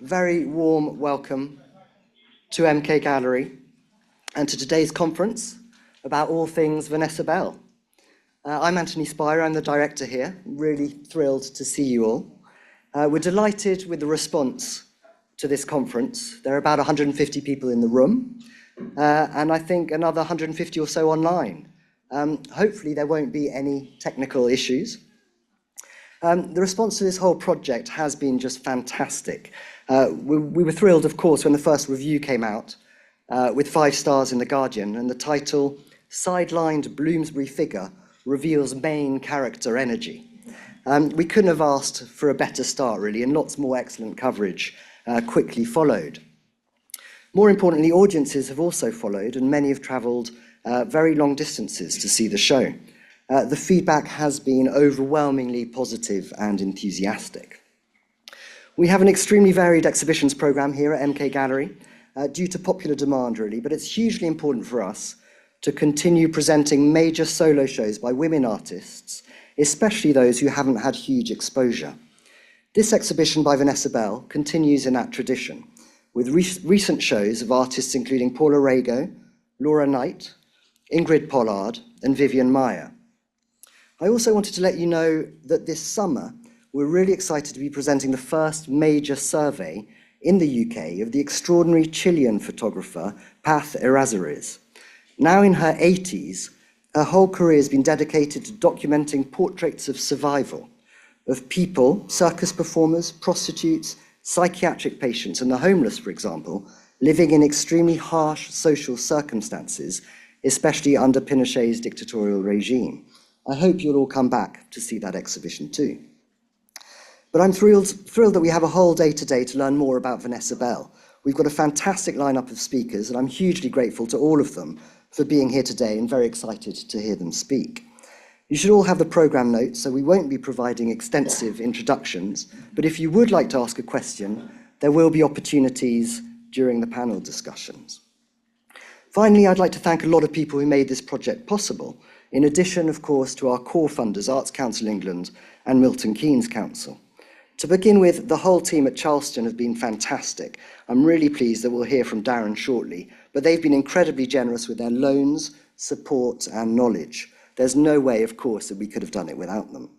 very warm welcome to MK Gallery and to today's conference about all things Vanessa Bell. I'm Anthony Spire, I'm the director here. Really thrilled to see you all. We're delighted with the response to this conference. There are about 150 people in the room, and I think another 150 or so online. Hopefully there won't be any technical issues. The response to this whole project has been just fantastic. We were thrilled, of course, when the first review came out with 5 stars in The Guardian, and the title, "Sidelined Bloomsbury Figure Reveals Main Character Energy." We couldn't have asked for a better start, really, and lots more excellent coverage quickly followed. More importantly, audiences have also followed, and many have travelled very long distances to see the show. The feedback has been overwhelmingly positive and enthusiastic. We have an extremely varied exhibitions programme here at MK Gallery, due to popular demand really, but it's hugely important for us to continue presenting major solo shows by women artists, especially those who haven't had huge exposure. This exhibition by Vanessa Bell continues in that tradition, with recent shows of artists including Paula Rego, Laura Knight, Ingrid Pollard, and Vivian Meyer. I also wanted to let you know that this summer, we're really excited to be presenting the first major survey in the UK of the extraordinary Chilean photographer, Paz Errázuriz. Now in her 80s, her whole career has been dedicated to documenting portraits of survival, of people, circus performers, prostitutes, psychiatric patients, and the homeless, for example, living in extremely harsh social circumstances, especially under Pinochet's dictatorial regime. I hope you'll all come back to see that exhibition too. But I'm thrilled that we have a whole day today to learn more about Vanessa Bell. We've got a fantastic lineup of speakers, and I'm hugely grateful to all of them for being here today and very excited to hear them speak. You should all have the programme notes, so we won't be providing extensive introductions, but if you would like to ask a question, there will be opportunities during the panel discussions. Finally, I'd like to thank a lot of people who made this project possible, in addition, of course, to our core funders, Arts Council England and Milton Keynes Council. To begin with, the whole team at Charleston have been fantastic. I'm really pleased that we'll hear from Darren shortly, but they've been incredibly generous with their loans, support, and knowledge. There's no way, of course, that we could have done it without them.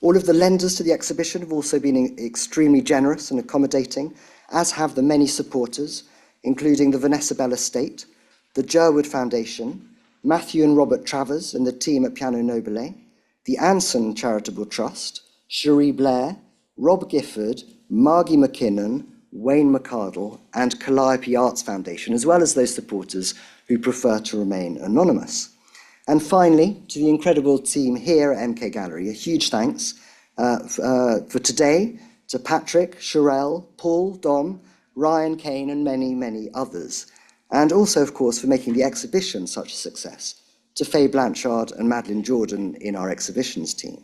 All of the lenders to the exhibition have also been extremely generous and accommodating, as have the many supporters, including the Vanessa Bell Estate, the Jerwood Foundation, Matthew and Robert Travers and the team at Piano Nobile, the Anson Charitable Trust, Cherie Blair, Rob Gifford, Margie McKinnon, Wayne McCardle, and Calliope Arts Foundation, as well as those supporters who prefer to remain anonymous. And finally, to the incredible team here at MK Gallery, a huge thanks for today to Patrick, Sherelle, Paul, Dom, Ryan, Kane, and many, many others. And also, of course, for making the exhibition such a success, to Faye Blanchard and Madeline Jordan in our exhibitions team.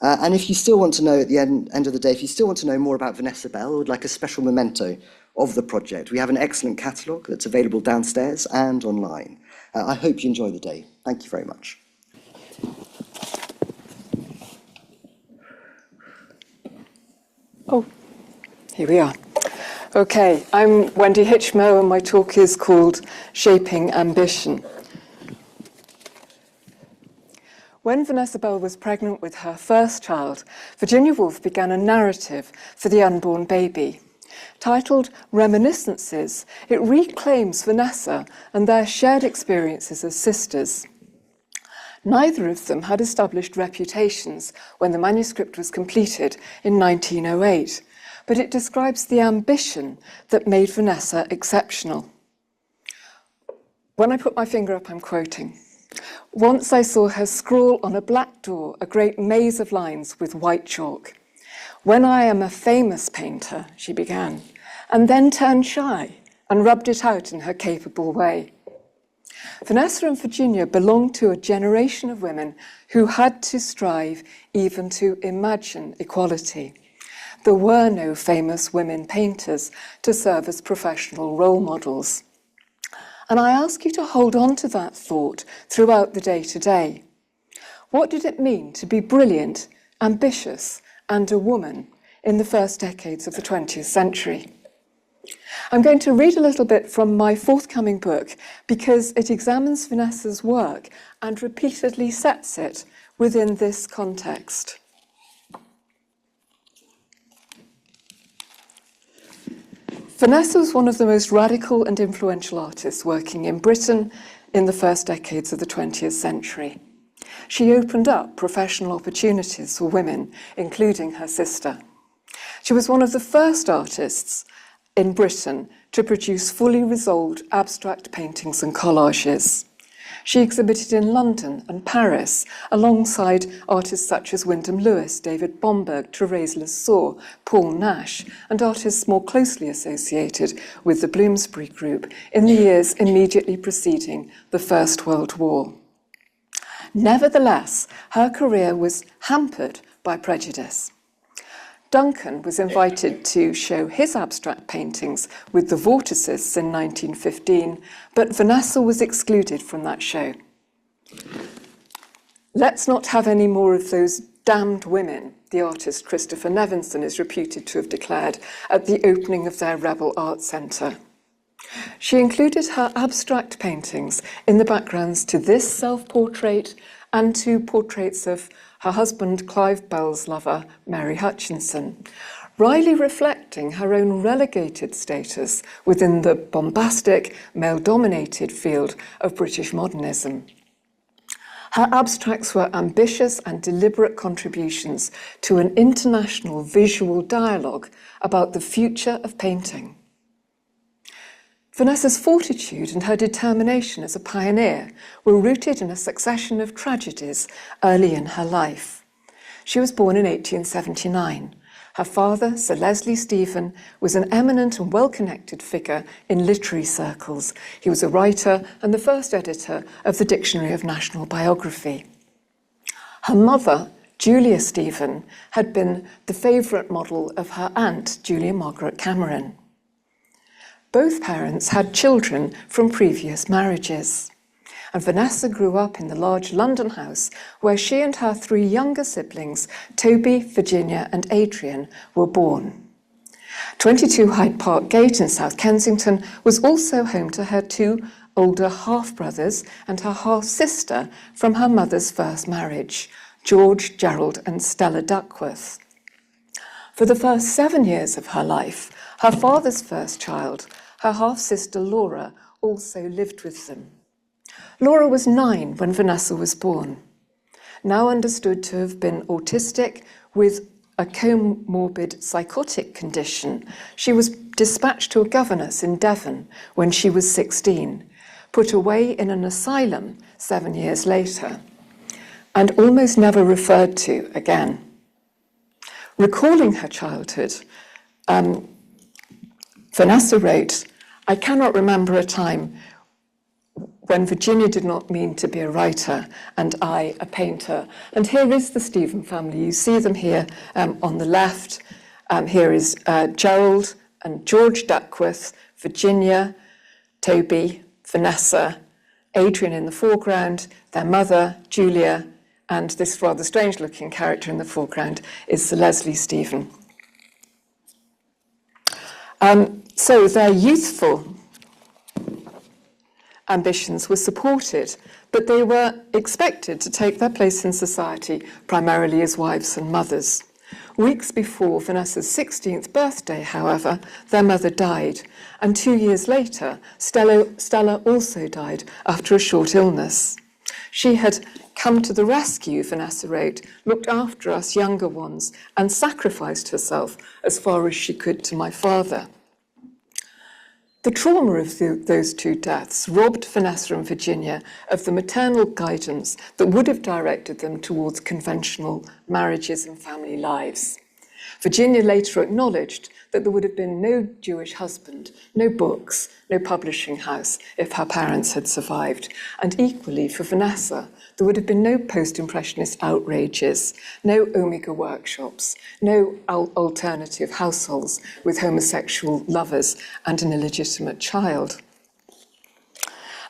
And if you still want to know at the end of the day, if you still want to know more about Vanessa Bell or would like a special memento of the project, we have an excellent catalogue that's available downstairs and online. I hope you enjoy the day. Thank you very much. Oh, here we are. Okay, I'm Wendy Hitchmo, and my talk is called Shaping Ambition. When Vanessa Bell was pregnant with her first child, Virginia Woolf began a narrative for the unborn baby. Titled Reminiscences, it reclaims Vanessa and their shared experiences as sisters. Neither of them had established reputations when the manuscript was completed in 1908, but it describes the ambition that made Vanessa exceptional. When I put my finger up, I'm quoting. "Once I saw her scrawl on a black door a great maze of lines with white chalk. When I am a famous painter," she began, and then turned shy and rubbed it out in her capable way. Vanessa and Virginia belonged to a generation of women who had to strive even to imagine equality. There were no famous women painters to serve as professional role models. And I ask you to hold on to that thought throughout the day today. What did it mean to be brilliant, ambitious, and a woman in the first decades of the 20th century. I'm going to read a little bit from my forthcoming book because it examines Vanessa's work and repeatedly sets it within this context. Vanessa was one of the most radical and influential artists working in Britain in the first decades of the 20th century. She opened up professional opportunities for women, including her sister. She was one of the first artists in Britain to produce fully resolved abstract paintings and collages. She exhibited in London and Paris alongside artists such as Wyndham Lewis, David Bomberg, Thérèse Lesaur, Paul Nash, and artists more closely associated with the Bloomsbury Group in the years immediately preceding the First World War. Nevertheless, her career was hampered by prejudice. Duncan was invited to show his abstract paintings with the Vorticists in 1915, but Vanessa was excluded from that show. Let's not have any more of those damned women, the artist Christopher Nevinson is reputed to have declared at the opening of their Rebel Art Centre. She included her abstract paintings in the backgrounds to this self-portrait and to portraits of her husband Clive Bell's lover, Mary Hutchinson, wryly reflecting her own relegated status within the bombastic, male-dominated field of British modernism. Her abstracts were ambitious and deliberate contributions to an international visual dialogue about the future of painting. Vanessa's fortitude and her determination as a pioneer were rooted in a succession of tragedies early in her life. She was born in 1879. Her father, Sir Leslie Stephen, was an eminent and well-connected figure in literary circles. He was a writer and the first editor of the Dictionary of National Biography. Her mother, Julia Stephen, had been the favourite model of her aunt, Julia Margaret Cameron. Both parents had children from previous marriages, and Vanessa grew up in the large London house where she and her three younger siblings, Toby, Virginia and Adrian, were born. 22 Hyde Park Gate in South Kensington was also home to her two older half-brothers and her half-sister from her mother's first marriage, George, Gerald and Stella Duckworth. For the first 7 years of her life, her father's first child, her half-sister Laura, also lived with them. Laura was 9 when Vanessa was born. Now understood to have been autistic with a comorbid psychotic condition, she was dispatched to a governess in Devon when she was 16, put away in an asylum 7 years later, and almost never referred to again. Recalling her childhood, Vanessa wrote, "I cannot remember a time when Virginia did not mean to be a writer and I a painter." And here is the Stephen family. You see them here on the left. Here is Gerald and George Duckworth, Virginia, Toby, Vanessa, Adrian in the foreground, their mother, Julia, and this rather strange-looking character in the foreground is Sir Leslie Stephen. So their youthful ambitions were supported, but they were expected to take their place in society primarily as wives and mothers. Weeks before Vanessa's 16th birthday, however, their mother died, and 2 years later, Stella also died after a short illness. She had come to the rescue, Vanessa wrote, looked after us younger ones, and sacrificed herself as far as she could to my father. The trauma of those two deaths robbed Vanessa and Virginia of the maternal guidance that would have directed them towards conventional marriages and family lives. Virginia later acknowledged that there would have been no Jewish husband, no books, no publishing house if her parents had survived. And equally for Vanessa, there would have been no post-impressionist outrages, no Omega workshops, no alternative households with homosexual lovers and an illegitimate child.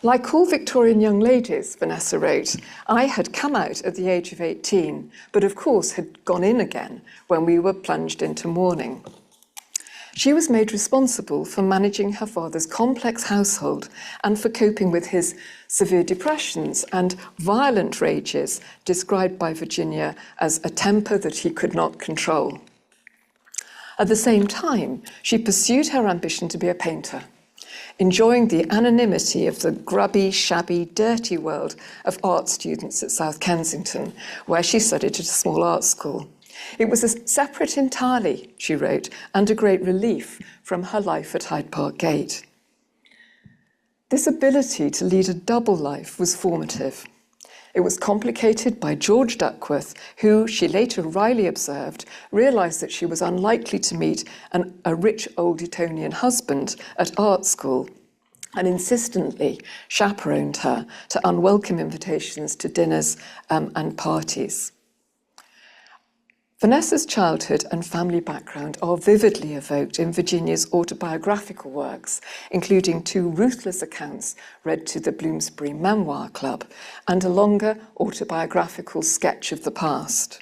Like all Victorian young ladies, Vanessa wrote, I had come out at the age of 18, but of course had gone in again when we were plunged into mourning. She was made responsible for managing her father's complex household and for coping with his severe depressions and violent rages, described by Virginia as a temper that he could not control. At the same time, she pursued her ambition to be a painter, enjoying the anonymity of the grubby, shabby, dirty world of art students at South Kensington, where she studied at a small art school. It was separate entirely, she wrote, and a great relief from her life at Hyde Park Gate. This ability to lead a double life was formative. It was complicated by George Duckworth, who, she later wryly observed, realised that she was unlikely to meet a rich old Etonian husband at art school, and insistently chaperoned her to unwelcome invitations to dinners and parties. Vanessa's childhood and family background are vividly evoked in Virginia's autobiographical works, including 2 ruthless accounts read to the Bloomsbury Memoir Club and a longer autobiographical sketch of the past.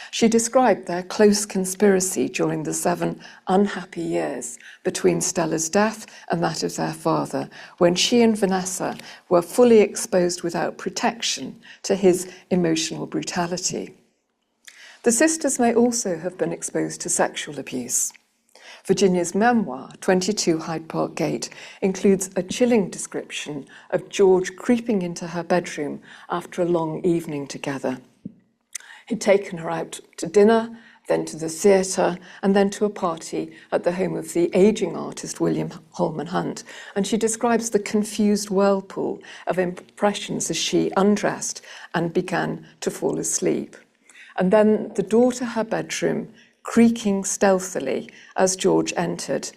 She described their close conspiracy during the 7 unhappy years between Stella's death and that of their father, when she and Vanessa were fully exposed without protection to his emotional brutality. The sisters may also have been exposed to sexual abuse. Virginia's memoir, 22 Hyde Park Gate, includes a chilling description of George creeping into her bedroom after a long evening together. He'd taken her out to dinner, then to the theatre, and then to a party at the home of the ageing artist William Holman Hunt, and she describes the confused whirlpool of impressions as she undressed and began to fall asleep. And then the door to her bedroom, creaking stealthily as George entered,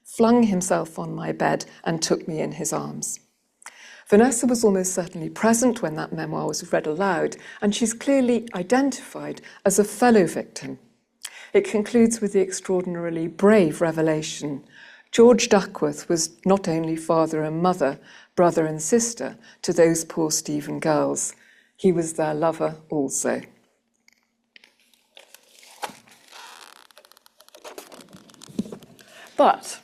flung himself on my bed and took me in his arms. Vanessa was almost certainly present when that memoir was read aloud, and she's clearly identified as a fellow victim. It concludes with the extraordinarily brave revelation: George Duckworth was not only father and mother, brother and sister to those poor Stephen girls, he was their lover also. But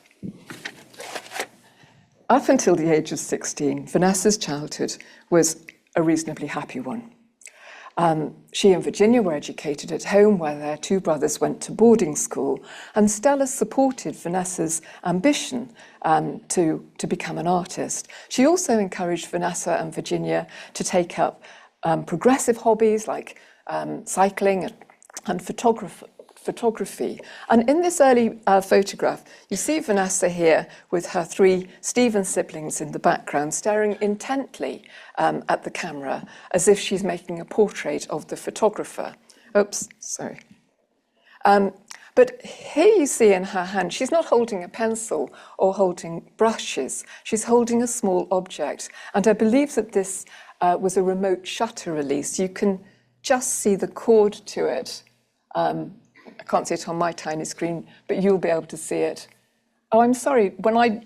up until the age of 16, Vanessa's childhood was a reasonably happy one. She and Virginia were educated at home, where their 2 brothers went to boarding school, and Stella supported Vanessa's ambition to become an artist. She also encouraged Vanessa and Virginia to take up progressive hobbies like cycling and photography. And in this early photograph, you see Vanessa here with her 3 Stephen siblings in the background, staring intently at the camera, as if she's making a portrait of the photographer. Oops, sorry. But here you see in her hand, she's not holding a pencil or holding brushes. She's holding a small object. And I believe that this was a remote shutter release. You can just see the cord to it. I can't see it on my tiny screen, but you'll be able to see it. Oh, I'm sorry, when I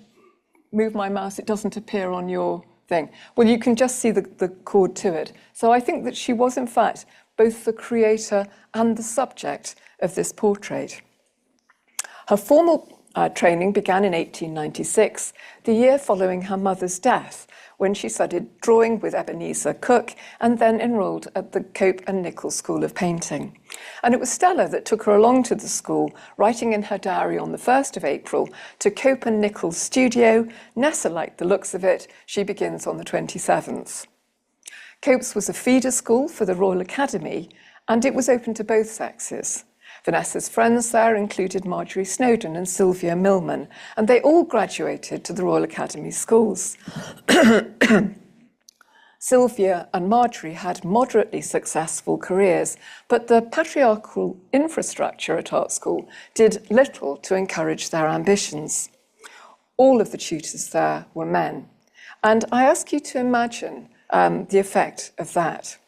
move my mouse, it doesn't appear on your thing. Well, you can just see the cord to it. So I think that she was, in fact, both the creator and the subject of this portrait. Her formal training began in 1896, the year following her mother's death, when she studied drawing with Ebenezer Cook and then enrolled at the Cope and Nichols School of Painting. And it was Stella that took her along to the school, writing in her diary on the 1st of April, to Cope and Nichols' studio. Nessa liked the looks of it. She begins on the 27th. Cope's was a feeder school for the Royal Academy, and it was open to both sexes. Vanessa's friends there included Marjorie Snowdon and Sylvia Millman, and they all graduated to the Royal Academy schools. Sylvia and Marjorie had moderately successful careers, but the patriarchal infrastructure at art school did little to encourage their ambitions. All of the tutors there were men, and I ask you to imagine the effect of that.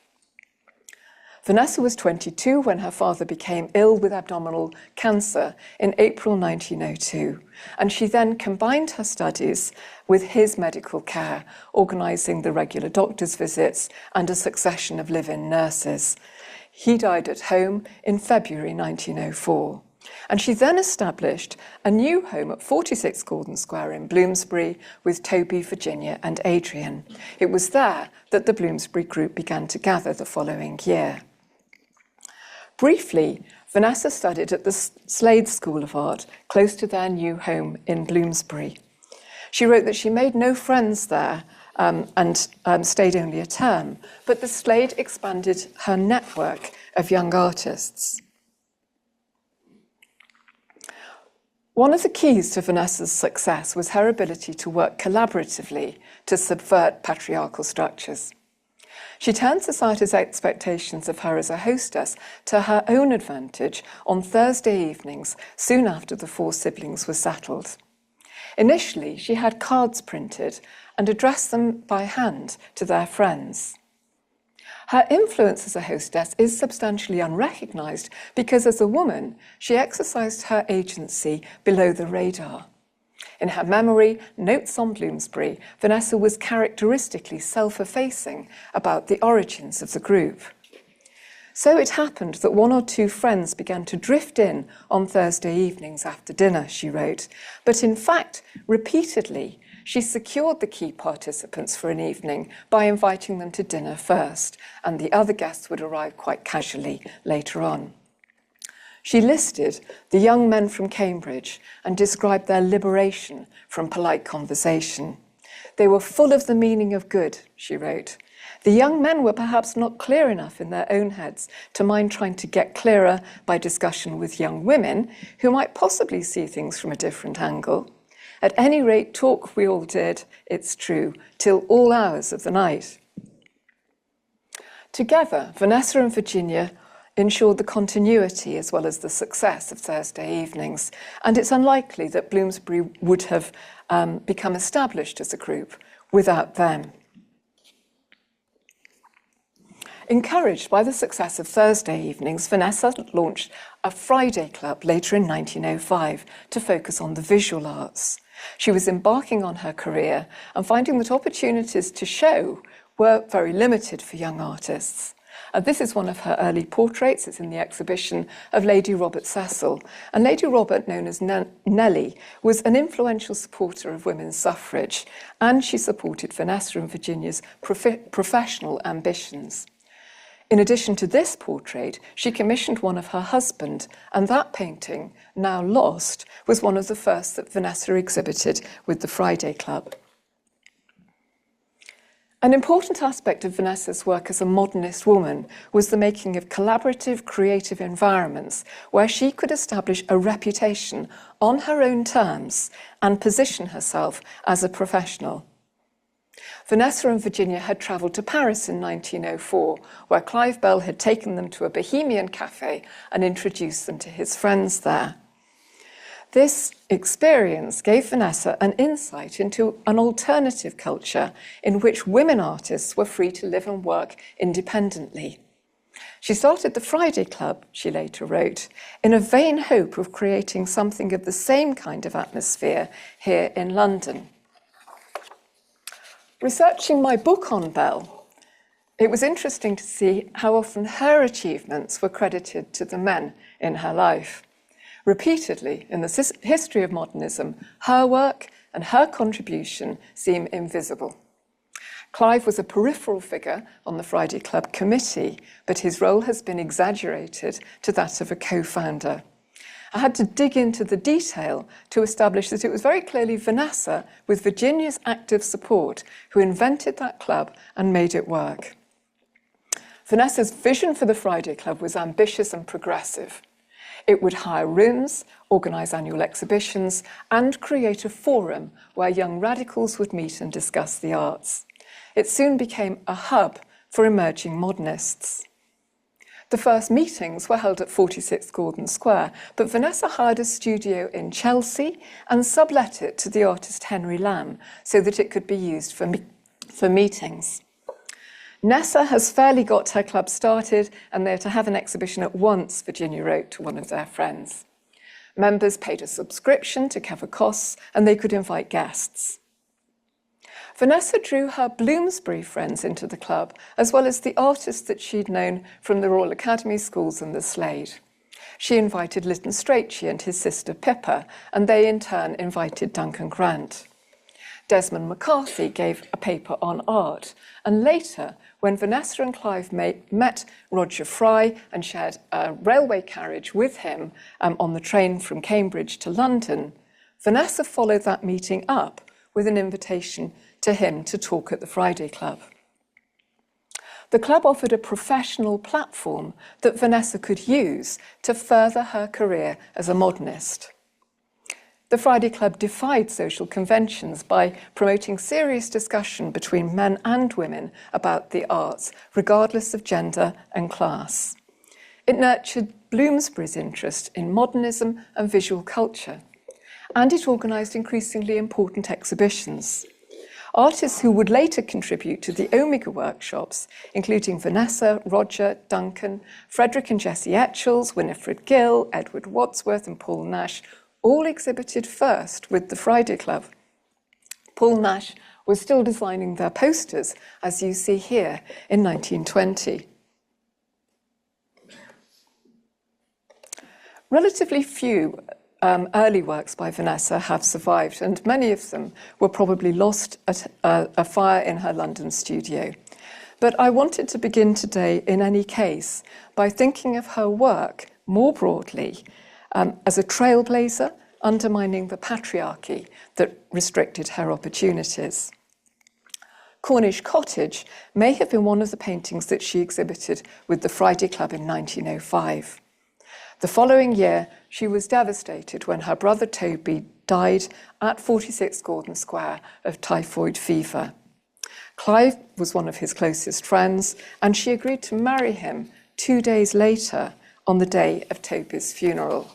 Vanessa was 22 when her father became ill with abdominal cancer in April 1902, and she then combined her studies with his medical care, organising the regular doctor's visits and a succession of live-in nurses. He died at home in February 1904. And she then established a new home at 46 Gordon Square in Bloomsbury with Toby, Virginia and Adrian. It was there that the Bloomsbury Group began to gather the following year. Briefly, Vanessa studied at the Slade School of Art, close to their new home in Bloomsbury. She wrote that she made no friends there and stayed only a term, but the Slade expanded her network of young artists. One of the keys to Vanessa's success was her ability to work collaboratively to subvert patriarchal structures. She turned society's expectations of her as a hostess to her own advantage on Thursday evenings, soon after the four siblings were settled. Initially, she had cards printed and addressed them by hand to their friends. Her influence as a hostess is substantially unrecognised because as a woman, she exercised her agency below the radar. In her memory, Notes on Bloomsbury, Vanessa was characteristically self-effacing about the origins of the group. So it happened that one or two friends began to drift in on Thursday evenings after dinner, she wrote, but in fact, repeatedly, she secured the key participants for an evening by inviting them to dinner first, and the other guests would arrive quite casually later on. She listed the young men from Cambridge and described their liberation from polite conversation. They were full of the meaning of good, she wrote. The young men were perhaps not clear enough in their own heads to mind trying to get clearer by discussion with young women who might possibly see things from a different angle. At any rate, talk we all did, it's true, till all hours of the night. Together, Vanessa and Virginia ensured the continuity as well as the success of Thursday evenings, and it's unlikely that Bloomsbury would have become established as a group without them. Encouraged by the success of Thursday evenings, Vanessa launched a Friday club later in 1905 to focus on the visual arts. She was embarking on her career and finding that opportunities to show were very limited for young artists. This is one of her early portraits. It's in the exhibition of Lady Robert Cecil. And Lady Robert, known as Nellie, was an influential supporter of women's suffrage, and she supported Vanessa and Virginia's professional ambitions. In addition to this portrait, she commissioned one of her husband, and that painting, now lost, was one of the first that Vanessa exhibited with the Friday Club. An important aspect of Vanessa's work as a modernist woman was the making of collaborative, creative environments where she could establish a reputation on her own terms and position herself as a professional. Vanessa and Virginia had travelled to Paris in 1904, where Clive Bell had taken them to a bohemian cafe and introduced them to his friends there. This experience gave Vanessa an insight into an alternative culture in which women artists were free to live and work independently. She started the Friday Club, she later wrote, in a vain hope of creating something of the same kind of atmosphere here in London. Researching my book on Bell, it was interesting to see how often her achievements were credited to the men in her life. Repeatedly, in the history of modernism, her work and her contribution seem invisible. Clive was a peripheral figure on the Friday Club committee, but his role has been exaggerated to that of a co-founder. I had to dig into the detail to establish that it was very clearly Vanessa, with Virginia's active support, who invented that club and made it work. Vanessa's vision for the Friday Club was ambitious and progressive. It would hire rooms, organise annual exhibitions, and create a forum where young radicals would meet and discuss the arts. It soon became a hub for emerging modernists. The first meetings were held at 46 Gordon Square, but Vanessa hired a studio in Chelsea and sublet it to the artist Henry Lamb so that it could be used for meetings. Nessa has fairly got her club started, and they're to have an exhibition at once, Virginia wrote to one of their friends. Members paid a subscription to cover costs, and they could invite guests. Vanessa drew her Bloomsbury friends into the club, as well as the artists that she'd known from the Royal Academy schools and the Slade. She invited Lytton Strachey and his sister Pippa, and they in turn invited Duncan Grant. Desmond McCarthy gave a paper on art, and later, when Vanessa and Clive met Roger Fry and shared a railway carriage with him on the train from Cambridge to London, Vanessa followed that meeting up with an invitation to him to talk at the Friday Club. The club offered a professional platform that Vanessa could use to further her career as a modernist. The Friday Club defied social conventions by promoting serious discussion between men and women about the arts, regardless of gender and class. It nurtured Bloomsbury's interest in modernism and visual culture, and it organised increasingly important exhibitions. Artists who would later contribute to the Omega workshops, including Vanessa, Roger, Duncan, Frederick and Jessie Etchells, Winifred Gill, Edward Wadsworth and Paul Nash, all exhibited first with the Friday Club. Paul Nash was still designing their posters, as you see here, in 1920. Relatively few early works by Vanessa have survived, and many of them were probably lost at a fire in her London studio. But I wanted to begin today, in any case, by thinking of her work more broadly as a trailblazer, undermining the patriarchy that restricted her opportunities. Cornish Cottage may have been one of the paintings that she exhibited with the Friday Club in 1905. The following year, she was devastated when her brother Toby died at 46 Gordon Square of typhoid fever. Clive was one of his closest friends, and she agreed to marry him 2 days later on the day of Toby's funeral.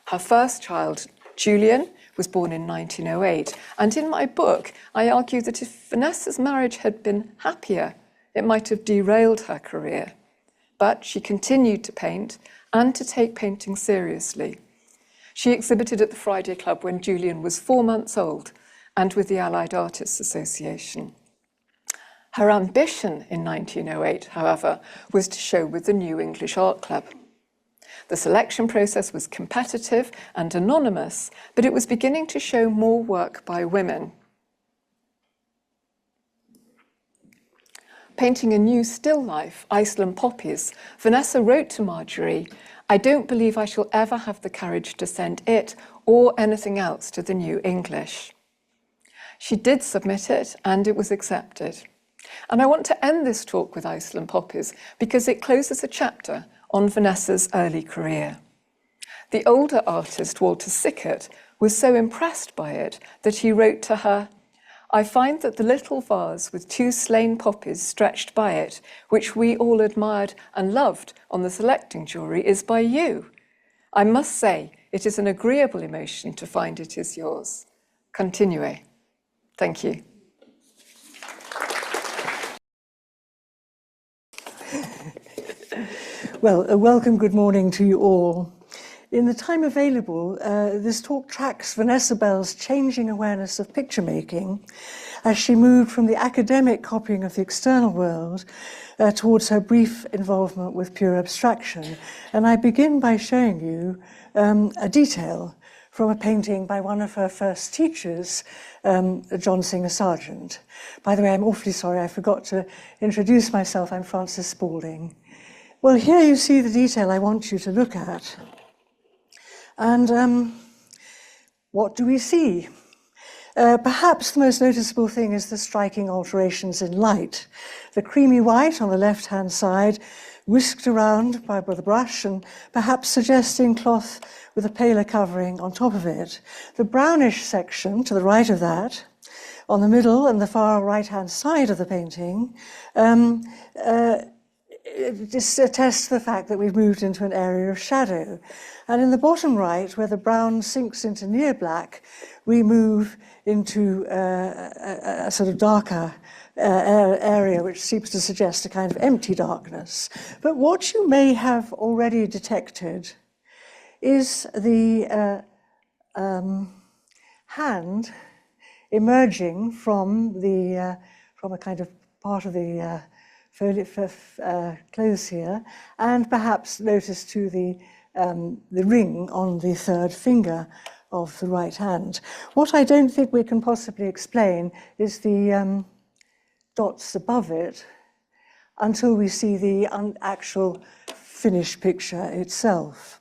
Her first child, Julian, was born in 1908, and in my book, I argue that if Vanessa's marriage had been happier, it might have derailed her career. But she continued to paint and to take painting seriously. She exhibited at the Friday Club when Julian was 4 months old and with the Allied Artists Association. Her ambition in 1908, however, was to show with the New English Art Club. The selection process was competitive and anonymous, but it was beginning to show more work by women. Painting a new still life, Iceland poppies, Vanessa wrote to Marjorie, "I don't believe I shall ever have the courage to send it or anything else to the New English." She did submit it, and it was accepted. And I want to end this talk with Iceland poppies because it closes a chapter on Vanessa's early career. The older artist, Walter Sickert, was so impressed by it that he wrote to her, "I find that the little vase with 2 slain poppies stretched by it, which we all admired and loved on the selecting jury, is by you. I must say it is an agreeable emotion to find it is yours. Continue." Thank you. Well, a welcome good morning to you all. In the time available, this talk tracks Vanessa Bell's changing awareness of picture making as she moved from the academic copying of the external world towards her brief involvement with pure abstraction. And I begin by showing you a detail from a painting by one of her first teachers, John Singer Sargent. By the way, I'm awfully sorry, I forgot to introduce myself. I'm Frances Spalding. Well, here you see the detail I want you to look at. And what do we see? Perhaps the most noticeable thing is the striking alterations in light. The creamy white on the left-hand side, whisked around by the brush and perhaps suggesting cloth with a paler covering on top of it. The brownish section to the right of that, on the middle and the far right-hand side of the painting, this attests to the fact that we've moved into an area of shadow. And in the bottom right, where the brown sinks into near black, we move into a sort of darker area, which seems to suggest a kind of empty darkness. But what you may have already detected is the hand emerging from a kind of part of the clothes here, and perhaps notice to the ring on the third finger of the right hand. What I don't think we can possibly explain is the dots above it until we see the actual finished picture itself.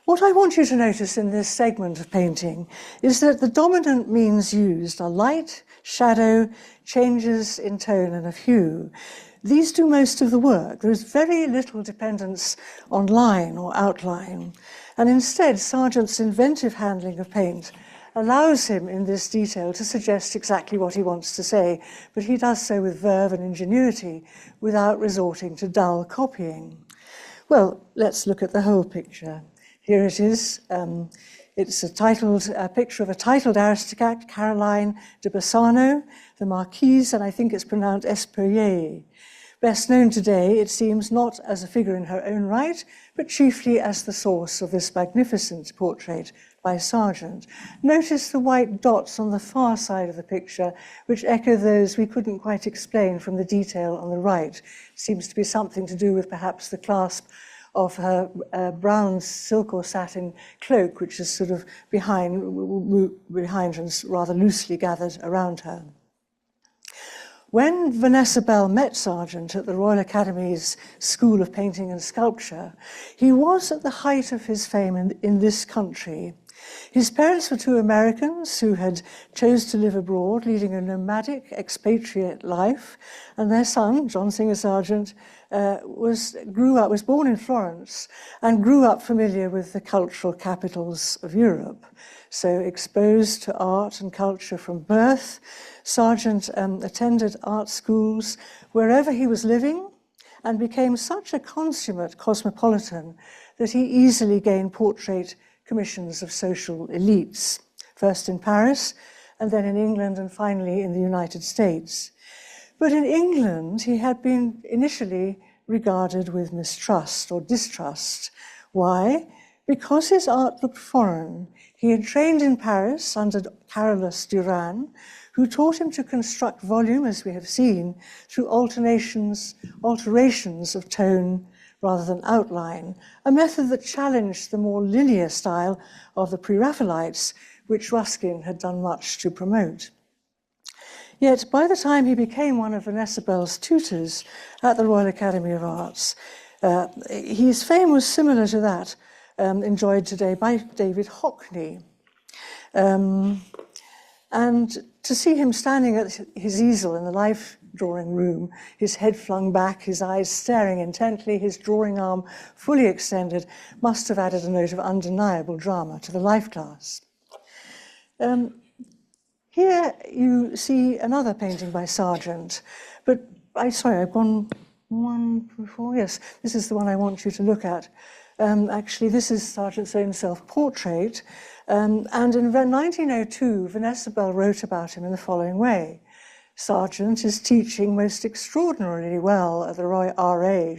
What I want you to notice in this segment of painting is that the dominant means used are light, shadow, changes in tone and of hue. These do most of the work. There is very little dependence on line or outline, and instead Sargent's inventive handling of paint allows him in this detail to suggest exactly what he wants to say, but he does so with verve and ingenuity without resorting to dull copying. Well, let's look at the whole picture. Here it is. It's a picture of a titled aristocrat, Caroline de Bassano, the Marquise, and I think it's pronounced Esperier. Best known today, it seems, not as a figure in her own right, but chiefly as the source of this magnificent portrait by Sargent. Notice the white dots on the far side of the picture, which echo those we couldn't quite explain from the detail on the right. It seems to be something to do with perhaps the clasp of her brown silk or satin cloak, which is sort of behind and rather loosely gathered around her. When Vanessa Bell met Sargent at the Royal Academy's School of Painting and Sculpture, he was at the height of his fame in this country. His parents were two Americans who had chose to live abroad, leading a nomadic expatriate life, and their son, John Singer Sargent, was born in Florence and grew up familiar with the cultural capitals of Europe. So exposed to art and culture from birth, Sargent attended art schools wherever he was living and became such a consummate cosmopolitan that he easily gained portrait commissions of social elites, first in Paris and then in England and finally in the United States. But in England, he had been initially regarded with mistrust or distrust. Why? Because his art looked foreign. He had trained in Paris under Carolus Duran, who taught him to construct volume, as we have seen, through alterations of tone rather than outline, a method that challenged the more linear style of the Pre-Raphaelites, which Ruskin had done much to promote. Yet by the time he became one of Vanessa Bell's tutors at the Royal Academy of Arts, his fame was similar to that enjoyed today by David Hockney. And to see him standing at his easel in the life drawing room, his head flung back, his eyes staring intently, his drawing arm fully extended, must have added a note of undeniable drama to the life class. Here you see another painting by Sargent, but I've gone one before. Yes, this is the one I want you to look at. Actually, this is Sargent's own self-portrait, and in 1902, Vanessa Bell wrote about him in the following way. Sargent is teaching most extraordinarily well at the Royal RA,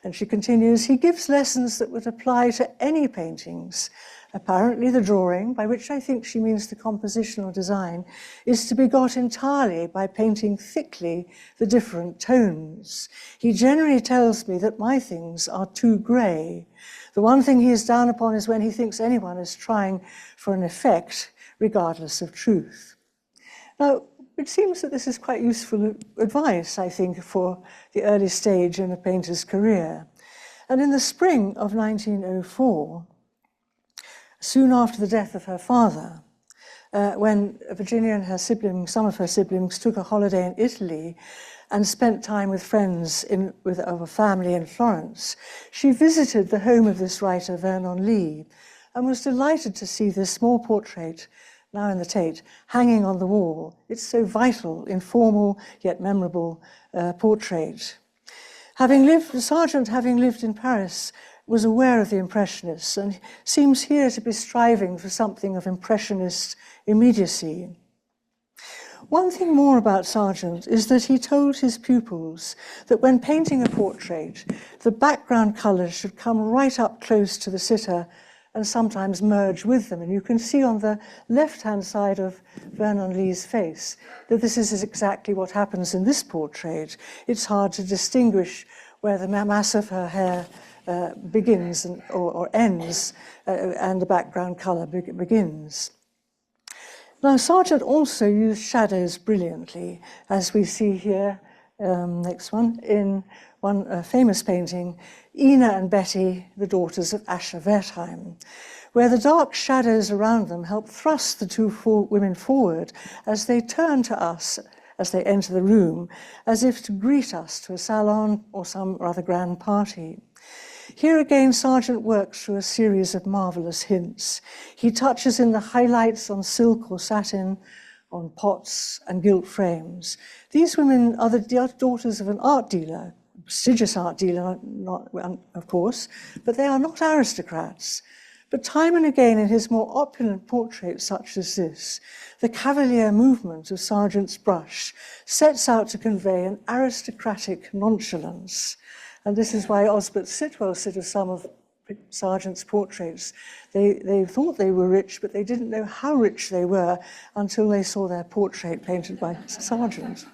and she continues, he gives lessons that would apply to any paintings. Apparently the drawing, by which I think she means the composition or design, is to be got entirely by painting thickly the different tones. He generally tells me that my things are too grey. The one thing he is down upon is when he thinks anyone is trying for an effect, regardless of truth. Now, it seems that this is quite useful advice, I think, for the early stage in a painter's career. And in the spring of 1904, soon after the death of her father, when Virginia and her siblings, some of her siblings, took a holiday in Italy and spent time with friends of a family in Florence, she visited the home of this writer, Vernon Lee, and was delighted to see this small portrait, now in the Tate, hanging on the wall. It's so vital, informal, yet memorable portrait. Sargent, having lived in Paris, was aware of the Impressionists and seems here to be striving for something of Impressionist immediacy. One thing more about Sargent is that he told his pupils that when painting a portrait, the background colours should come right up close to the sitter and sometimes merge with them. And you can see on the left-hand side of Vernon Lee's face that this is exactly what happens in this portrait. It's hard to distinguish where the mass of her hair begins or ends and the background colour begins. Now, Sargent also used shadows brilliantly, as we see here, next one, in one famous painting, Ina and Betty, the daughters of Asher Wertheim, where the dark shadows around them help thrust the two women forward as they turn to us as they enter the room, as if to greet us to a salon or some rather grand party. Here again, Sargent works through a series of marvellous hints. He touches in the highlights on silk or satin, on pots and gilt frames. These women are the daughters of an art dealer, a prestigious art dealer, not, of course, but they are not aristocrats. But time and again in his more opulent portraits such as this, the cavalier movement of Sargent's brush sets out to convey an aristocratic nonchalance. And this is why Osbert Sitwell said of some of Sargent's portraits, they thought they were rich, but they didn't know how rich they were until they saw their portrait painted by Sargent.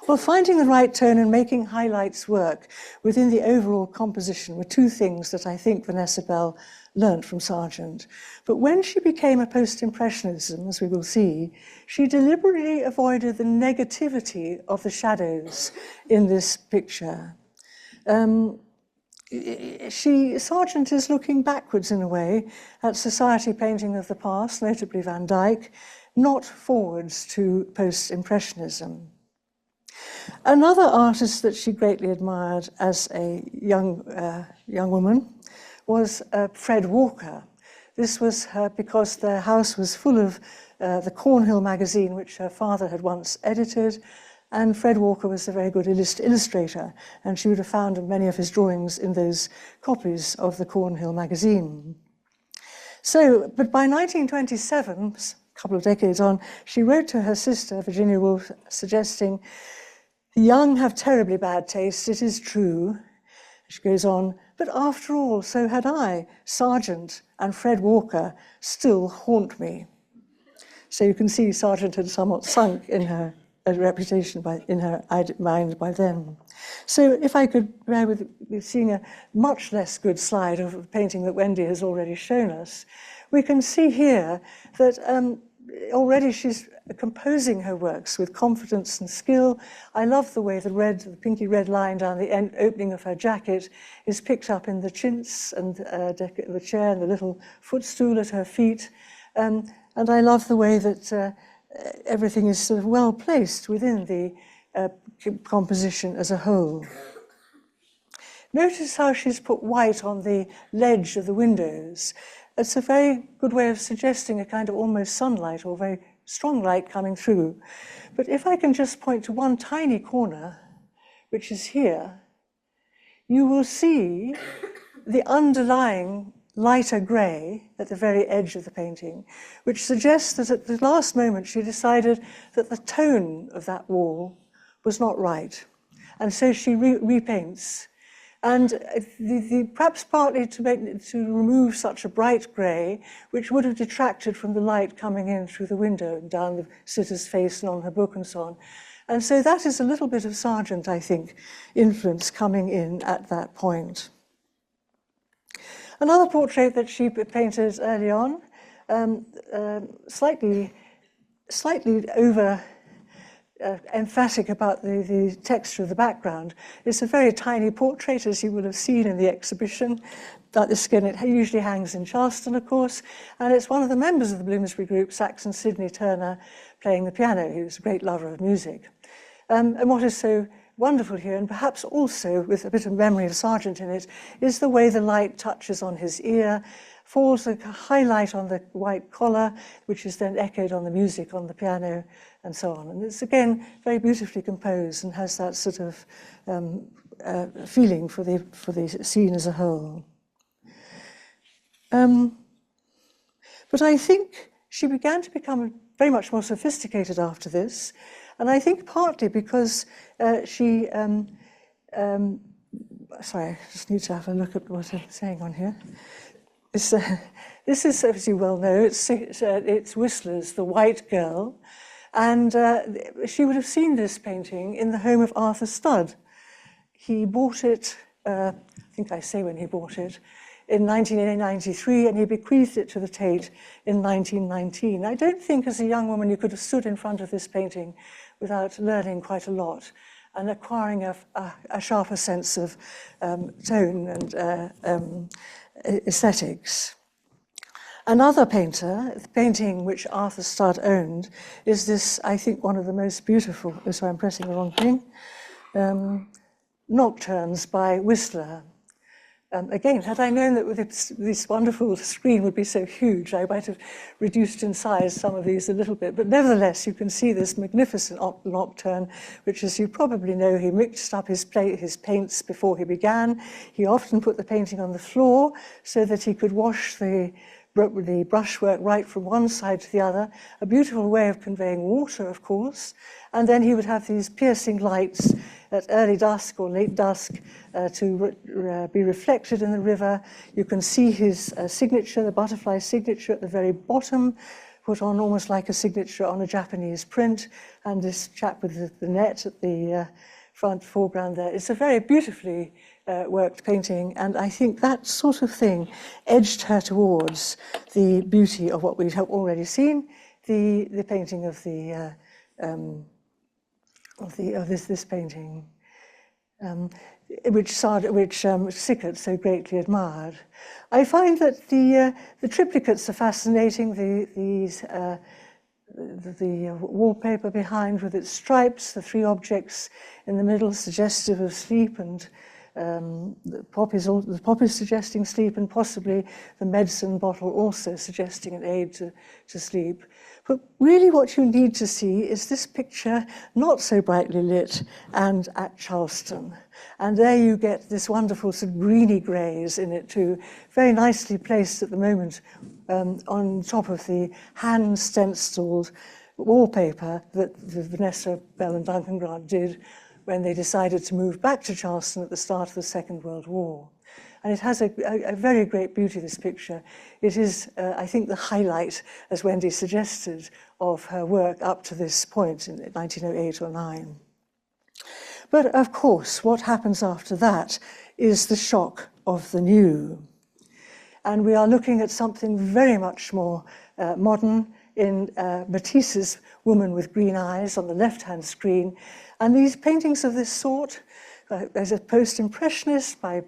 Well, finding the right tone and making highlights work within the overall composition were two things that I think Vanessa Bell learnt from Sargent. But when she became a post-impressionism, as we will see, she deliberately avoided the negativity of the shadows in this picture. Sargent is looking backwards in a way at society painting of the past, notably Van Dyck, not forwards to post-impressionism. Another artist that she greatly admired as a young woman was Fred Walker. This was because their house was full of the Cornhill magazine, which her father had once edited, and Fred Walker was a very good illustrator, and she would have found many of his drawings in those copies of the Cornhill magazine. But by 1927, a couple of decades on, she wrote to her sister, Virginia Woolf, suggesting, "The young have terribly bad taste, it is true." She goes on, "But after all, so had I. Sargent and Fred Walker still haunt me." So you can see Sargent had somewhat sunk in her reputation in her mind by then. So if I could bear with seeing a much less good slide of a painting that Wendy has already shown us, we can see here that already she's composing her works with confidence and skill. I love the way the pinky red line down the opening of her jacket is picked up in the chintz and the chair and the little footstool at her feet. And I love the way that everything is sort of well placed within the composition as a whole. Notice how she's put white on the ledge of the windows. It's a very good way of suggesting a kind of almost sunlight or very strong light coming through. But if I can just point to one tiny corner, which is here, you will see the underlying lighter grey at the very edge of the painting, which suggests that at the last moment she decided that the tone of that wall was not right. And so she repaints. And perhaps partly to remove such a bright grey, which would have detracted from the light coming in through the window and down the sitter's face and on her book and so on. And so that is a little bit of Sargent, I think, influence coming in at that point. Another portrait that she painted early on, slightly over emphatic about the texture of the background. It's a very tiny portrait, as you will have seen in the exhibition. But this, again, it usually hangs in Charleston, of course, and it's one of the members of the Bloomsbury Group, Saxon Sidney Turner, playing the piano. He was a great lover of music. And what is so wonderful here, and perhaps also with a bit of memory of Sargent in it, is the way the light touches on his ear, falls a highlight on the white collar, which is then echoed on the music on the piano, and so on. And it's, again, very beautifully composed and has that sort of feeling for the scene as a whole. But I think she began to become very much more sophisticated after this, and I think partly because sorry, I just need to have a look at what I'm saying on here. This is, as you well know, it's Whistler's The White Girl, and she would have seen this painting in the home of Arthur Studd. He bought it, I think I say when he bought it, in 1993, and he bequeathed it to the Tate in 1919. I don't think as a young woman you could have stood in front of this painting without learning quite a lot and acquiring a sharper sense of tone and aesthetics. Another painter, the painting which Arthur Studd owned, is this, I think, one of the most beautiful, oh, sorry, I'm pressing the wrong thing, Nocturnes by Whistler. Again, had I known that this wonderful screen would be so huge, I might have reduced in size some of these a little bit. But nevertheless, you can see this magnificent nocturne, which, as you probably know, he mixed up his paints before he began. He often put the painting on the floor so that he could wash the brushwork right from one side to the other, a beautiful way of conveying water, of course. And then he would have these piercing lights at early dusk or late dusk to be reflected in the river. You can see his signature, the butterfly signature at the very bottom, put on almost like a signature on a Japanese print, and this chap with the net at the foreground there. It's a very beautifully worked painting, and I think that sort of thing edged her towards the beauty of what we have already seen, the painting of this painting, which Sickert so greatly admired. I find that the triplicates are fascinating. The wallpaper behind with its stripes, the three objects in the middle suggestive of sleep, and the pop is suggesting sleep, and possibly the medicine bottle also suggesting an aid to sleep. But really what you need to see is this picture not so brightly lit and at Charleston. And there you get this wonderful sort of greeny greys in it too, very nicely placed at the moment on top of the hand-stenciled wallpaper that Vanessa Bell and Duncan Grant did when they decided to move back to Charleston at the start of the Second World War. And it has a very great beauty, this picture. It is, I think, the highlight, as Wendy suggested, of her work up to this point in 1908 or 9. But of course, what happens after that is the shock of the new. And we are looking at something very much more modern in Matisse's Woman with Green Eyes on the left-hand screen. And these paintings of this sort, there's a Post-Impressionist by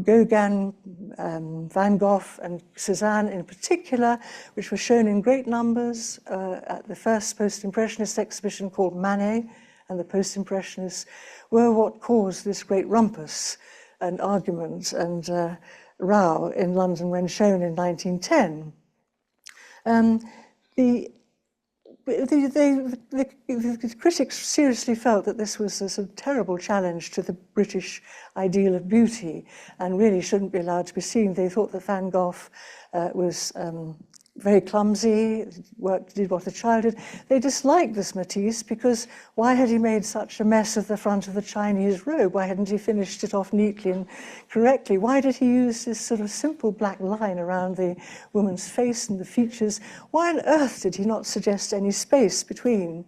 Gauguin, Van Gogh and Cézanne in particular, which were shown in great numbers at the first Post-Impressionist exhibition called Manet, and the Post-Impressionists were what caused this great rumpus and argument and row in London when shown in 1910. The critics seriously felt that this was a sort of terrible challenge to the British ideal of beauty and really shouldn't be allowed to be seen. They thought that Van Gogh was very clumsy, did what a child did. They disliked this Matisse because why had he made such a mess of the front of the Chinese robe? Why hadn't he finished it off neatly and correctly? Why did he use this sort of simple black line around the woman's face and the features? Why on earth did he not suggest any space between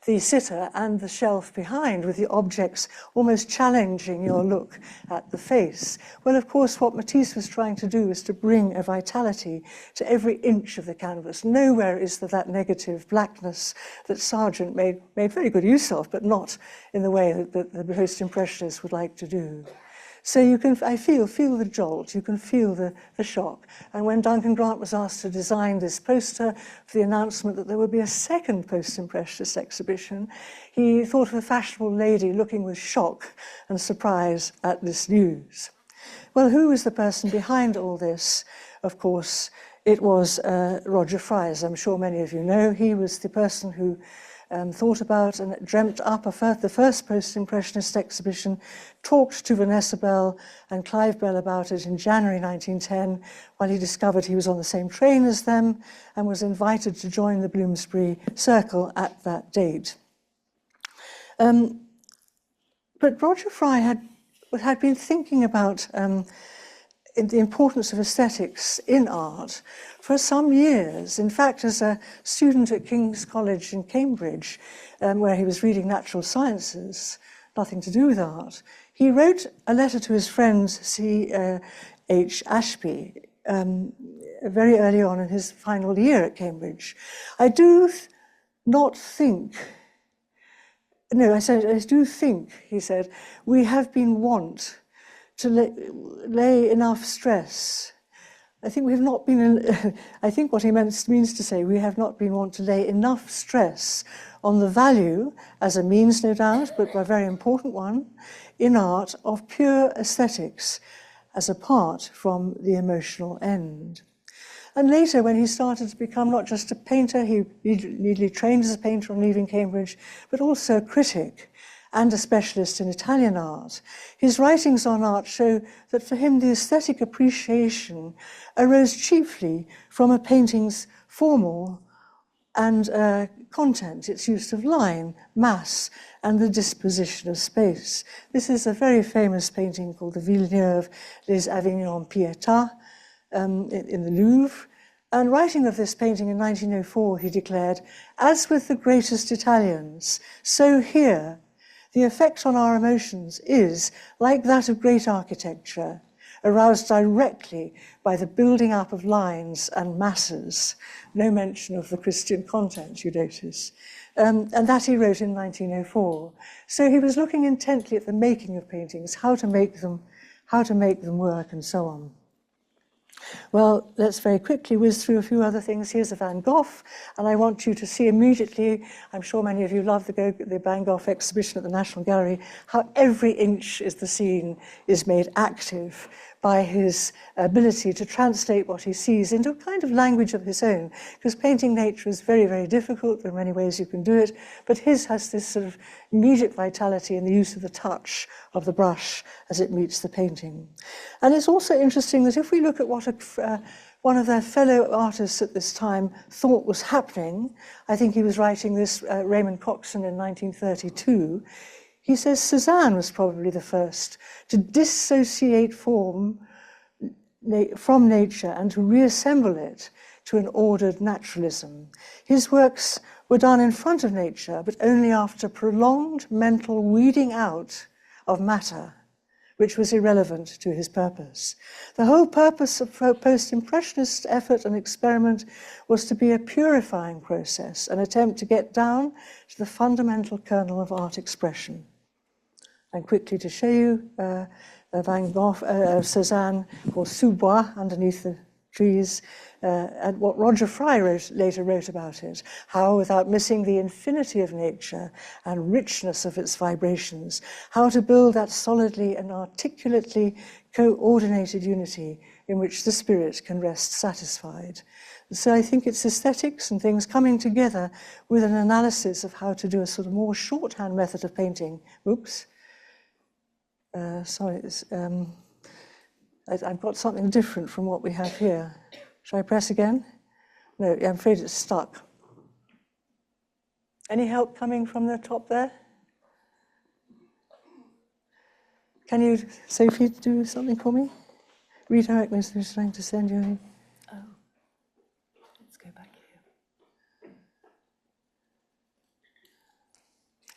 the sitter and the shelf behind, with the objects almost challenging your look at the face? Well, of course, what Matisse was trying to do is to bring a vitality to every inch of the canvas. Nowhere is there that negative blackness that Sargent made very good use of, but not in the way that the Post-Impressionists would like to do. So you can, I feel the jolt, you can feel the shock. And when Duncan Grant was asked to design this poster for the announcement that there would be a second Post-Impressionist exhibition, he thought of a fashionable lady looking with shock and surprise at this news. Well, who was the person behind all this? Of course, it was Roger Fry, as I'm sure many of you know. He was the person who thought about and dreamt up the first Post-Impressionist exhibition, talked to Vanessa Bell and Clive Bell about it in January 1910, while he discovered he was on the same train as them and was invited to join the Bloomsbury Circle at that date. But Roger Fry had been thinking about the importance of aesthetics in art for some years. In fact, as a student at King's College in Cambridge, where he was reading natural sciences, nothing to do with art, he wrote a letter to his friend C.H. Ashby very early on in his final year at Cambridge. I do think, he said, we have been wont to lay enough stress. I think we have not been, I think what he means to say, we have not been wont to lay enough stress on the value, as a means no doubt, but a very important one, in art of pure aesthetics as apart from the emotional end. And later, when he started to become not just a painter, he immediately trained as a painter on leaving Cambridge, but also a critic and a specialist in Italian art. His writings on art show that for him the aesthetic appreciation arose chiefly from a painting's formal and content, its use of line, mass, and the disposition of space. This is a very famous painting called the Villeneuve Les Avignon Pietà in the Louvre. And writing of this painting in 1904, he declared, "As with the greatest Italians, so here, the effect on our emotions is, like that of great architecture, aroused directly by the building up of lines and masses." No mention of the Christian content, you notice. And that he wrote in 1904. So he was looking intently at the making of paintings, how to make them work, and so on. Well, let's very quickly whiz through a few other things. Here's a Van Gogh, and I want you to see immediately, I'm sure many of you love the Van Gogh exhibition at the National Gallery, how every inch of the scene is made active by his ability to translate what he sees into a kind of language of his own, because painting nature is very, very difficult. There are many ways you can do it, but his has this sort of immediate vitality in the use of the touch of the brush as it meets the painting. And it's also interesting that if we look at what one of their fellow artists at this time thought was happening, I think he was writing this, Raymond Coxon, in 1932, he says Cézanne was probably the first to dissociate form from nature and to reassemble it to an ordered naturalism. His works were done in front of nature, but only after prolonged mental weeding out of matter, which was irrelevant to his purpose. The whole purpose of post-impressionist effort and experiment was to be a purifying process, an attempt to get down to the fundamental kernel of art expression. And quickly to show you Van Gogh, Cézanne, or Sous-Bois, underneath the trees, and what Roger Fry later wrote about it, how without missing the infinity of nature and richness of its vibrations, how to build that solidly and articulately coordinated unity in which the spirit can rest satisfied. So I think it's aesthetics and things coming together with an analysis of how to do a sort of more shorthand method of painting. Oops. Sorry, I've got something different from what we have here. Shall I press again? No, I'm afraid it's stuck. Any help coming from the top there? Can you, Sophie, do something for me? Redirect me, so I'm trying to send you. Oh, let's go back here.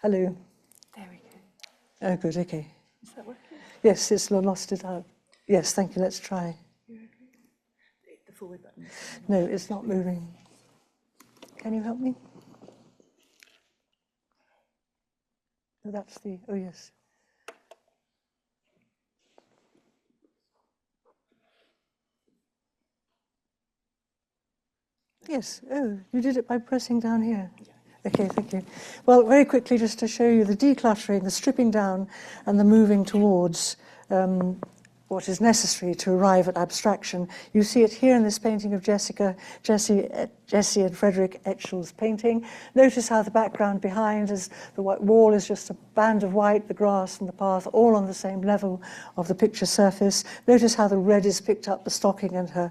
Hello. There we go. Oh, good, okay. Is that working? Yes, it's lost it out. Yes, thank you, let's try. The forward button. No, it's not moving. Can you help me? Oh, that's the, oh yes. Yes, oh, you did it by pressing down here. Yeah. Okay, thank you. Well, very quickly, just to show you the decluttering, the stripping down, and the moving towards what is necessary to arrive at abstraction. You see it here in this painting of Jesse and Frederick Etchell's painting. Notice how the background behind is the white wall is just a band of white, the grass and the path, all on the same level of the picture surface. Notice how the red is picked up, the stocking and her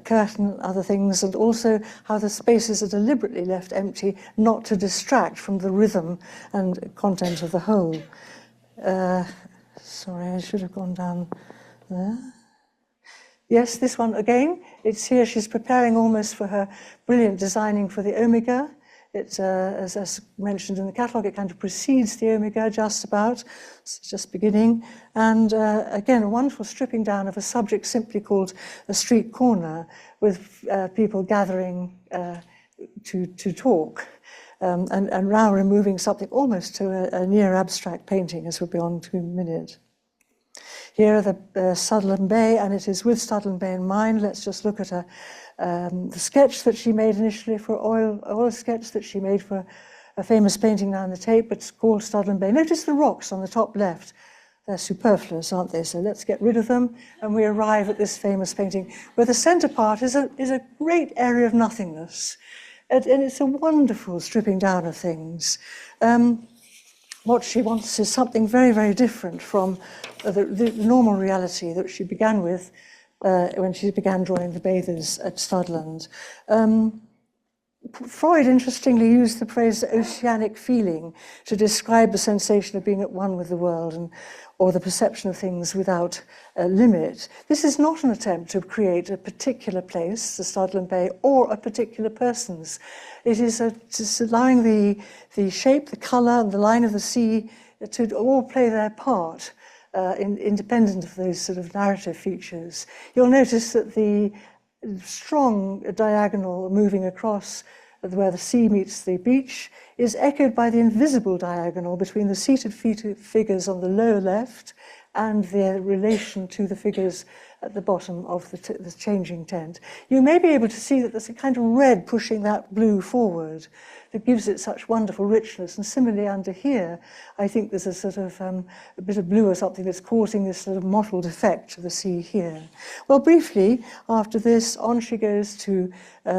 curtain, other things, and also how the spaces are deliberately left empty, not to distract from the rhythm and content of the whole. Sorry, I should have gone down there. Yes, this one again. It's here. She's preparing almost for her brilliant designing for the Omega. It's, as mentioned in the catalogue, it kind of precedes the Omega just about. It's just beginning. And again, a wonderful stripping down of a subject simply called a street corner with people gathering to talk. And now removing something almost to a near abstract painting, as we'll be on to in a minute. Here are the Sutherland Bay, and it is with Sutherland Bay in mind. Let's just look at the sketch that she made initially for oil sketch that she made for a famous painting now on the tape, but it's called Sutherland Bay. Notice the rocks on the top left. They're superfluous, aren't they? So let's get rid of them, and we arrive at this famous painting, where the centre part is a great area of nothingness. And it's a wonderful stripping down of things. What she wants is something very, very different from the normal reality that she began with when she began drawing the bathers at Studland. Freud, interestingly, used the phrase oceanic feeling to describe the sensation of being at one with the world, or the perception of things without a limit. This is not an attempt to create a particular place, the Studland Bay, or a particular person's. It is just allowing the shape, the colour, and the line of the sea to all play their part, independent of those sort of narrative features. You'll notice that the strong diagonal moving across where the sea meets the beach is echoed by the invisible diagonal between the seated figures on the lower left and their relation to the figures at the bottom of the changing tent. You may be able to see that there's a kind of red pushing that blue forward that gives it such wonderful richness. And similarly under here, I think there's a sort of a bit of blue or something that's causing this sort of mottled effect to the sea here. Well, briefly, after this, on she goes to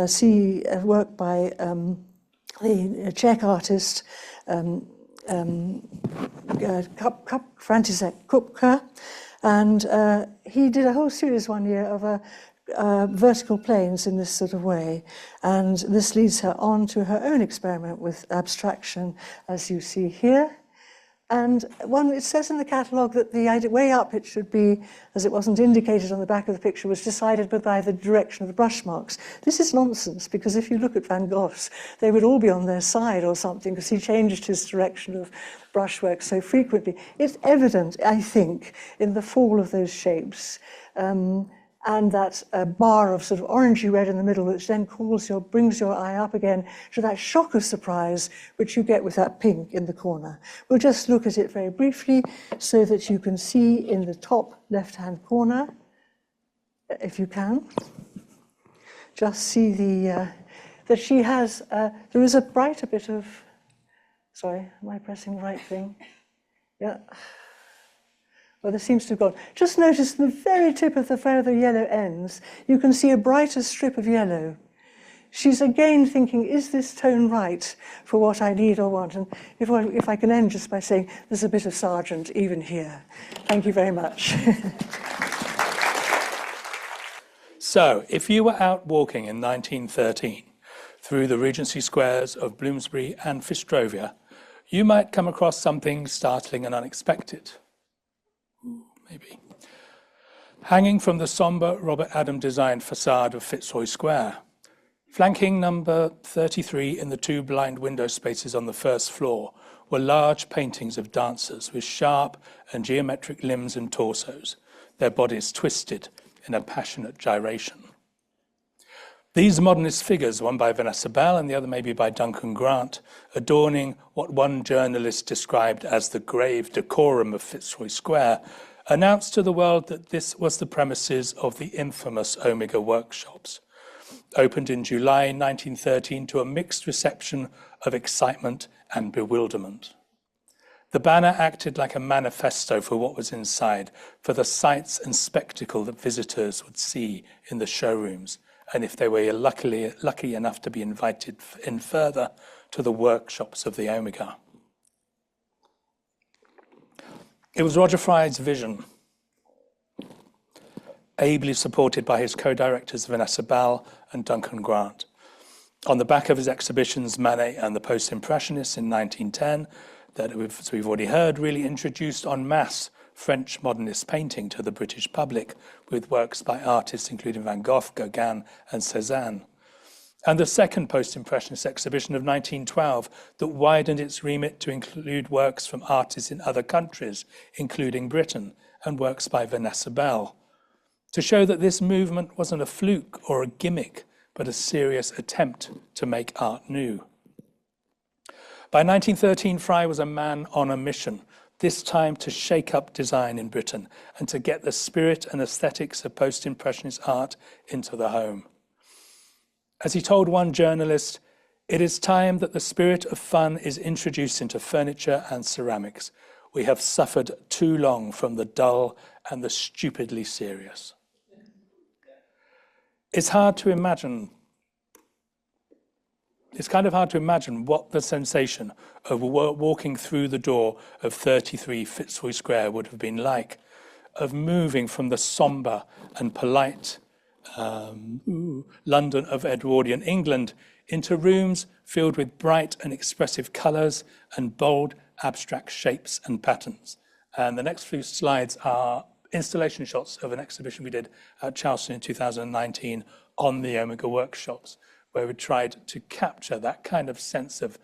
see work by the Czech artist František Kupka, and he did a whole series one year of vertical planes in this sort of way, and this leads her on to her own experiment with abstraction, as you see here. And it says in the catalogue that the way up it should be, as it wasn't indicated on the back of the picture, was decided by the direction of the brush marks. This is nonsense, because if you look at Van Gogh's, they would all be on their side or something, because he changed his direction of brushwork so frequently. It's evident, I think, in the fall of those shapes, and that bar of sort of orangey red in the middle, which then brings your eye up again to that shock of surprise which you get with that pink in the corner. We'll just look at it very briefly so that you can see in the top left-hand corner, if you can, just see that she has, there is a brighter bit of, sorry, am I pressing the right thing? Yeah. Well, there seems to have gone. Just notice the very tip of where the yellow ends, you can see a brighter strip of yellow. She's again thinking, is this tone right for what I need or want? And if I can end just by saying, there's a bit of Sargent even here. Thank you very much. So, if you were out walking in 1913 through the Regency squares of Bloomsbury and Fistrovia, you might come across something startling and unexpected. Maybe. Hanging from the sombre Robert Adam designed facade of Fitzroy Square, flanking number 33 in the two blind window spaces on the first floor, were large paintings of dancers with sharp and geometric limbs and torsos, their bodies twisted in a passionate gyration. These modernist figures, one by Vanessa Bell and the other maybe by Duncan Grant, adorning what one journalist described as the grave decorum of Fitzroy Square, announced to the world that this was the premises of the infamous Omega workshops, opened in July 1913 to a mixed reception of excitement and bewilderment. The banner acted like a manifesto for what was inside, for the sights and spectacle that visitors would see in the showrooms, and if they were lucky enough to be invited in further, to the workshops of the Omega. It was Roger Fry's vision, ably supported by his co-directors Vanessa Bell and Duncan Grant. On the back of his exhibitions, Manet and the Post-Impressionists in 1910, that, as we've already heard, really introduced en masse French modernist painting to the British public, with works by artists including Van Gogh, Gauguin, and Cézanne. And the second Post-Impressionist exhibition of 1912 that widened its remit to include works from artists in other countries, including Britain, and works by Vanessa Bell, to show that this movement wasn't a fluke or a gimmick, but a serious attempt to make art new. By 1913, Fry was a man on a mission, this time to shake up design in Britain and to get the spirit and aesthetics of post-impressionist art into the home. As he told one journalist, "It is time that the spirit of fun is introduced into furniture and ceramics. We have suffered too long from the dull and the stupidly serious." It's kind of hard to imagine what the sensation of walking through the door of 33 Fitzroy Square would have been like, of moving from the sombre and polite London of Edwardian England into rooms filled with bright and expressive colours and bold abstract shapes and patterns. And the next few slides are installation shots of an exhibition we did at Charleston in 2019 on the Omega workshops, where we tried to capture that kind of sense of,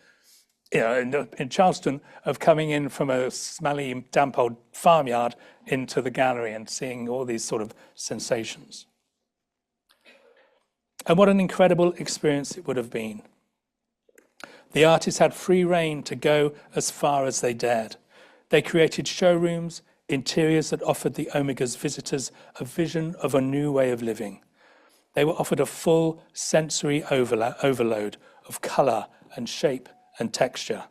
in Charleston, of coming in from a smelly, damp old farmyard into the gallery and seeing all these sort of sensations. And what an incredible experience it would have been. The artists had free rein to go as far as they dared. They created showrooms, interiors that offered the Omega's visitors a vision of a new way of living. They were offered a full sensory overload of colour and shape and texture.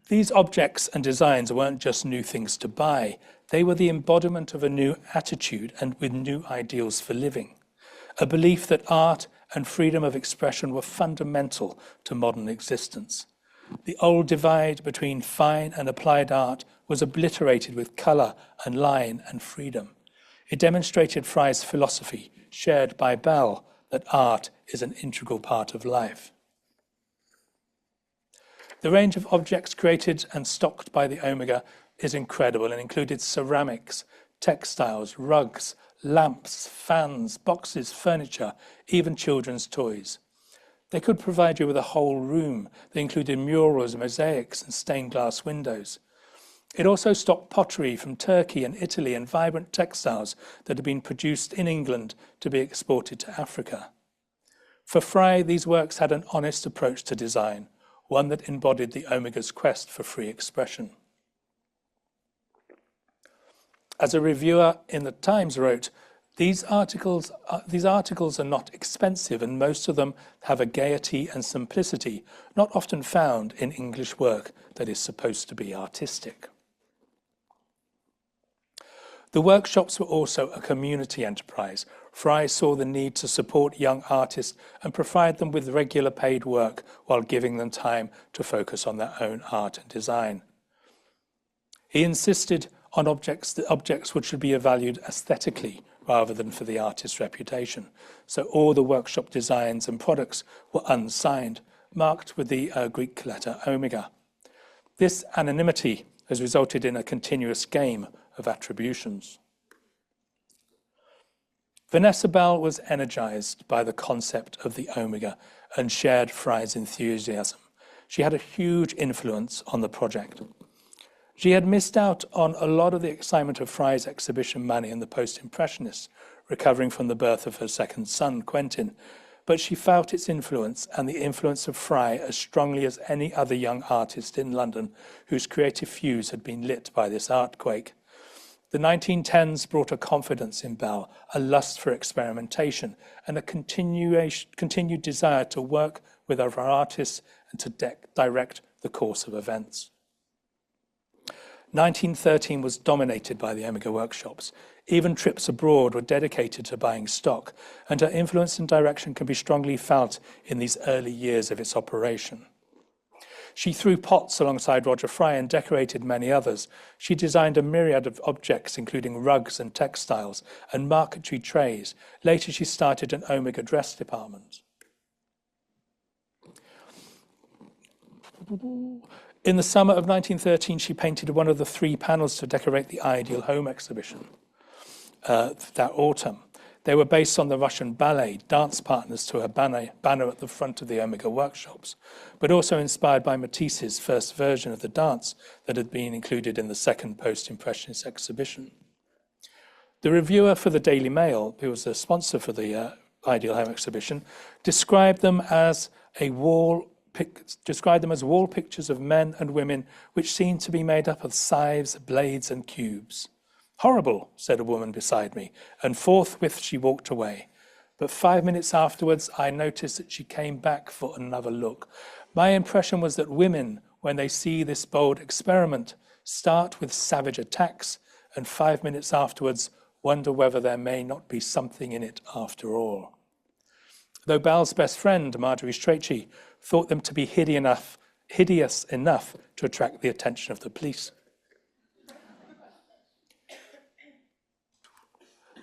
These objects and designs weren't just new things to buy. They were the embodiment of a new attitude and with new ideals for living. A belief that art and freedom of expression were fundamental to modern existence. The old divide between fine and applied art was obliterated with colour and line and freedom. It demonstrated Fry's philosophy, shared by Bell, that art is an integral part of life. The range of objects created and stocked by the Omega is incredible and included ceramics, textiles, rugs, lamps, fans, boxes, furniture, even children's toys. They could provide you with a whole room. They included murals, mosaics, and stained glass windows. It also stocked pottery from Turkey and Italy and vibrant textiles that had been produced in England to be exported to Africa. For Fry, these works had an honest approach to design, one that embodied the Omega's quest for free expression. As a reviewer in the Times wrote, these articles are not expensive, and most of them have a gaiety and simplicity not often found in English work that is supposed to be artistic. The workshops were also a community enterprise. Fry saw the need to support young artists and provide them with regular paid work while giving them time to focus on their own art and design. He insisted on objects which should be valued aesthetically rather than for the artist's reputation. So all the workshop designs and products were unsigned, marked with the Greek letter Omega. This anonymity has resulted in a continuous game of attributions. Vanessa Bell was energized by the concept of the Omega and shared Fry's enthusiasm. She had a huge influence on the project. She had missed out on a lot of the excitement of Fry's exhibition Money and the Post-Impressionists, recovering from the birth of her second son, Quentin, but she felt its influence and the influence of Fry as strongly as any other young artist in London whose creative fuse had been lit by this artquake. The 1910s brought a confidence in Bell, a lust for experimentation, and a continued desire to work with other artists and to direct the course of events. 1913 was dominated by the Omega workshops. Even trips abroad were dedicated to buying stock, and her influence and direction can be strongly felt in these early years of its operation. She threw pots alongside Roger Fry and decorated many others. She designed a myriad of objects, including rugs and textiles and marquetry trays. Later, she started an Omega dress department. In the summer of 1913, she painted one of the 3 panels to decorate the Ideal Home exhibition that autumn. They were based on the Russian ballet, dance partners to her banner at the front of the Omega workshops, but also inspired by Matisse's first version of the dance that had been included in the second Post-Impressionist exhibition. The reviewer for the Daily Mail, who was the sponsor for the Ideal Home exhibition, described them as wall pictures of men and women which seemed to be made up of scythes, blades, and cubes. "Horrible," said a woman beside me, and forthwith she walked away. But 5 minutes afterwards, I noticed that she came back for another look. My impression was that women, when they see this bold experiment, start with savage attacks, and 5 minutes afterwards wonder whether there may not be something in it after all. Though Bell's best friend, Marjorie Strachey, thought them to be hideous enough to attract the attention of the police.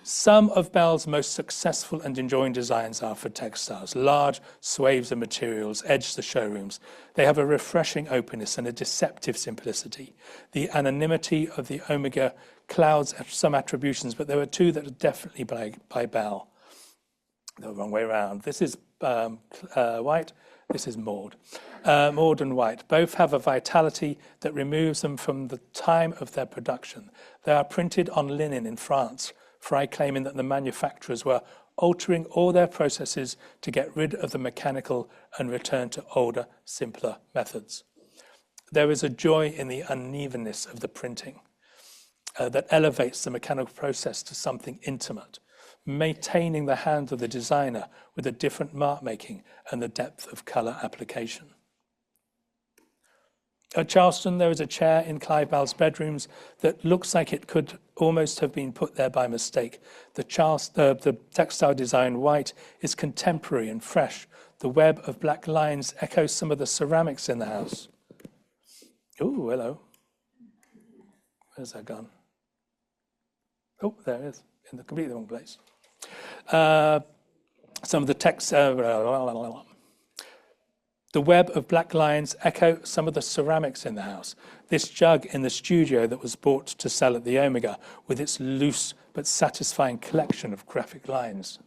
Some of Bell's most successful and enduring designs are for textiles. Large swathes of materials edge the showrooms. They have a refreshing openness and a deceptive simplicity. The anonymity of the Omega clouds some attributions, but there are 2 that are definitely by Bell. The wrong way around. This is white, this is Maud. Maud and white. Both have a vitality that removes them from the time of their production. They are printed on linen in France, Fry claiming that the manufacturers were altering all their processes to get rid of the mechanical and return to older, simpler methods. There is a joy in the unevenness of the printing that elevates the mechanical process to something intimate, maintaining the hand of the designer with a different mark making and the depth of colour application. At Charleston, there is a chair in Clive Bell's bedrooms that looks like it could almost have been put there by mistake. The textile design white is contemporary and fresh. The web of black lines echoes some of the ceramics in the house. Oh, hello. Where's that gone? Oh, there it is, in the completely wrong place. Some of the text. The web of black lines echo some of the ceramics in the house. This jug in the studio that was bought to sell at the Omega with its loose but satisfying collection of graphic lines.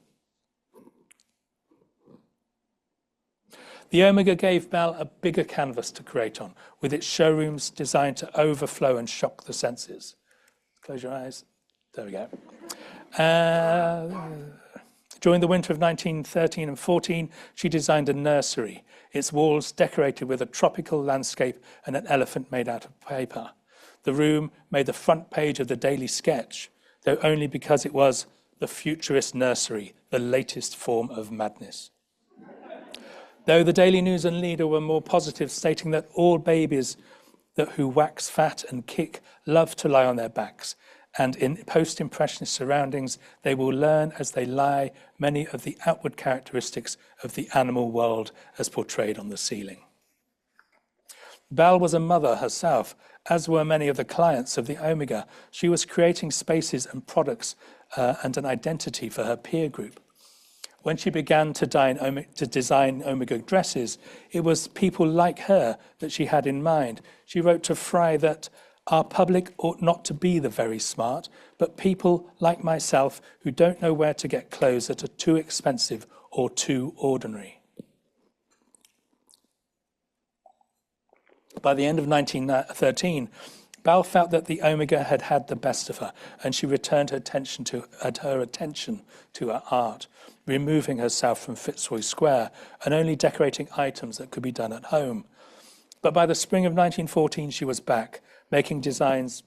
The Omega gave Bell a bigger canvas to create on, with its showrooms designed to overflow and shock the senses. Close your eyes. There we go. During the winter of 1913 and 14, she designed a nursery, its walls decorated with a tropical landscape and an elephant made out of paper. The room made the front page of the Daily Sketch, though only because it was the futurist nursery, the latest form of madness. Though the Daily News and Leader were more positive, stating that all babies who wax fat and kick love to lie on their backs, and in post-impressionist surroundings, they will learn as they lie many of the outward characteristics of the animal world as portrayed on the ceiling. Bell was a mother herself, as were many of the clients of the Omega. She was creating spaces and products and an identity for her peer group. When she began to design Omega dresses, it was people like her that she had in mind. She wrote to Fry that our public ought not to be the very smart, but people like myself who don't know where to get clothes that are too expensive or too ordinary. By the end of 1913, Bell felt that the Omega had had the best of her, and she returned her attention to her art, removing herself from Fitzroy Square and only decorating items that could be done at home. But by the spring of 1914, she was back, making designs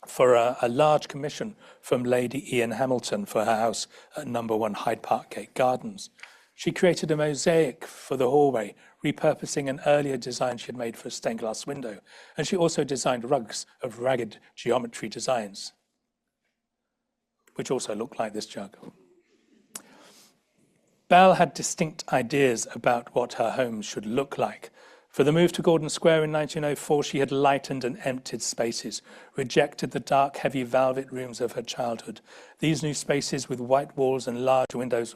for a large commission from Lady Ian Hamilton for her house at No. 1 Hyde Park Gate Gardens. She created a mosaic for the hallway, repurposing an earlier design she had made for a stained glass window, and she also designed rugs of ragged geometry designs, which also looked like this jug. Bell had distinct ideas about what her home should look like. For the move to Gordon Square in 1904, she had lightened and emptied spaces, rejected the dark, heavy velvet rooms of her childhood. These new spaces with white walls and large windows,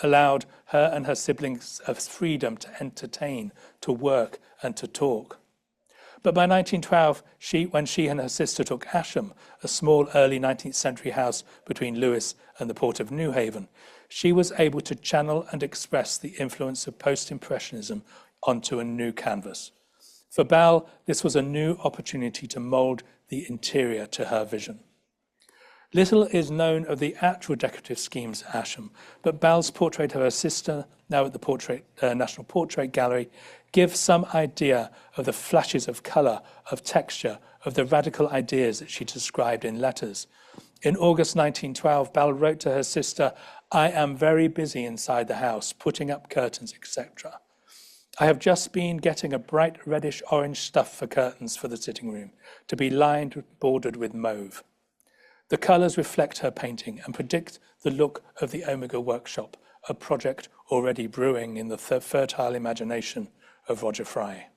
allowed her and her siblings a freedom to entertain, to work, and to talk. But by 1912, when she and her sister took Asham, a small early 19th century house between Lewes and the port of Newhaven, she was able to channel and express the influence of Post-Impressionism onto a new canvas. For Bell, this was a new opportunity to mould the interior to her vision. Little is known of the actual decorative schemes at Asham, but Bell's portrait of her sister, now at the National Portrait Gallery, gives some idea of the flashes of colour, of texture, of the radical ideas that she described in letters. In August 1912, Bell wrote to her sister, "I am very busy inside the house, putting up curtains, etc. I have just been getting a bright reddish-orange stuff for curtains for the sitting room, to be lined, bordered with mauve." The colours reflect her painting and predict the look of the Omega workshop, a project already brewing in the fertile imagination of Roger Fry.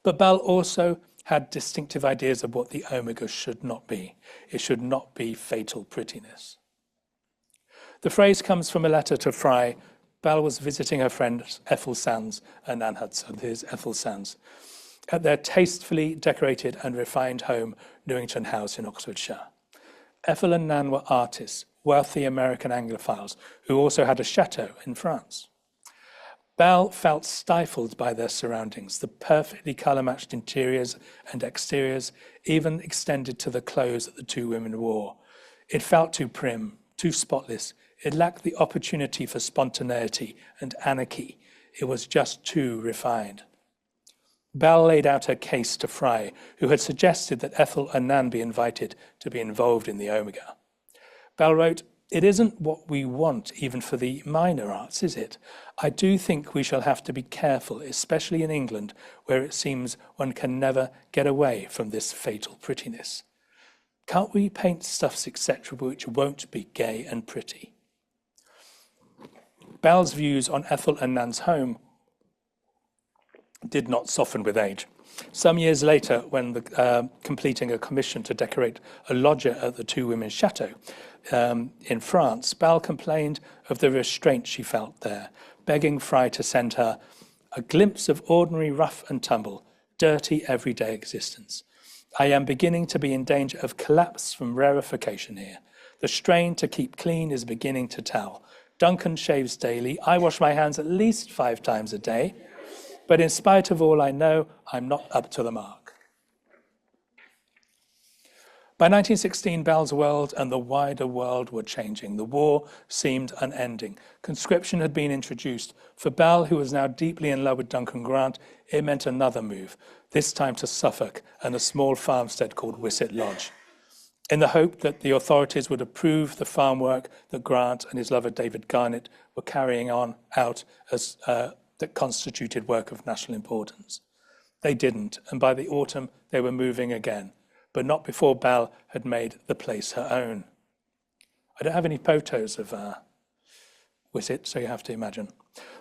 But Bell also had distinctive ideas of what the Omega should not be. It should not be fatal prettiness. The phrase comes from a letter to Fry. Bell was visiting her friends Ethel Sands and Anne Hudson, here's Ethel Sands, at their tastefully decorated and refined home, Newington House in Oxfordshire. Ethel and Nan were artists, wealthy American Anglophiles, who also had a chateau in France. Bell felt stifled by their surroundings. The perfectly colour-matched interiors and exteriors even extended to the clothes that the two women wore. It felt too prim, too spotless. It lacked the opportunity for spontaneity and anarchy. It was just too refined. Bell laid out her case to Fry, who had suggested that Ethel and Nan be invited to be involved in the Omega. Bell wrote, "It isn't what we want even for the minor arts, is it? I do think we shall have to be careful, especially in England, where it seems one can never get away from this fatal prettiness. Can't we paint stuffs, etc., which won't be gay and pretty?" Bell's views on Ethel and Nan's home did not soften with age. Some years later, when completing a commission to decorate a loggia at the two women's chateau in France, Bell complained of the restraint she felt there, begging Fry to send her a glimpse of ordinary rough and tumble, dirty everyday existence. "I am beginning to be in danger of collapse from rarefaction here. The strain to keep clean is beginning to tell. Duncan shaves daily. I wash my hands at least 5 times a day. But in spite of all I know, I'm not up to the mark." By 1916, Bell's world and the wider world were changing. The war seemed unending. Conscription had been introduced. For Bell, who was now deeply in love with Duncan Grant, it meant another move, this time to Suffolk and a small farmstead called Wisset Lodge, in the hope that the authorities would approve the farm work that Grant and his lover David Garnett were carrying out as that constituted work of national importance. They didn't, and by the autumn they were moving again, but not before Bell had made the place her own. I don't have any photos of Wisset, so you have to imagine.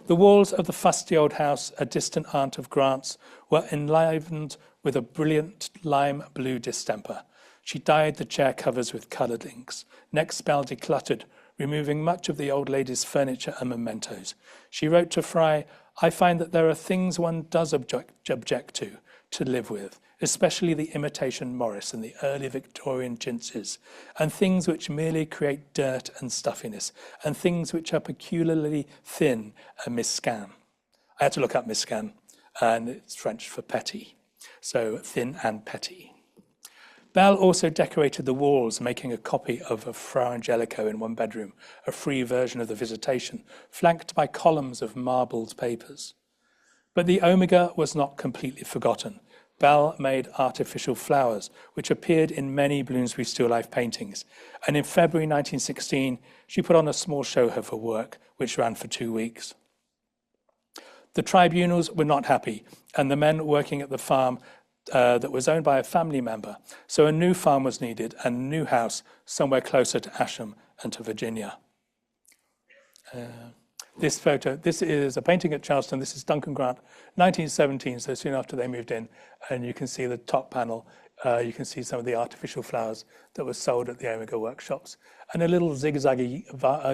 The walls of the fusty old house, a distant aunt of Grant's, were enlivened with a brilliant lime blue distemper. She dyed the chair covers with coloured inks. Next, Bell decluttered, removing much of the old lady's furniture and mementos. She wrote to Fry, "I find that there are things one does object to live with, especially the imitation Morris and the early Victorian chintzes, and things which merely create dirt and stuffiness, and things which are peculiarly thin and miscan." I had to look up miscan, and it's French for petty, so thin and petty. Bell also decorated the walls, making a copy of a Fra Angelico in one bedroom, a free version of the Visitation, flanked by columns of marbled papers. But the Omega was not completely forgotten. Bell made artificial flowers, which appeared in many Bloomsbury still life paintings. And in February 1916, she put on a small show of her work, which ran for 2 weeks. The tribunals were not happy, and the men working at the farm that was owned by a family member. So a new farm was needed and a new house somewhere closer to Asham and to Virginia. This photo, this is a painting at Charleston. This is Duncan Grant, 1917, so soon after they moved in. And you can see the top panel. You can see some of the artificial flowers that were sold at the Omega workshops. And a little zigzaggy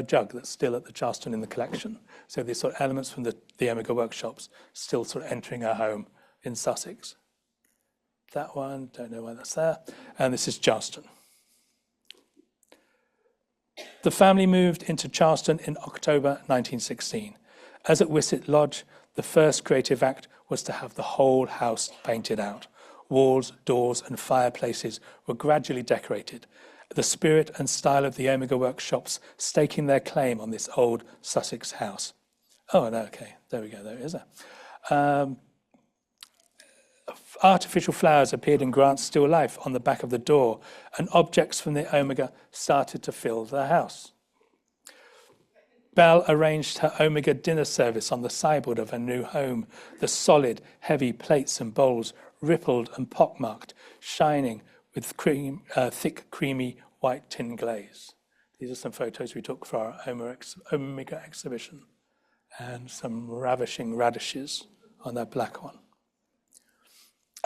jug that's still at the Charleston in the collection. So these sort of elements from the Omega workshops still sort of entering her home in Sussex. That one, don't know why that's there. And this is Charleston. The family moved into Charleston in October 1916. As at Wisset Lodge, the first creative act was to have the whole house painted out. Walls, doors, and fireplaces were gradually decorated, the spirit and style of the Omega workshops staking their claim on this old Sussex house. Oh, no, okay, there we go, there it is. Artificial flowers appeared in Grant's still life on the back of the door, and objects from the Omega started to fill the house. Bell arranged her Omega dinner service on the sideboard of her new home. The solid, heavy plates and bowls rippled and pockmarked, shining with thick, creamy white tin glaze. These are some photos we took for our Omega exhibition, and some ravishing radishes on that black one.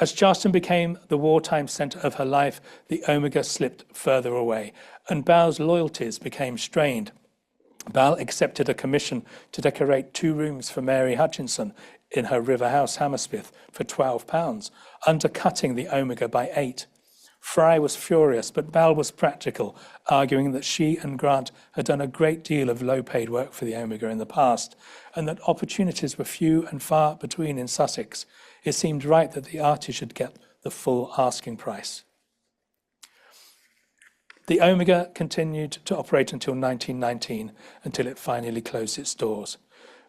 As Charleston became the wartime centre of her life, the Omega slipped further away, and Bell's loyalties became strained. Bell accepted a commission to decorate 2 rooms for Mary Hutchinson in her River House, Hammersmith, for £12, undercutting the Omega by 8. Fry was furious, but Bell was practical, arguing that she and Grant had done a great deal of low-paid work for the Omega in the past, and that opportunities were few and far between in Sussex. It seemed right that the artist should get the full asking price. The Omega continued to operate until 1919, until it finally closed its doors.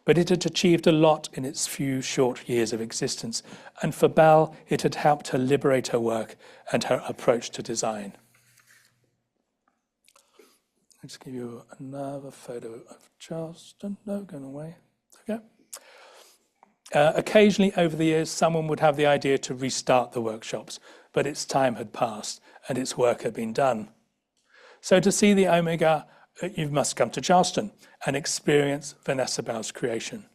But it had achieved a lot in its few short years of existence, and for Bell, it had helped her liberate her work and her approach to design. I'll just give you another photo of Charleston. No, going away. Okay. Occasionally over the years, someone would have the idea to restart the workshops, but its time had passed and its work had been done. So to see the Omega, you must come to Charleston and experience Vanessa Bell's creation.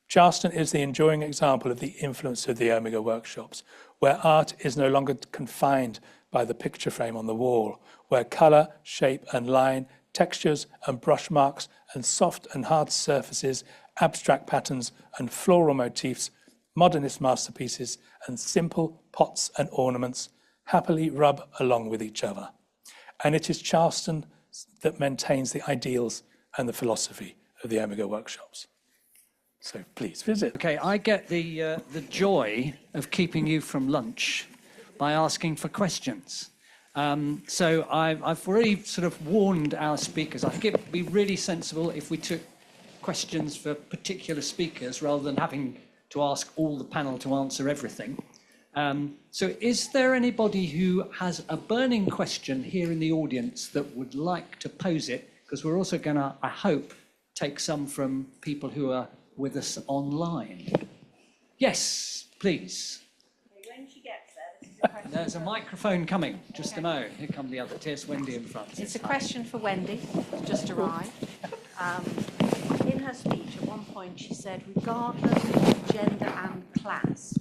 Charleston is the enduring example of the influence of the Omega workshops, where art is no longer confined by the picture frame on the wall, where colour, shape and line, textures and brush marks and soft and hard surfaces, abstract patterns and floral motifs, modernist masterpieces and simple pots and ornaments happily rub along with each other. And it is Charleston that maintains the ideals and the philosophy of the Omega workshops. So please visit. Okay, I get the joy of keeping you from lunch by asking for questions. So I've already sort of warned our speakers. I think it would be really sensible if we took questions for particular speakers rather than having to ask all the panel to answer everything. So is there anybody who has a burning question here in the audience that would like to pose it? Because we're also going to, I hope, take some from people who are with us online. Yes, please. When she gets there, this is a question. There's a microphone coming. Just a moment. Here come the other. Here's Wendy in front. It's a question for Wendy, just arrived. In her speech, at one point, she said, regardless of gender and class,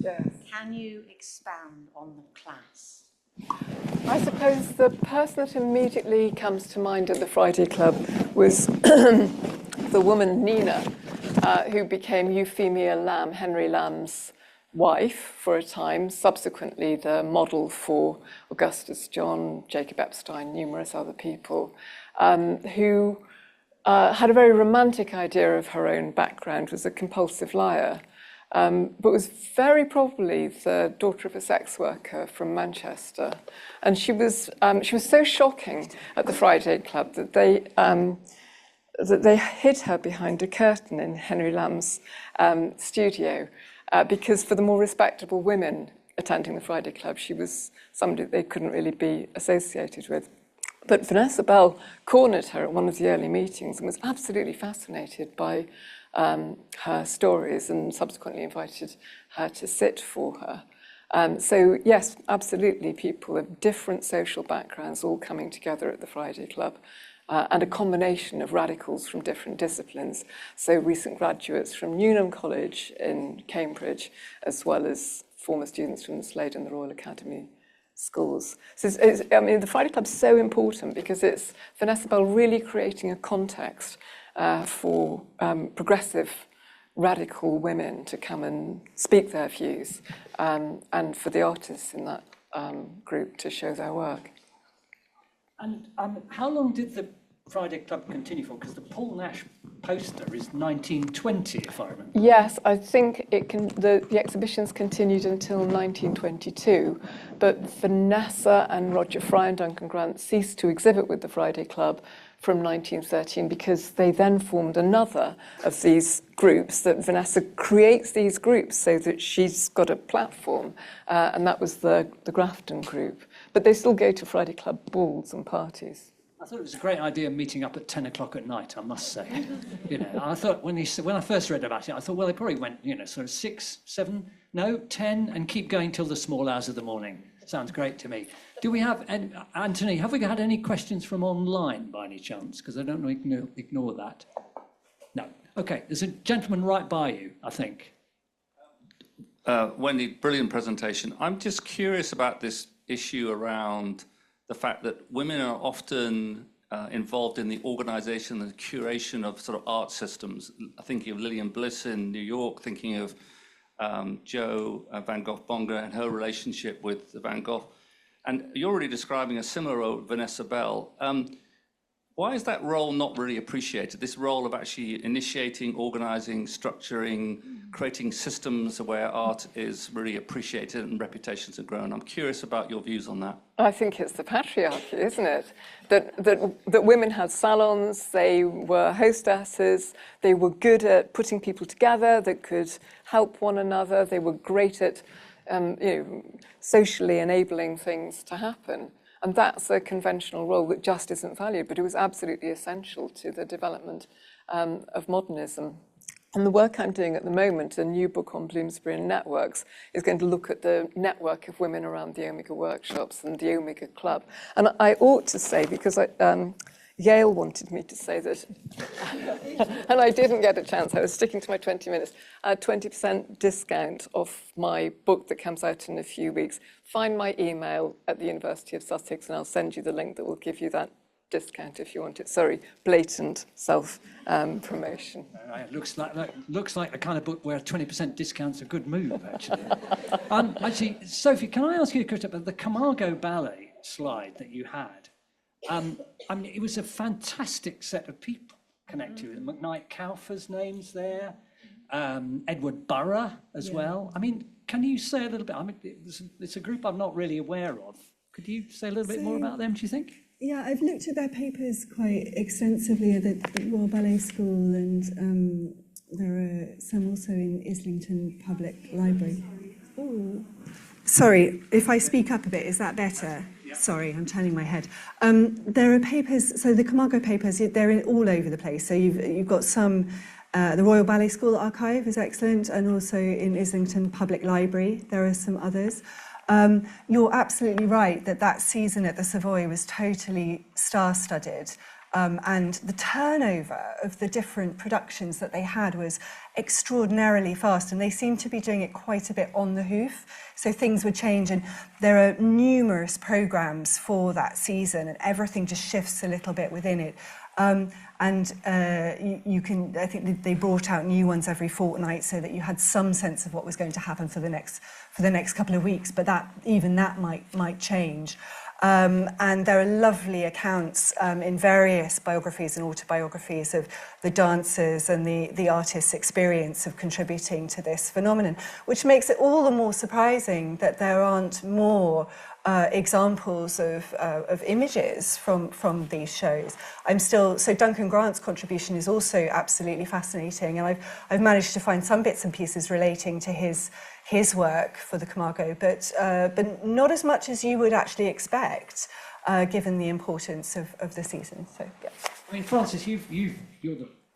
can you expand on the class? I suppose the person that immediately comes to mind at the Friday Club was the woman Nina, who became Euphemia Lamb, Henry Lamb's wife for a time, subsequently the model for Augustus John, Jacob Epstein, numerous other people, who had a very romantic idea of her own background, was a compulsive liar, but was very probably the daughter of a sex worker from Manchester. And she was so shocking at the Friday Club that they hid her behind a curtain in Henry Lamb's studio, because for the more respectable women attending the Friday Club. She was somebody they couldn't really be associated with. But Vanessa Bell cornered her at one of the early meetings and was absolutely fascinated by her stories, and subsequently invited her to sit for her. So yes, absolutely, people of different social backgrounds all coming together at the Friday Club, and a combination of radicals from different disciplines. So recent graduates from Newnham College in Cambridge, as well as former students from the Slade and the Royal Academy schools. So the Friday Club's so important because it's Vanessa Bell really creating a context for progressive radical women to come and speak their views, and for the artists in that group to show their work. And how long did the Friday Club continue for? Because the Paul Nash poster is 1920, if I remember. Yes, I think the exhibitions continued until 1922, but Vanessa and Roger Fry and Duncan Grant ceased to exhibit with the Friday Club from 1913 because they then formed another of these groups, that Vanessa creates these groups so that she's got a platform, and that was the Grafton group. But they still go to Friday Club balls and parties. I thought it was a great idea meeting up at 10 o'clock at night, I must say. I thought when I first read about it, I thought, well, they probably went, sort of 6, 7, no, 10, and keep going till the small hours of the morning. Sounds great to me. Do we have, Anthony, have we had any questions from online by any chance? Because I don't want to ignore that. No. Okay, there's a gentleman right by you, I think. Wendy, brilliant presentation. I'm just curious about this issue around the fact that women are often involved in the organisation and curation of sort of art systems. Thinking of Lillian Bliss in New York, thinking of Jo Van Gogh Bonga and her relationship with Van Gogh. And you're already describing a similar role with Vanessa Bell. Why is that role not really appreciated? This role of actually initiating, organising, structuring, creating systems where art is really appreciated and reputations have grown. I'm curious about your views on that. I think it's the patriarchy, isn't it? That women had salons, they were hostesses, they were good at putting people together that could help one another, they were great at socially enabling things to happen. And that's a conventional role that just isn't valued, but it was absolutely essential to the development of modernism. And the work I'm doing at the moment, a new book on Bloomsbury and networks, is going to look at the network of women around the Omega workshops and the Omega Club. And I ought to say, because Yale wanted me to say that, and I didn't get a chance, I was sticking to my 20 minutes, 20% discount off my book that comes out in a few weeks. Find my email at the University of Sussex and I'll send you the link that will give you that discount if you want it. Sorry, blatant self-promotion. It looks like the kind of book where 20% discount's a good move, actually. Actually, Sophie, can I ask you a question about the Camargo Ballet slide that you had? It was a fantastic set of people connected with McKnight Kauffer's names there, Edward Burrough as well. Can you say a little bit? It's a group I'm not really aware of. Could you say a little bit more about them, do you think? Yeah, I've looked at their papers quite extensively at the Royal Ballet School, and there are some also in Islington Public Library. Ooh. Sorry, if I speak up a bit, is that better? Yeah. Sorry, I'm turning my head. There are papers, so the Camargo papers, they're all over the place. So you've got some, the Royal Ballet School archive is excellent, and also in Islington Public Library, there are some others. You're absolutely right that season at the Savoy was totally star-studded. And the turnover of the different productions that they had was extraordinarily fast, and they seemed to be doing it quite a bit on the hoof, so things would change, and there are numerous programmes for that season, and everything just shifts a little bit within it. You can, I think they brought out new ones every fortnight so that you had some sense of what was going to happen for the next couple of weeks, but even that might change. And there are lovely accounts in various biographies and autobiographies of the dancers and the artists' experience of contributing to this phenomenon, which makes it all the more surprising that there aren't more examples of images from these shows. So Duncan Grant's contribution is also absolutely fascinating, and I've managed to find some bits and pieces relating to his work for the Camargo, but not as much as you would actually expect, given the importance of the season. So yeah. I mean, Francis, you're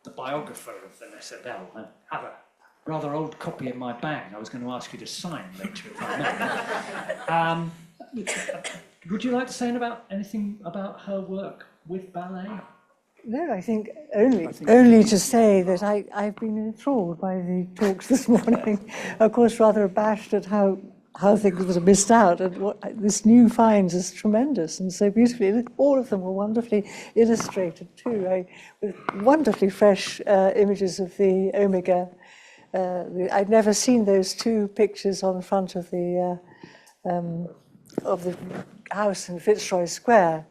the biographer of Vanessa Bell. I have a rather old copy in my bag. I was going to ask you to sign later if I may. Would you like to say anything about her work with ballet? No, I think only to say that I've been enthralled by the talks this morning. Of course, rather abashed at how things are missed out, and what this new finds is tremendous and so beautifully. All of them were wonderfully illustrated too, with wonderfully fresh images of the Omega. I'd never seen those two pictures on front of the house in Fitzroy Square.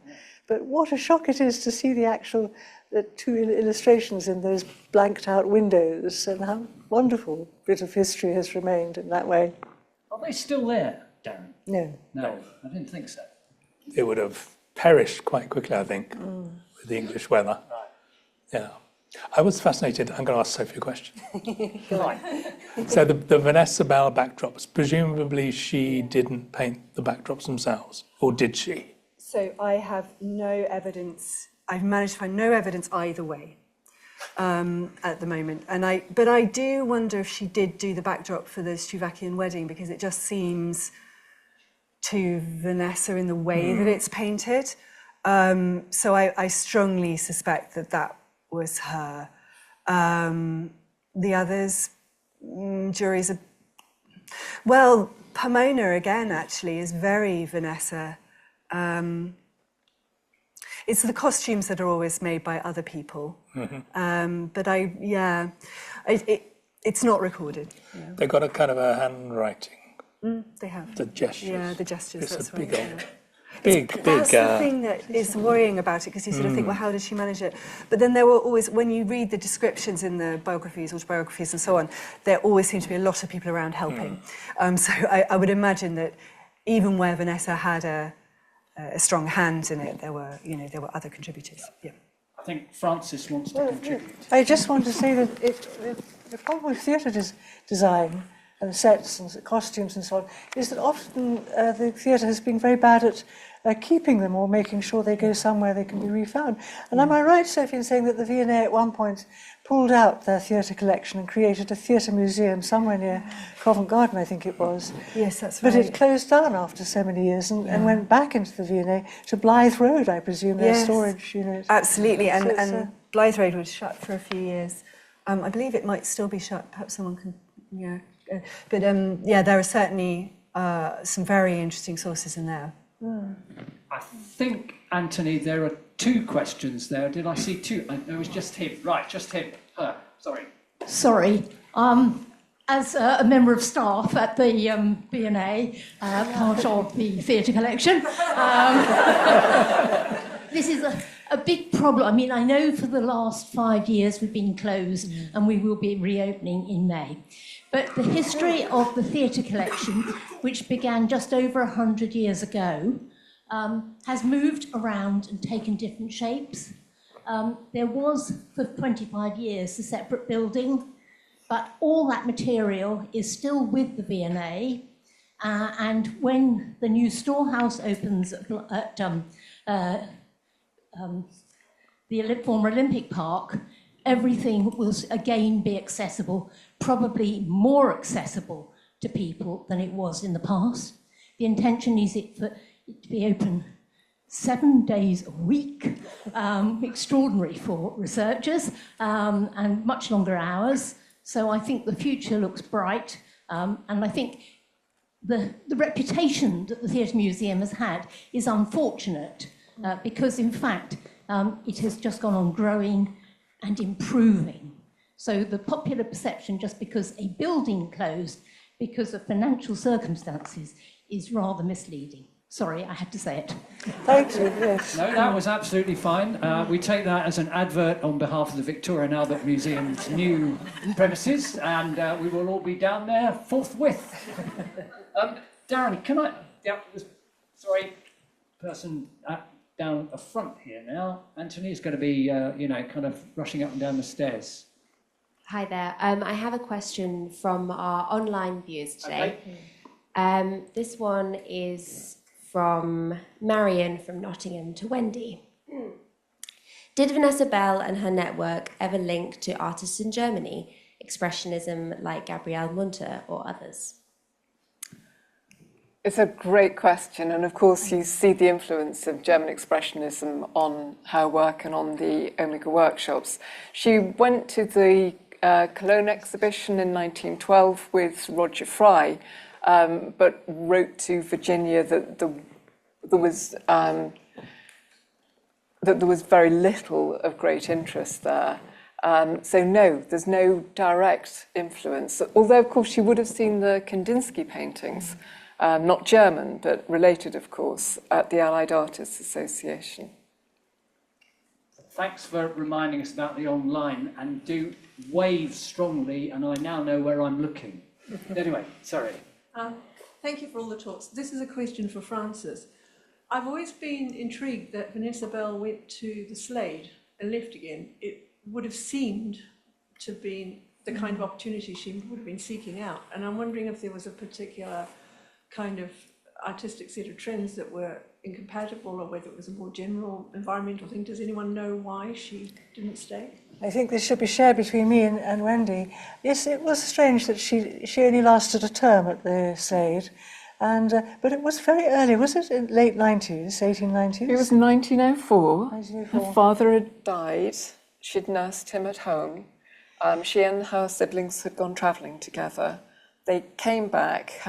But what a shock it is to see the two illustrations in those blanked out windows, and how wonderful bit of history has remained in that way. Are they still there, Darren? No. No, I didn't think so. They would have perished quite quickly, I think, with the English weather. Yeah. I was fascinated. I'm going to ask Sophie a question. Right. So the Vanessa Bell backdrops, presumably she didn't paint the backdrops themselves, or did she? So I have no evidence. I've managed to find no evidence either way at the moment. But I do wonder if she did do the backdrop for the Stuvakian wedding, because it just seems to Vanessa in the way that it's painted. So I strongly suspect that was her. The others, juries are... Well, Pomona, again, actually, is very Vanessa. It's the costumes that are always made by other people. But it's not recorded. Yeah. They got a kind of a handwriting. They have. The gestures. Yeah, the gestures, It's that's a big right. old... Big. That's the thing that is worrying about it, because you sort of think, well, how did she manage it? But then there were always, when you read the descriptions in the biographies, autobiographies and so on, there always seemed to be a lot of people around helping. So I would imagine that even where Vanessa had a strong hand in it, there were other contributors. Yeah. I think Francis wants to contribute. I just want to say that the problem with theatre design and sets and costumes and so on is that often the theatre has been very bad at keeping them or making sure they go somewhere they can be refound. And am I right, Sophie, in saying that the V&A at one point pulled out their theatre collection and created a theatre museum somewhere near Covent Garden, I think it was? Yes, that's right. But it closed down after so many years and went back into the V&A to Blythe Road, I presume, their storage unit. Absolutely, and Blythe Road was shut for a few years. I believe it might still be shut. Perhaps someone can, But there are certainly some very interesting sources in there. I think, Anthony, there are two questions there. Did I see two? It was just him. Right, just him. Her. Sorry. Sorry. As a member of staff at the B&A, part of the theatre collection, this is a big problem. I mean, I know for the last 5 years we've been closed and we will be reopening in May. But the history of the theatre collection, which began just over 100 years ago, has moved around and taken different shapes. There was, for 25 years, a separate building, but all that material is still with the V&A. And when the new storehouse opens at the former Olympic Park, everything will again be accessible, probably more accessible to people than it was in the past. The intention is for it to be open 7 days a week, extraordinary for researchers, and much longer hours. So I think the future looks bright, and I think the reputation that the Theatre Museum has had is unfortunate, because in fact it has just gone on growing and improving. So the popular perception, just because a building closed because of financial circumstances, is rather misleading. Sorry, I had to say it. Thank you, yes. No, that was absolutely fine. We take that as an advert on behalf of the Victoria and Albert Museum's new premises, and we will all be down there forthwith. Darren, can I... Yeah, Sorry, person down at the front here now. Anthony is going to be, kind of rushing up and down the stairs. Hi there. I have a question from our online viewers today. Okay. This one is from Marion from Nottingham to Wendy. Did Vanessa Bell and her network ever link to artists in Germany, expressionism like Gabriele Munter or others? It's a great question, and of course you see the influence of German Expressionism on her work and on the Omega workshops. She went to the Cologne exhibition in 1912 with Roger Fry, but wrote to Virginia that there was very little of great interest there. So no, there's no direct influence, although of course she would have seen the Kandinsky paintings. Not German, but related, of course, at the Allied Artists Association. Thanks for reminding us about the online, and do wave strongly, and I now know where I'm looking. Anyway, sorry. Thank you for all the talks. This is a question for Francis. I've always been intrigued that Vanessa Bell went to the Slade and left again. It would have seemed to have been the kind of opportunity she would have been seeking out. And I'm wondering if there was a particular kind of artistic set of trends that were incompatible, or whether it was a more general environmental thing. Does anyone know why she didn't stay? I think this should be shared between me and Wendy. Yes, it was strange that she only lasted a term at the Slade, but it was very early, was it? In late 90s, 1890s? It was 1904. 1904. Her father had died. She'd nursed him at home. She and her siblings had gone travelling together. They came back.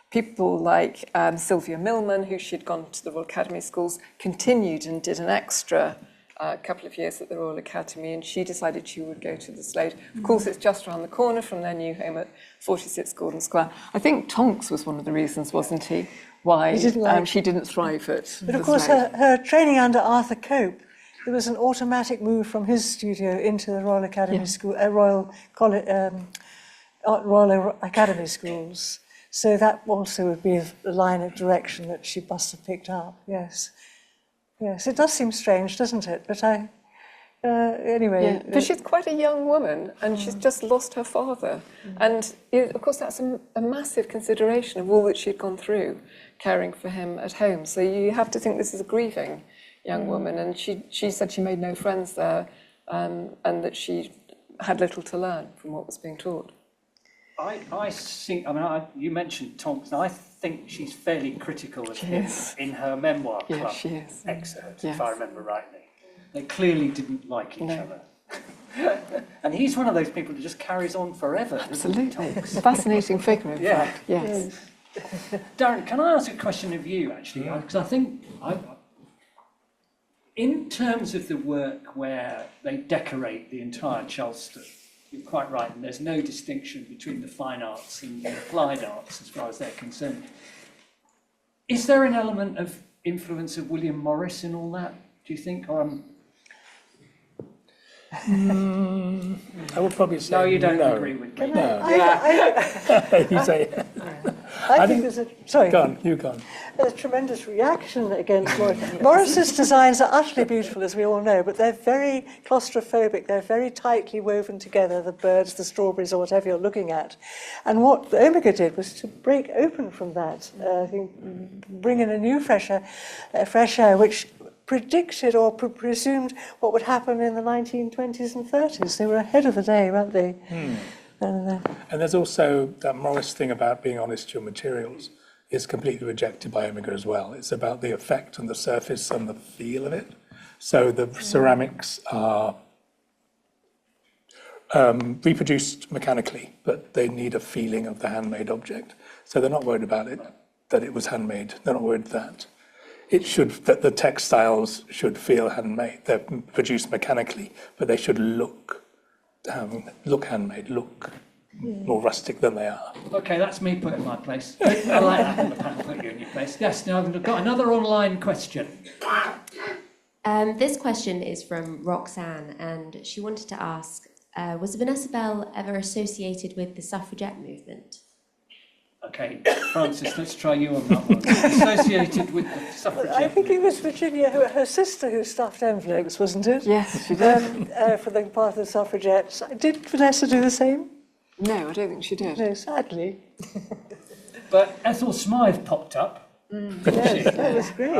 People like Sylvia Milman, who she'd gone to the Royal Academy schools, continued and did an extra couple of years at the Royal Academy, and she decided she would go to the Slade. Of course, it's just around the corner from their new home at 46 Gordon Square. I think Tonks was one of the reasons, wasn't he, why she didn't thrive at But of course, her training under Arthur Cope, there was an automatic move from his studio into the Royal Academy School, Royal Academy schools. So that also would be a line of direction that she must have picked up, yes. Yes, it does seem strange, doesn't it? But anyway... Yeah. But she's quite a young woman, and she's just lost her father. And, of course, that's a massive consideration of all that she'd gone through, caring for him at home. So you have to think this is a grieving young woman, and she said she made no friends there, and that she had little to learn from what was being taught. I think, you mentioned Thompson. I think she's fairly critical of him in her memoir club excerpt, if I remember rightly. They clearly didn't like each other. And he's one of those people that just carries on forever. Absolutely. Fascinating figure, in fact. Yes. Darren, can I ask a question of you, actually? Because I think, in terms of the work where they decorate the entire Charleston, you're quite right, and there's no distinction between the fine arts and the applied arts as far as they're concerned. Is there an element of influence of William Morris in all that, do you think? Or I would probably say no. You don't agree with me. You say. I think there's sorry. Go on, you go on. There's a tremendous reaction against Morris. Morris's designs are utterly beautiful, as we all know, but they're very claustrophobic. They're very tightly woven together, the birds, the strawberries, or whatever you're looking at. And what Omega did was to break open from that, I think, bring in a new fresh air, which predicted or presumed what would happen in the 1920s and 30s. They were ahead of the day, weren't they? And there's also that Morris thing about being honest to your materials is completely rejected by Omega as well. It's about the effect on the surface and the feel of it. So the ceramics are reproduced mechanically, but they need a feeling of the handmade object. So they're not worried about it, that it was handmade. They're not worried that that the textiles should feel handmade. They're produced mechanically, but they should look handmade, look more rustic than they are. Okay, that's me put in my place. I like that on the panel, put you in your place. Yes, now I've got another online question. This question is from Roxanne, and she wanted to ask, was Vanessa Bell ever associated with the suffragette movement? Okay, Frances, let's try you on that one. Associated with the suffragette. I think it was Virginia, her sister, who stuffed envelopes, wasn't it? Yes, she did. For the part of the suffragettes. Did Vanessa do the same? No, I don't think she did. No, sadly. But Ethel Smythe popped up. Yes, that was great.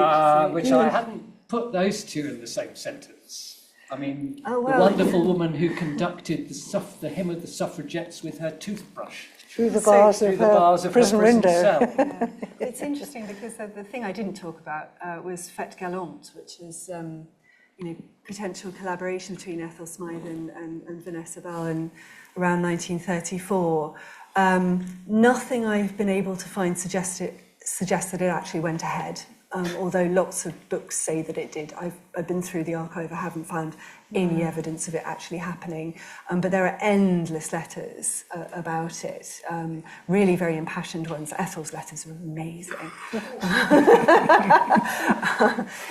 Which I hadn't put those two in the same sentence. I mean, Oh, the well. wonderful woman who conducted the hymn of the suffragettes with her toothbrush Through the bars through of the bars of prison her prison window. cell. It's interesting because the thing I didn't talk about was Fête Galante, which is potential collaboration between Ethel Smythe and Vanessa Bell in around 1934. Nothing I've been able to find suggests that it actually went ahead. Although lots of books say that it did. I've been through the archive, I haven't found any evidence of it actually happening. But there are endless letters about it, really very impassioned ones. Ethel's letters are amazing.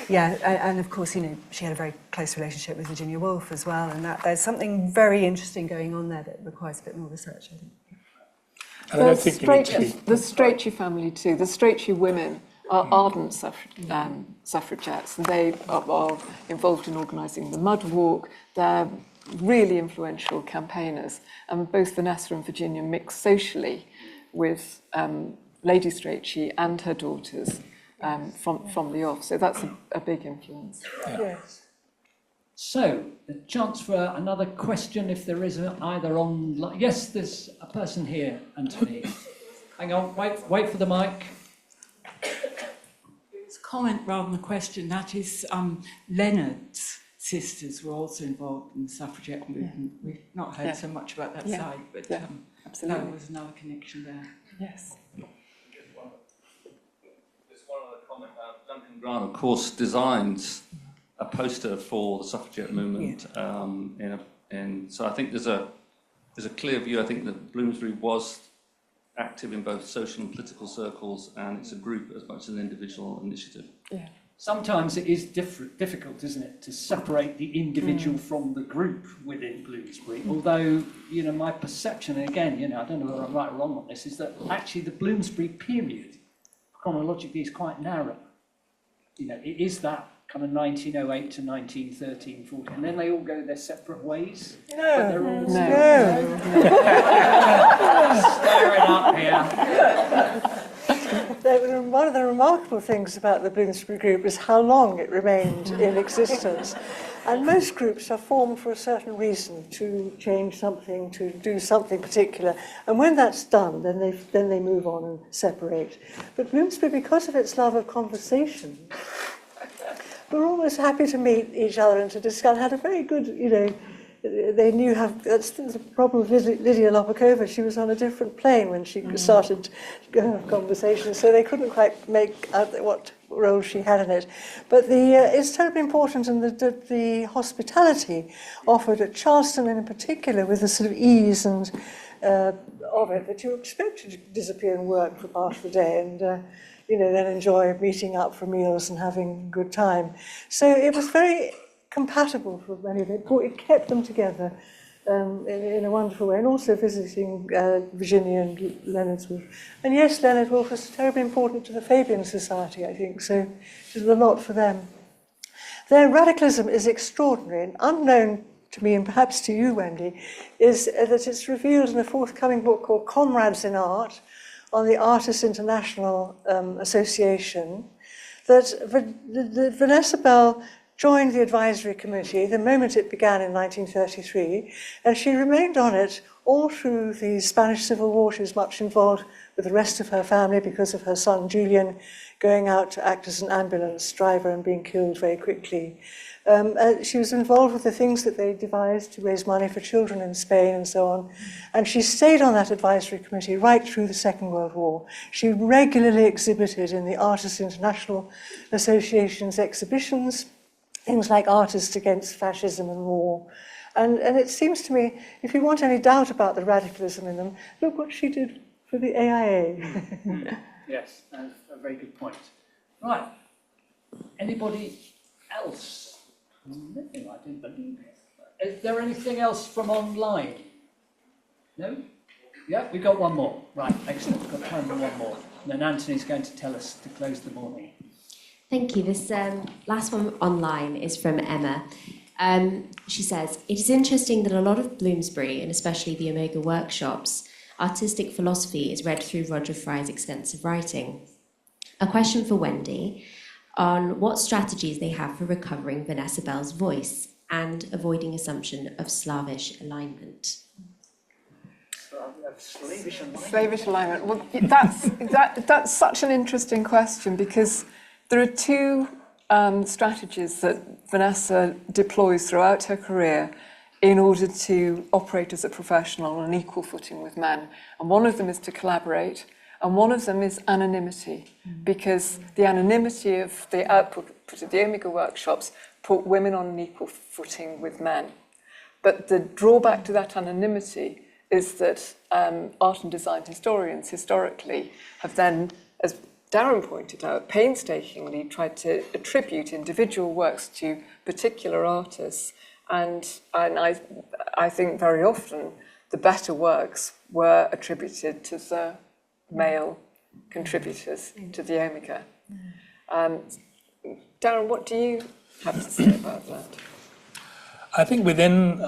And of course, she had a very close relationship with Virginia Woolf as well, and that there's something very interesting going on there that requires a bit more research, I think. And I don't think you need to be... The Strachey family too. The Strachey women are ardent suffragettes, and they are involved in organising the Mud Walk. They're really influential campaigners, and both Vanessa and Virginia mix socially with Lady Strachey and her daughters from the off. So that's a big influence. Yeah. Yes. So, the chance for another question, if there is either on... Yes, there's a person here, Anthony. Hang on, wait for the mic. It's a comment rather than a question. That is, Leonard's sisters were also involved in the suffragette movement. We've not heard so much about that side, but absolutely. that was another connection there. Yes. Just one other comment. Duncan Grant, of course, designs a poster for the suffragette movement. So I think there's a clear view. I think that Bloomsbury was active in both social and political circles, and it's a group as much as an individual initiative. Yeah. Sometimes it is difficult, isn't it, to separate the individual from the group within Bloomsbury. Although, my perception, and again, I don't know whether I'm right or wrong on this, is that actually the Bloomsbury period, chronologically, is quite narrow. It is that kind of 1908 to 1913, 14, and then they all go their separate ways. But they're all staring up here. One of the remarkable things about the Bloomsbury Group is how long it remained in existence. And most groups are formed for a certain reason, to change something, to do something particular. And when that's done, then they move on and separate. But Bloomsbury, because of its love of conversation, we're always happy to meet each other and to discuss. Had a very good, they knew how. That's the problem with Lydia Lopakova. She was on a different plane when she started conversations, so they couldn't quite make out what role she had in it. But it's terribly important, and the hospitality offered at Charleston, and in particular, with the sort of ease and of it, that you expect to disappear and work for part of the day, and then enjoy meeting up for meals and having a good time. So it was very compatible for many of them. It kept them together in a wonderful way, and also visiting Virginia and Leonard's Wolf. And yes, Leonard Wolf was terribly important to the Fabian Society, I think, so it did a lot for them. Their radicalism is extraordinary, and unknown to me, and perhaps to you, Wendy, is that it's revealed in a forthcoming book called Comrades in Art, on the Artists International Association, that Vanessa Bell joined the advisory committee the moment it began in 1933, and she remained on it all through the Spanish Civil War. She was much involved with the rest of her family because of her son Julian going out to act as an ambulance driver and being killed very quickly. She was involved with the things that they devised to raise money for children in Spain and so on. And she stayed on that advisory committee right through the Second World War. She regularly exhibited in the Artists International Association's exhibitions, things like Artists Against Fascism and War. And it seems to me, if you want any doubt about the radicalism in them, look what she did for the AIA. Yes, that's a very good point. Right, anybody else? Nothing, I didn't believe it. Is there anything else from online? No? Yeah, we've got one more. Right, excellent. We've got time for one more. And then Anthony's going to tell us to close the morning. Thank you. This last one online is from Emma. She says, it is interesting that a lot of Bloomsbury, and especially the Omega workshops, artistic philosophy is read through Roger Fry's extensive writing. A question for Wendy on what strategies they have for recovering Vanessa Bell's voice and avoiding assumption of Slavish alignment. Slavish alignment. Well, that's such an interesting question, because there are two strategies that Vanessa deploys throughout her career in order to operate as a professional on an equal footing with men. And one of them is to collaborate, and one of them is anonymity, because the anonymity of the output of the Omega workshops put women on an equal footing with men. But the drawback to that anonymity is that art and design historians historically have then, as Darren pointed out, painstakingly tried to attribute individual works to particular artists. And I think very often the better works were attributed to the male contributors to the Omega. Darren, what do you have to say about that? I think within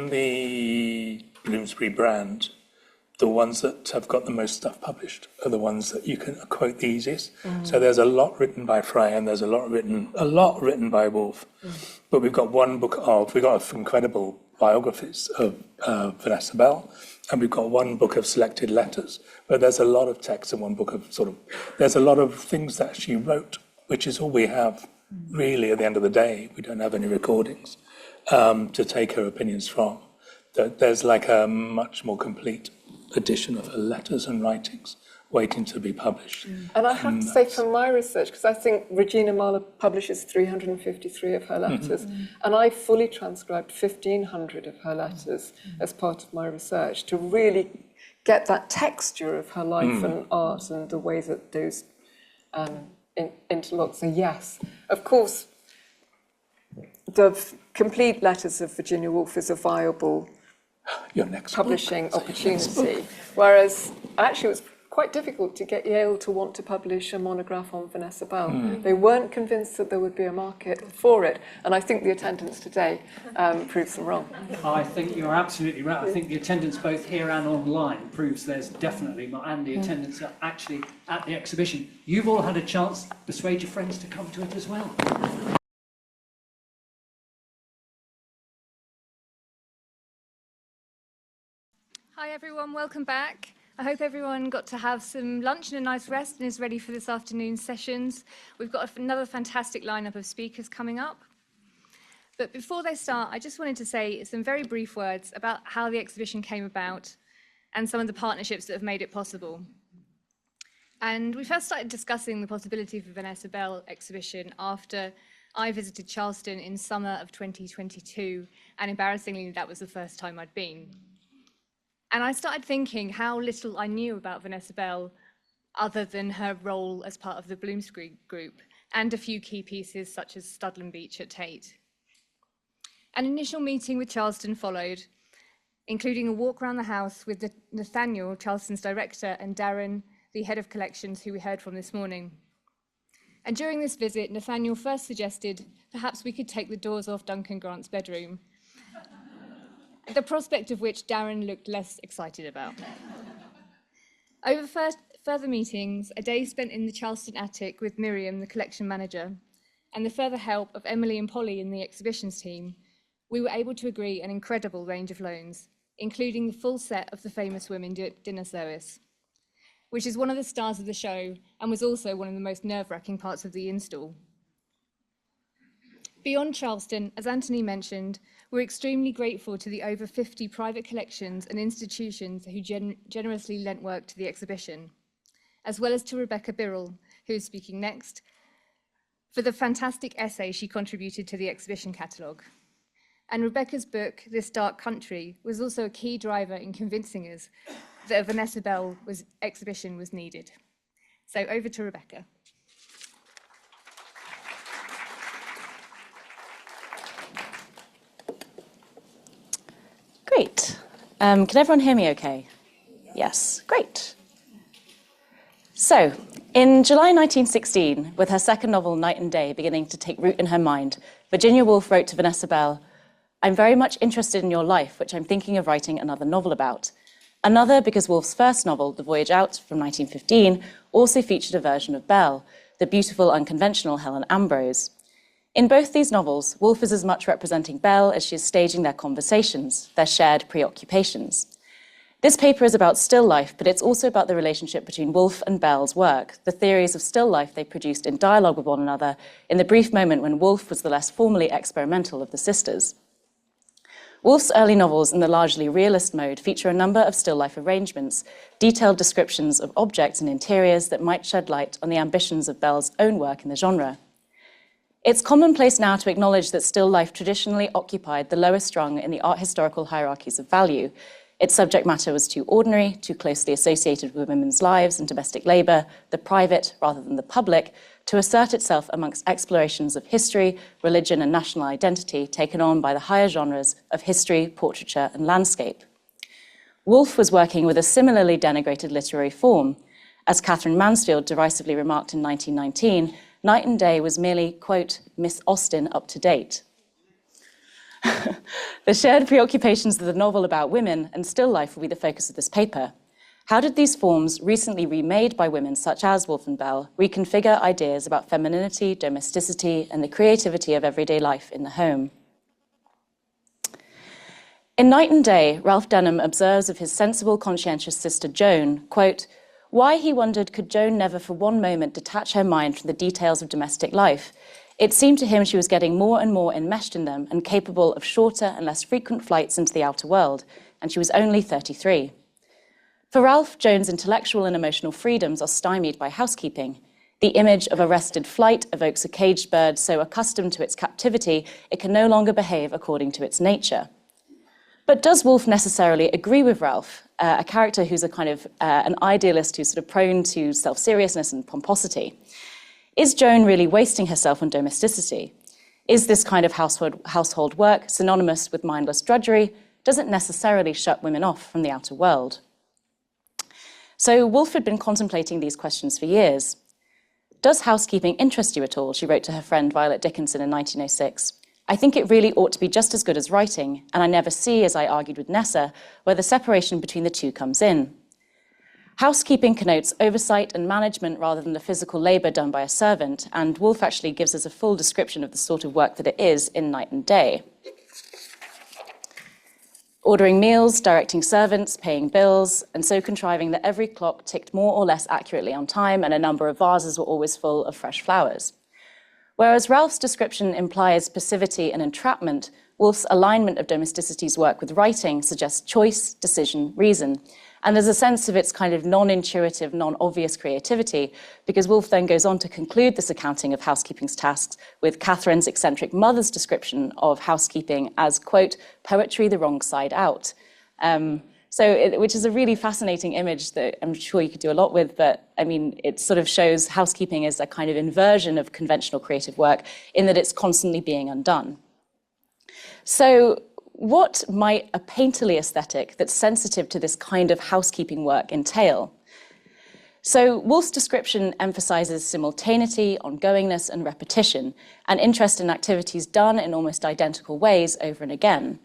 the Bloomsbury brand, the ones that have got the most stuff published are the ones that you can quote the easiest. So there's a lot written by Fry, and there's a lot written by Wolfe. But we've got incredible biographies of Vanessa Bell, and we've got one book of selected letters. But there's a lot of text in one book of there's a lot of things that she wrote, which is all we have really at the end of the day. We don't have any recordings to take her opinions from. There's like a much more complete edition of her letters and writings waiting to be published. And I have to say, from my research, because I think Regina Mahler publishes 353 of her letters, and I fully transcribed 1,500 of her letters as part of my research to really get that texture of her life and art and the way that those interlock. So yes, of course, the complete letters of Virginia Woolf is a viable publishing opportunity, whereas actually it was quite difficult to get Yale to want to publish a monograph on Vanessa Bell. They weren't convinced that there would be a market for it, and I think the attendance today proves them wrong. I think you're absolutely right. I think the attendance both here and online proves there's definitely, and the attendance actually at the exhibition. You've all had a chance to persuade your friends to come to it as well. Hi everyone, welcome back. I hope everyone got to have some lunch and a nice rest and is ready for this afternoon's sessions. We've got another fantastic lineup of speakers coming up. But before they start, I just wanted to say some very brief words about how the exhibition came about and some of the partnerships that have made it possible. And we first started discussing the possibility of a Vanessa Bell exhibition after I visited Charleston in summer of 2022, and embarrassingly, that was the first time I'd been. And I started thinking how little I knew about Vanessa Bell other than her role as part of the Bloomsbury Group and a few key pieces such as Studland Beach at Tate. An initial meeting with Charleston followed, including a walk around the house with Nathaniel, Charleston's director, and Darren, the head of collections, who we heard from this morning. And during this visit, Nathaniel first suggested perhaps we could take the doors off Duncan Grant's bedroom, the prospect of which Darren looked less excited about. Over further meetings, a day spent in the Charleston attic with Miriam, the collection manager, and the further help of Emily and Polly in the exhibitions team, we were able to agree an incredible range of loans, including the full set of the Famous Women dinner service, which is one of the stars of the show and was also one of the most nerve-wracking parts of the install. Beyond Charleston, as Anthony mentioned, we're extremely grateful to the over 50 private collections and institutions who generously lent work to the exhibition, as well as to Rebecca Birrell, who is speaking next, for the fantastic essay she contributed to the exhibition catalogue. And Rebecca's book, This Dark Country, was also a key driver in convincing us that a Vanessa Bell exhibition was needed. So over to Rebecca. Great. Can everyone hear me okay? Yes, great. So, in July 1916, with her second novel, Night and Day, beginning to take root in her mind, Virginia Woolf wrote to Vanessa Bell, "I'm very much interested in your life, which I'm thinking of writing another novel about." Another because Woolf's first novel, The Voyage Out, from 1915, also featured a version of Bell, the beautiful, unconventional Helen Ambrose. In both these novels, Woolf is as much representing Bell as she is staging their conversations, their shared preoccupations. This paper is about still life, but it's also about the relationship between Woolf and Bell's work, the theories of still life they produced in dialogue with one another in the brief moment when Woolf was the less formally experimental of the sisters. Woolf's early novels in the largely realist mode feature a number of still life arrangements, detailed descriptions of objects and interiors that might shed light on the ambitions of Bell's own work in the genre. It's commonplace now to acknowledge that still life traditionally occupied the lowest rung in the art historical hierarchies of value. Its subject matter was too ordinary, too closely associated with women's lives and domestic labour, the private rather than the public, to assert itself amongst explorations of history, religion and national identity taken on by the higher genres of history, portraiture and landscape. Woolf was working with a similarly denigrated literary form. As Catherine Mansfield derisively remarked in 1919, Night and Day was merely, quote, Miss Austen up to date. The shared preoccupations of the novel about women and still life will be the focus of this paper. How did these forms, recently remade by women such as Woolf and Bell, reconfigure ideas about femininity, domesticity, and the creativity of everyday life in the home? In Night and Day, Ralph Denham observes of his sensible, conscientious sister Joan, quote, "Why, he wondered, could Joan never for one moment detach her mind from the details of domestic life? It seemed to him she was getting more and more enmeshed in them and capable of shorter and less frequent flights into the outer world, and she was only 33. For Ralph, Joan's intellectual and emotional freedoms are stymied by housekeeping. The image of arrested flight evokes a caged bird so accustomed to its captivity it can no longer behave according to its nature." But does Woolf necessarily agree with Ralph, a character who's a kind of an idealist who's sort of prone to self-seriousness and pomposity? Is Joan really wasting herself on domesticity? Is this kind of household work synonymous with mindless drudgery? Does it necessarily shut women off from the outer world? So Woolf had been contemplating these questions for years. "Does housekeeping interest you at all?" she wrote to her friend Violet Dickinson in 1906. "I think it really ought to be just as good as writing, and I never see, as I argued with Nessa, where the separation between the two comes in. Housekeeping connotes oversight and management rather than the physical labour done by a servant, and Woolf actually gives us a full description of the sort of work that it is in Night and Day. Ordering meals, directing servants, paying bills, and so contriving that every clock ticked more or less accurately on time and a number of vases were always full of fresh flowers. Whereas Ralph's description implies passivity and entrapment, Woolf's alignment of domesticity's work with writing suggests choice, decision, reason. And there's a sense of its kind of non-intuitive, non-obvious creativity, because Woolf then goes on to conclude this accounting of housekeeping's tasks with Catherine's eccentric mother's description of housekeeping as, quote, poetry the wrong side out. Which is a really fascinating image that I'm sure you could do a lot with, but I mean, it sort of shows housekeeping as a kind of inversion of conventional creative work in that it's constantly being undone. So what might a painterly aesthetic that's sensitive to this kind of housekeeping work entail? So Woolf's description emphasizes simultaneity, ongoingness, and repetition, and interest in activities done in almost identical ways over and again.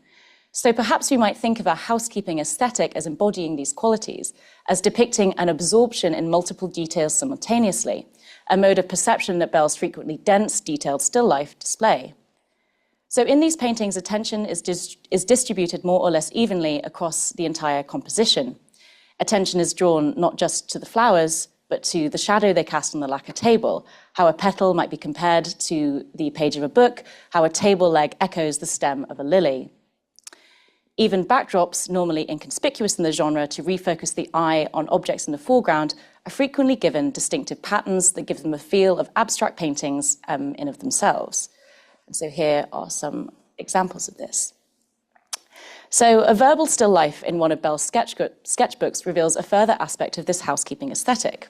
So perhaps we might think of a housekeeping aesthetic as embodying these qualities, as depicting an absorption in multiple details simultaneously, a mode of perception that Bell's frequently dense, detailed still life display. So in these paintings, attention is distributed more or less evenly across the entire composition. Attention is drawn not just to the flowers, but to the shadow they cast on the lacquer table, how a petal might be compared to the page of a book, how a table leg echoes the stem of a lily. Even backdrops, normally inconspicuous in the genre, to refocus the eye on objects in the foreground, are frequently given distinctive patterns that give them a feel of abstract paintings in and of themselves. And so here are some examples of this. So a verbal still life in one of Bell's sketchbooks reveals a further aspect of this housekeeping aesthetic.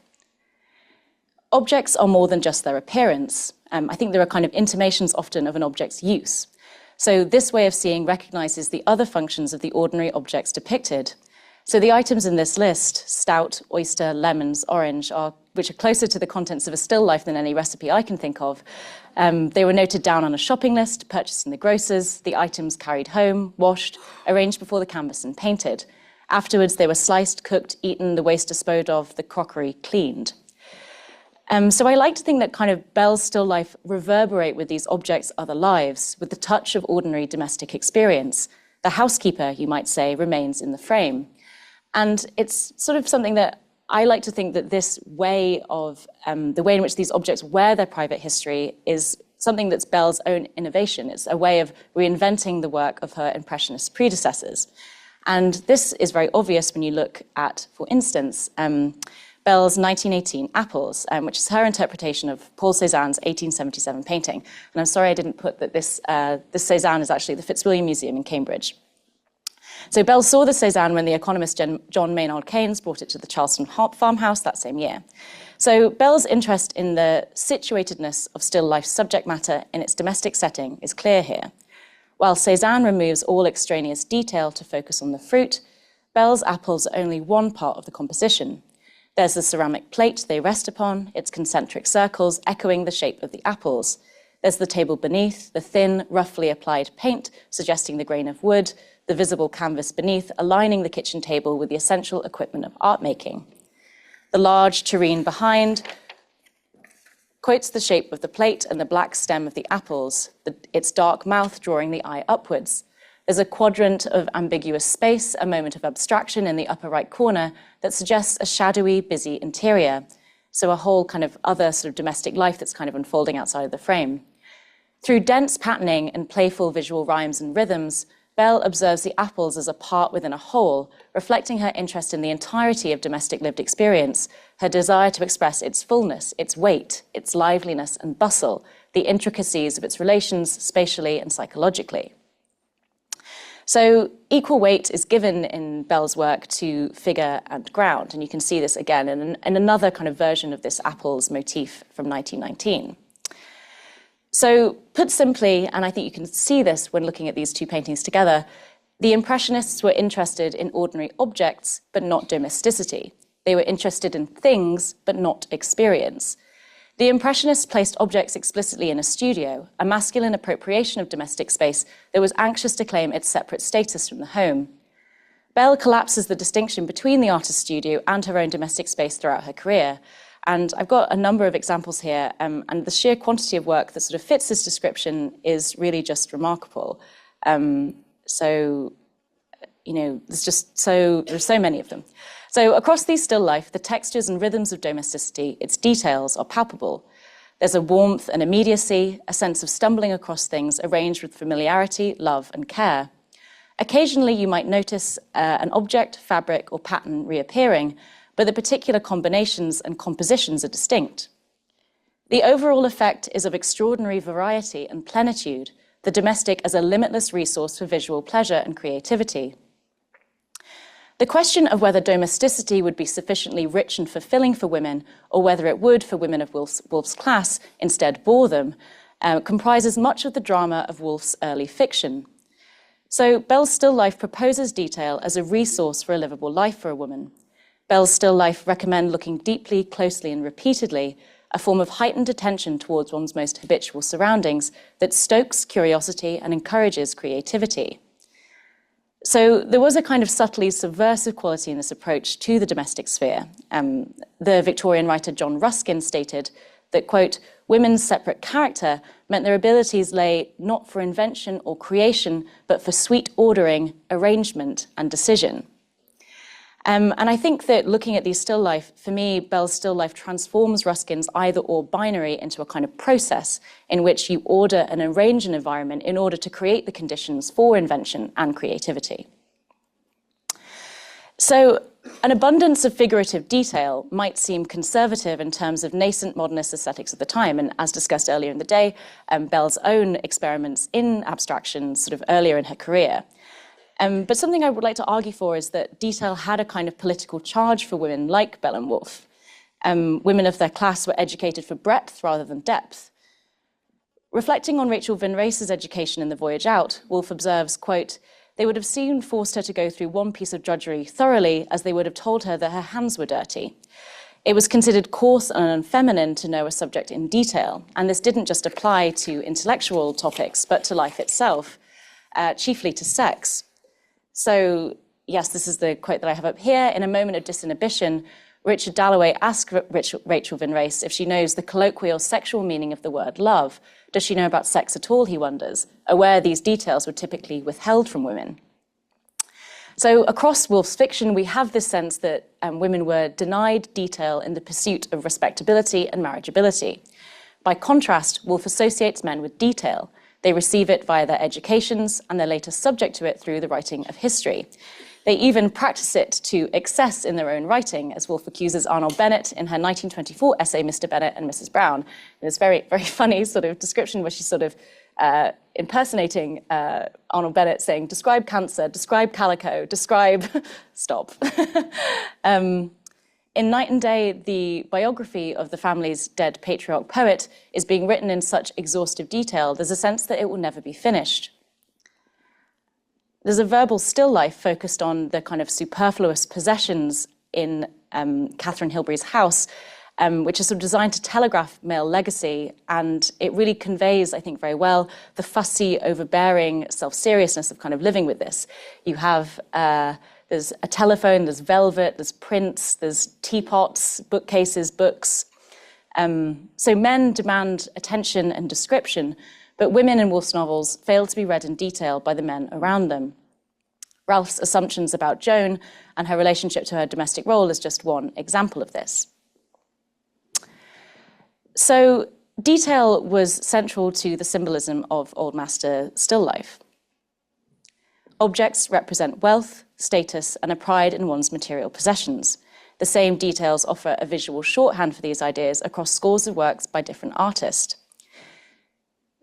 Objects are more than just their appearance. I think there are kind of intimations often of an object's use. So this way of seeing recognizes the other functions of the ordinary objects depicted. So the items in this list, stout, oyster, lemons, orange, which are closer to the contents of a still life than any recipe I can think of. They were noted down on a shopping list, purchased in the grocers, the items carried home, washed, arranged before the canvas and painted. Afterwards, they were sliced, cooked, eaten, the waste disposed of, the crockery cleaned. So I like to think that kind of Bell's still life reverberate with these objects' other lives, with the touch of ordinary domestic experience. The housekeeper, you might say, remains in the frame. And it's sort of something that I like to think that this way of, the way in which these objects wear their private history is something that's Bell's own innovation. It's a way of reinventing the work of her Impressionist predecessors. And this is very obvious when you look at, for instance, Bell's 1918 Apples, which is her interpretation of Paul Cézanne's 1877 painting. And I'm sorry I didn't put that this Cézanne is actually the Fitzwilliam Museum in Cambridge. So Bell saw the Cézanne when the economist John Maynard Keynes brought it to the Charleston farmhouse that same year. So Bell's interest in the situatedness of still life subject matter in its domestic setting is clear here. While Cézanne removes all extraneous detail to focus on the fruit, Bell's apples are only one part of the composition. There's the ceramic plate they rest upon, its concentric circles echoing the shape of the apples. There's the table beneath, the thin, roughly applied paint suggesting the grain of wood, the visible canvas beneath aligning the kitchen table with the essential equipment of art making. The large tureen behind quotes the shape of the plate and the black stem of the apples, its dark mouth drawing the eye upwards. There's a quadrant of ambiguous space, a moment of abstraction in the upper right corner that suggests a shadowy, busy interior. So a whole kind of other sort of domestic life that's kind of unfolding outside of the frame. Through dense patterning and playful visual rhymes and rhythms, Bell observes the apples as a part within a whole, reflecting her interest in the entirety of domestic lived experience, her desire to express its fullness, its weight, its liveliness and bustle, the intricacies of its relations spatially and psychologically. So equal weight is given in Bell's work to figure and ground, and you can see this again in another kind of version of this apples motif from 1919. So put simply, and I think you can see this when looking at these two paintings together, the Impressionists were interested in ordinary objects, but not domesticity. They were interested in things, but not experience. The Impressionists placed objects explicitly in a studio, a masculine appropriation of domestic space that was anxious to claim its separate status from the home. Bell collapses the distinction between the artist's studio and her own domestic space throughout her career. And I've got a number of examples here, and the sheer quantity of work that sort of fits this description is really just remarkable. There's so many of them. So across these still life, the textures and rhythms of domesticity, its details are palpable. There's a warmth and immediacy, a sense of stumbling across things arranged with familiarity, love, and care. Occasionally, you might notice an object, fabric, or pattern reappearing, but the particular combinations and compositions are distinct. The overall effect is of extraordinary variety and plenitude, the domestic as a limitless resource for visual pleasure and creativity. The question of whether domesticity would be sufficiently rich and fulfilling for women, or whether it would, for women of Woolf's class, instead bore them, comprises much of the drama of Woolf's early fiction. So Bell's still life proposes detail as a resource for a livable life for a woman. Bell's still life recommend looking deeply, closely, and repeatedly, a form of heightened attention towards one's most habitual surroundings that stokes curiosity and encourages creativity. So there was a kind of subtly subversive quality in this approach to the domestic sphere. The Victorian writer John Ruskin stated that, quote, women's separate character meant their abilities lay not for invention or creation, but for sweet ordering, arrangement, and decision. And I think that looking at these still life, for me, Bell's still life transforms Ruskin's either-or binary into a kind of process in which you order and arrange an environment in order to create the conditions for invention and creativity. So an abundance of figurative detail might seem conservative in terms of nascent modernist aesthetics of the time, and as discussed earlier in the day, Bell's own experiments in abstraction sort of earlier in her career. But something I would like to argue for is that detail had a kind of political charge for women like Bell and Woolf. Women of their class were educated for breadth rather than depth. Reflecting on Rachel Van Race's education in The Voyage Out, Woolf observes, quote, they would have soon forced her to go through one piece of drudgery thoroughly, as they would have told her that her hands were dirty. It was considered coarse and unfeminine to know a subject in detail, and this didn't just apply to intellectual topics, but to life itself, chiefly to sex. So, yes, this is the quote that I have up here. In a moment of disinhibition, Richard Dalloway asked Rachel Vine Race if she knows the colloquial sexual meaning of the word love. Does she know about sex at all, he wonders, aware these details were typically withheld from women. So across Woolf's fiction, we have this sense that women were denied detail in the pursuit of respectability and marriageability. By contrast, Woolf associates men with detail. They receive it via their educations, and they're later subject to it through the writing of history. They even practice it to excess in their own writing, as Woolf accuses Arnold Bennett in her 1924 essay, Mr. Bennett and Mrs. Brown. It's very, very funny sort of description where she's sort of impersonating Arnold Bennett, saying, describe cancer, describe calico, describe... Stop. In Night and Day, the biography of the family's dead patriarch poet is being written in such exhaustive detail, there's a sense that it will never be finished. There's a verbal still life focused on the kind of superfluous possessions in Catherine Hilbery's house, which is sort of designed to telegraph male legacy, and it really conveys, I think, very well the fussy, overbearing self-seriousness of kind of living with this. You have... there's a telephone, there's velvet, there's prints, there's teapots, bookcases, books. So men demand attention and description, but women in Woolf's novels fail to be read in detail by the men around them. Ralph's assumptions about Joan and her relationship to her domestic role is just one example of this. So detail was central to the symbolism of Old Master still life. Objects represent wealth, status, and a pride in one's material possessions. The same details offer a visual shorthand for these ideas across scores of works by different artists.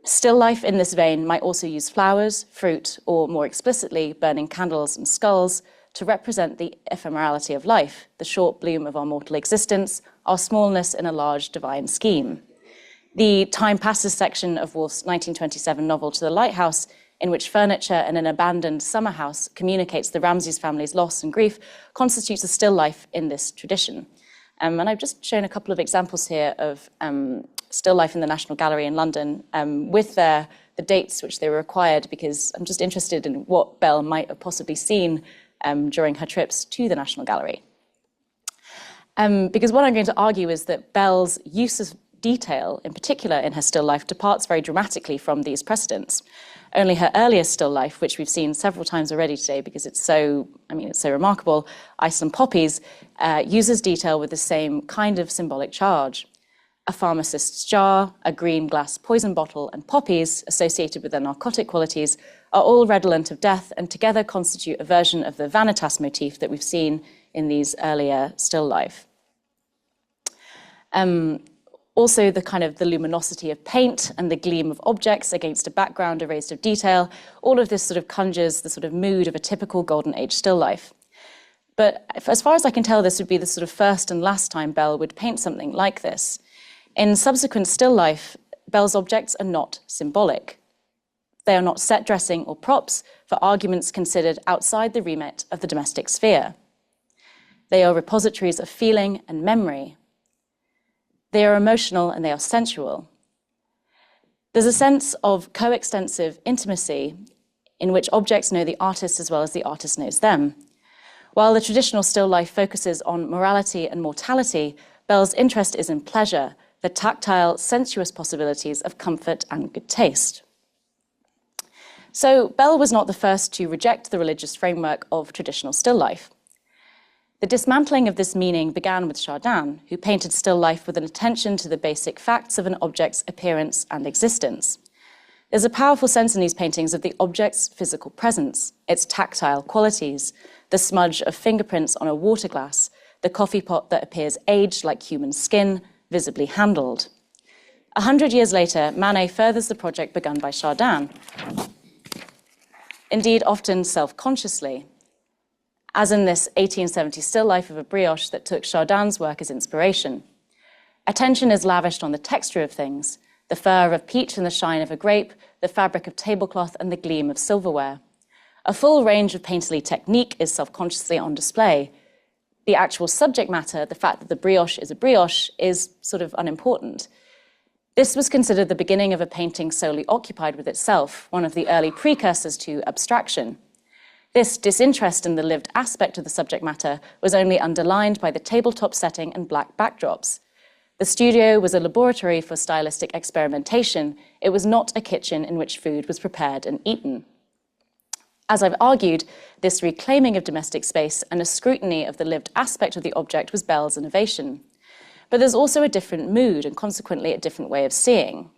Still life in this vein might also use flowers, fruit, or more explicitly, burning candles and skulls to represent the ephemerality of life, the short bloom of our mortal existence, our smallness in a large divine scheme. The Time Passes section of Woolf's 1927 novel To the Lighthouse, in which furniture in an abandoned summer house communicates the Ramsays family's loss and grief, constitutes a still life in this tradition. And I've just shown a couple of examples here of still life in the National Gallery in London with the dates which they were acquired, because I'm just interested in what Bell might have possibly seen during her trips to the National Gallery. Because what I'm going to argue is that Bell's use of detail, in particular in her still life, departs very dramatically from these precedents. Only her earliest still life, which we've seen several times already today because it's so remarkable, Ice and Poppies, uses detail with the same kind of symbolic charge. A pharmacist's jar, a green glass poison bottle, and poppies, associated with their narcotic qualities, are all redolent of death and together constitute a version of the vanitas motif that we've seen in these earlier still life. Also, the luminosity of paint and the gleam of objects against a background erased of detail, all of this sort of conjures the sort of mood of a typical Golden Age still life. But as far as I can tell, this would be the sort of first and last time Bell would paint something like this. In subsequent still life, Bell's objects are not symbolic. They are not set dressing or props for arguments considered outside the remit of the domestic sphere. They are repositories of feeling and memory. They are emotional and they are sensual. There's a sense of coextensive intimacy in which objects know the artist as well as the artist knows them. While the traditional still life focuses on morality and mortality, Bell's interest is in pleasure, the tactile, sensuous possibilities of comfort and good taste. So Bell was not the first to reject the religious framework of traditional still life. The dismantling of this meaning began with Chardin, who painted still life with an attention to the basic facts of an object's appearance and existence. There's a powerful sense in these paintings of the object's physical presence, its tactile qualities, the smudge of fingerprints on a water glass, the coffee pot that appears aged like human skin, visibly handled. 100 years later, Manet furthers the project begun by Chardin, indeed often self-consciously, as in this 1870 still life of a brioche that took Chardin's work as inspiration. Attention is lavished on the texture of things, the fur of peach and the shine of a grape, the fabric of tablecloth and the gleam of silverware. A full range of painterly technique is self-consciously on display. The actual subject matter, the fact that the brioche, is sort of unimportant. This was considered the beginning of a painting solely occupied with itself, one of the early precursors to abstraction. This disinterest in the lived aspect of the subject matter was only underlined by the tabletop setting and black backdrops. The studio was a laboratory for stylistic experimentation. It was not a kitchen in which food was prepared and eaten. As I've argued, this reclaiming of domestic space and a scrutiny of the lived aspect of the object was Bell's innovation. But there's also a different mood and consequently a different way of seeing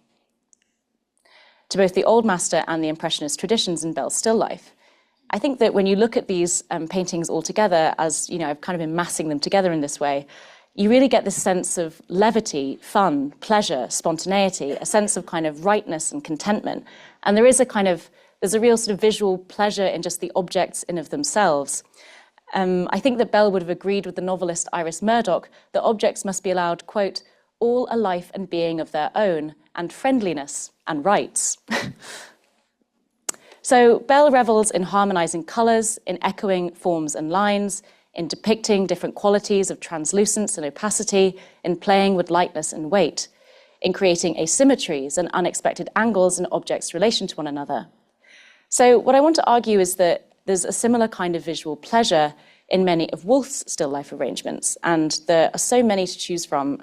to both the Old Master and the Impressionist traditions in Bell's still life. I think that when you look at these paintings all together, as you know, I've kind of been massing them together in this way, you really get this sense of levity, fun, pleasure, spontaneity, a sense of kind of rightness and contentment. And there's a real sort of visual pleasure in just the objects in of themselves. I think that Bell would have agreed with the novelist Iris Murdoch that objects must be allowed, quote, all a life and being of their own, and friendliness and rights. So Bell revels in harmonizing colors, in echoing forms and lines, in depicting different qualities of translucence and opacity, in playing with lightness and weight, in creating asymmetries and unexpected angles in objects' relation to one another. So what I want to argue is that there's a similar kind of visual pleasure in many of Woolf's still life arrangements, and there are so many to choose from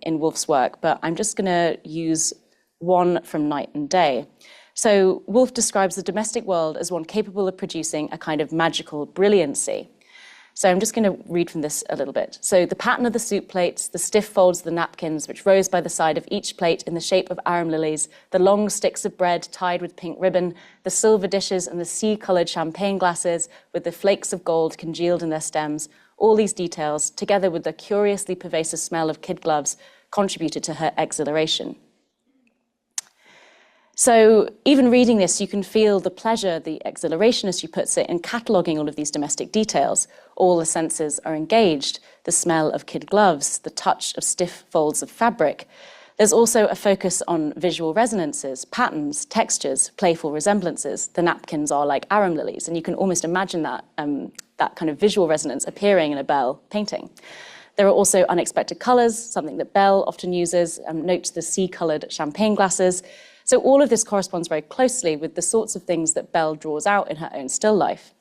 in Woolf's work, but I'm just going to use one from Night and Day. So Woolf describes the domestic world as one capable of producing a kind of magical brilliancy. So I'm just going to read from this a little bit. So the pattern of the soup plates, the stiff folds of the napkins which rose by the side of each plate in the shape of arum lilies, the long sticks of bread tied with pink ribbon, the silver dishes and the sea-coloured champagne glasses with the flakes of gold congealed in their stems, all these details, together with the curiously pervasive smell of kid gloves, contributed to her exhilaration. So even reading this, you can feel the pleasure, the exhilaration, as she puts it, in cataloguing all of these domestic details. All the senses are engaged, the smell of kid gloves, the touch of stiff folds of fabric. There's also a focus on visual resonances, patterns, textures, playful resemblances. The napkins are like arum lilies, and you can almost imagine that, that kind of visual resonance appearing in a Bell painting. There are also unexpected colours, something that Bell often uses. Note the sea-coloured champagne glasses. So all of this corresponds very closely with the sorts of things that Bell draws out in her own still life.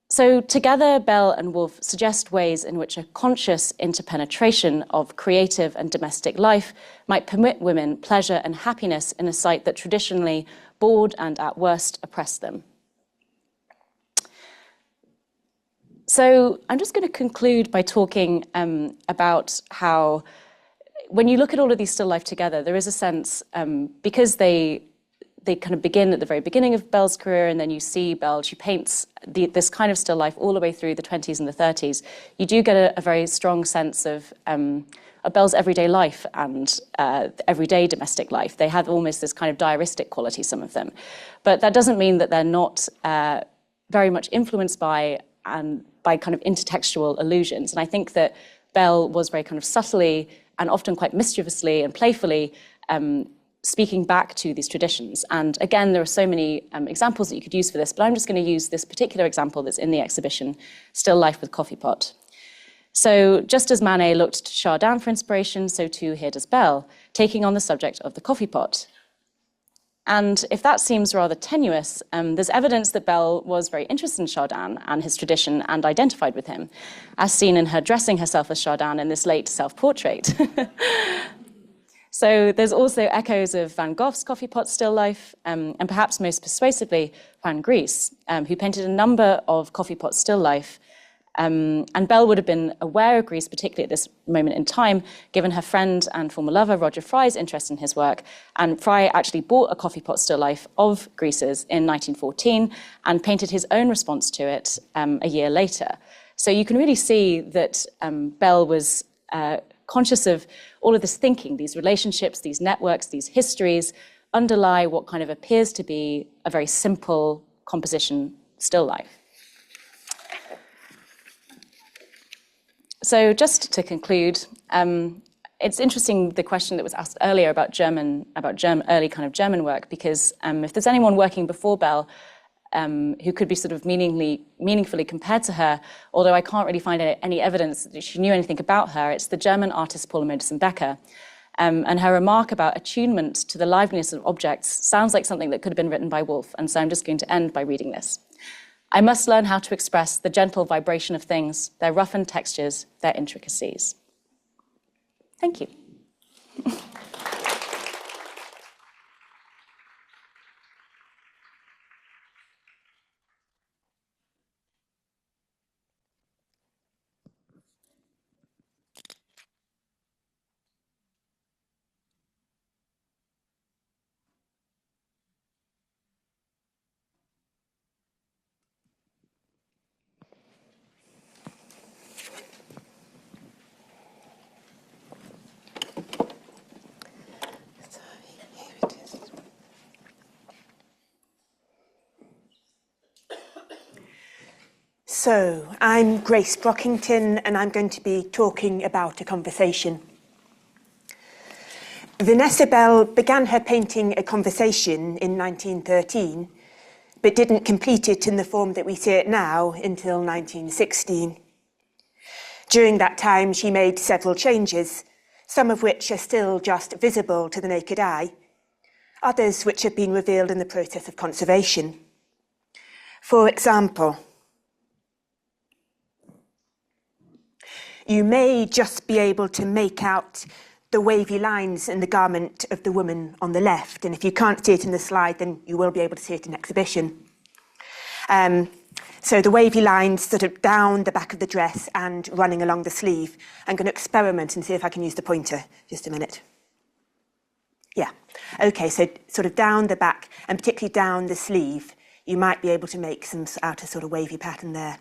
So together, Bell and Woolf suggest ways in which a conscious interpenetration of creative and domestic life might permit women pleasure and happiness in a site that traditionally bored and at worst oppressed them. So I'm just going to conclude by talking about how when you look at all of these still life together, there is a sense, because they kind of begin at the very beginning of Bell's career, and then you see Bell, she paints this kind of still life all the way through the 20s and the 30s. You do get a very strong sense of Bell's everyday life and everyday domestic life. They have almost this kind of diaristic quality, some of them. But that doesn't mean that they're not very much influenced by kind of intertextual allusions. And I think that Bell was very kind of subtly and often quite mischievously and playfully speaking back to these traditions. And again, there are so many examples that you could use for this, but I'm just going to use this particular example that's in the exhibition, Still Life with Coffee Pot. So just as Manet looked to Chardin for inspiration, so too here does Bell, taking on the subject of the coffee pot. And if that seems rather tenuous, there's evidence that Bell was very interested in Chardin and his tradition and identified with him, as seen in her dressing herself as Chardin in this late self-portrait. So there's also echoes of Van Gogh's coffee pot still life, and perhaps most persuasively, Juan Gris, who painted a number of coffee pot still life. And Bell would have been aware of Gris, particularly at this moment in time, given her friend and former lover, Roger Fry's interest in his work. And Fry actually bought a coffee pot still life of Gris's in 1914 and painted his own response to it a year later. So you can really see that Bell was conscious of all of this thinking, these relationships, these networks, these histories, underlie what kind of appears to be a very simple composition still life. So just to conclude, it's interesting the question that was asked earlier about early kind of German work, because if there's anyone working before Bell, who could be sort of meaningfully compared to her, although I can't really find any evidence that she knew anything about her. It's the German artist Paula Modersohn-Becker. And her remark about attunement to the liveliness of objects sounds like something that could have been written by Woolf, and so I'm just going to end by reading this. I must learn how to express the gentle vibration of things, their roughened textures, their intricacies. Thank you. So, I'm Grace Brockington, and I'm going to be talking about a conversation. Vanessa Bell began her painting A Conversation in 1913, but didn't complete it in the form that we see it now until 1916. During that time, she made several changes, some of which are still just visible to the naked eye, others which have been revealed in the process of conservation. For example, you may just be able to make out the wavy lines in the garment of the woman on the left, and if you can't see it in the slide, then you will be able to see it in exhibition. So the wavy lines sort of down the back of the dress and running along the sleeve. I'm going to experiment and see if I can use the pointer. Just a minute. Yeah. Okay, so sort of down the back and particularly down the sleeve, you might be able to make some out a sort of wavy pattern there.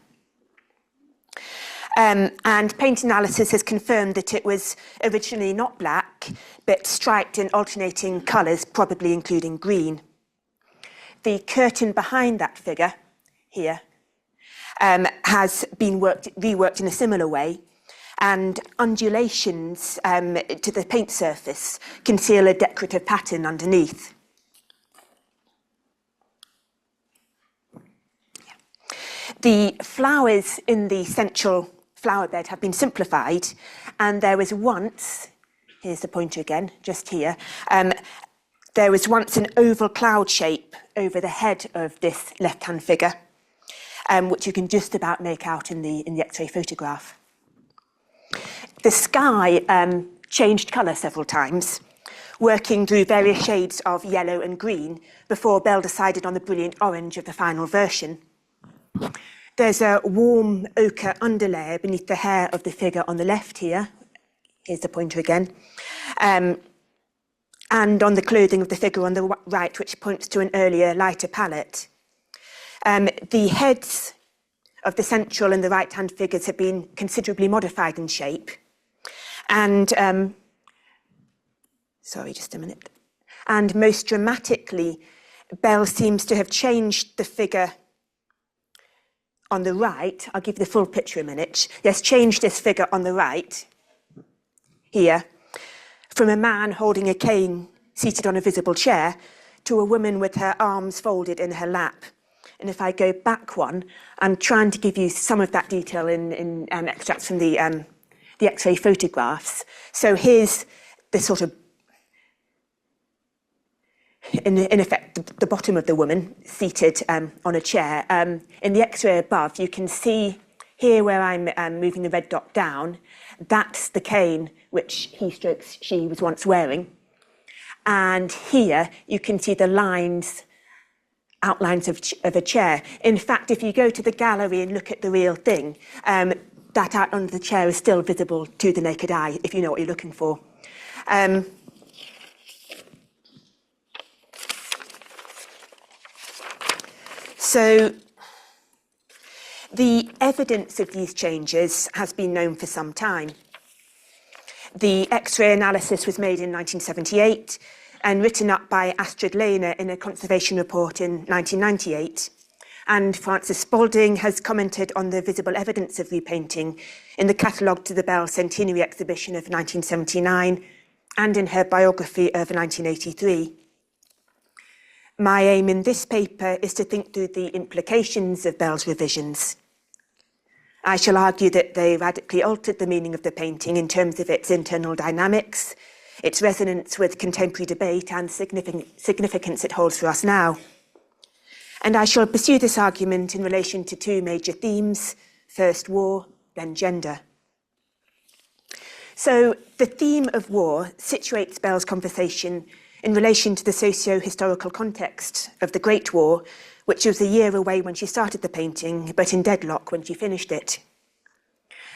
And paint analysis has confirmed that it was originally not black, but striped in alternating colours, probably including green. The curtain behind that figure, here, has been reworked in a similar way, and undulations to the paint surface conceal a decorative pattern underneath. The flowers in the central flower bed have been simplified, and there was once, here's the pointer again, just here, there was once an oval cloud shape over the head of this left-hand figure, which you can just about make out in the X-ray photograph. The sky changed colour several times, working through various shades of yellow and green before Bell decided on the brilliant orange of the final version. There's a warm ochre underlayer beneath the hair of the figure on the left here. Here's the pointer again. And on the clothing of the figure on the right, which points to an earlier, lighter palette. The heads of the central and the right-hand figures have been considerably modified in shape. And, sorry, just a minute. And most dramatically, Bell seems to have changed the figure on the right. I'll give you the full picture a minute. Yes, changed this figure on the right, here, from a man holding a cane seated on a visible chair to a woman with her arms folded in her lap. And if I go back one, I'm trying to give you some of that detail in extracts from the X-ray photographs. So here's the sort of, in effect, the bottom of the woman seated on a chair. In the X-ray above, you can see here where I'm moving the red dot down, that's the cane which she was once wearing. And here you can see the outlines of a chair. In fact, if you go to the gallery and look at the real thing, that outline of the chair is still visible to the naked eye, if you know what you're looking for. So the evidence of these changes has been known for some time. The X-ray analysis was made in 1978 and written up by Astrid Lehner in a conservation report in 1998. And Frances Spalding has commented on the visible evidence of repainting in the catalogue to the Bell Centenary Exhibition of 1979 and in her biography of 1983. My aim in this paper is to think through the implications of Bell's revisions. I shall argue that they radically altered the meaning of the painting in terms of its internal dynamics, its resonance with contemporary debate and significance it holds for us now. And I shall pursue this argument in relation to two major themes: first war, then gender. So the theme of war situates Bell's conversation in relation to the socio-historical context of the Great War, which was a year away when she started the painting, but in deadlock when she finished it.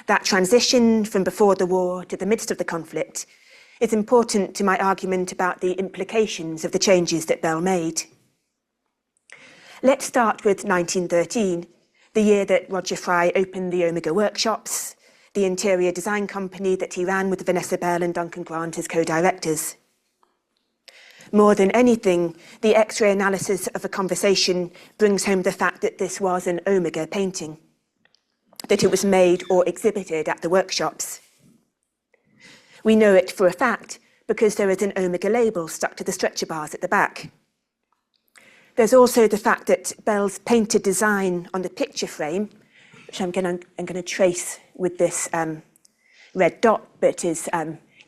That transition from before the war to the midst of the conflict is important to my argument about the implications of the changes that Bell made. Let's start with 1913, the year that Roger Fry opened the Omega workshops, the interior design company that he ran with Vanessa Bell and Duncan Grant as co-directors. More than anything, the X-ray analysis of a conversation brings home the fact that this was an Omega painting, that it was made or exhibited at the workshops. We know it for a fact because there is an Omega label stuck to the stretcher bars at the back. There's also the fact that Bell's painted design on the picture frame, which I'm going to trace with this red dot, but is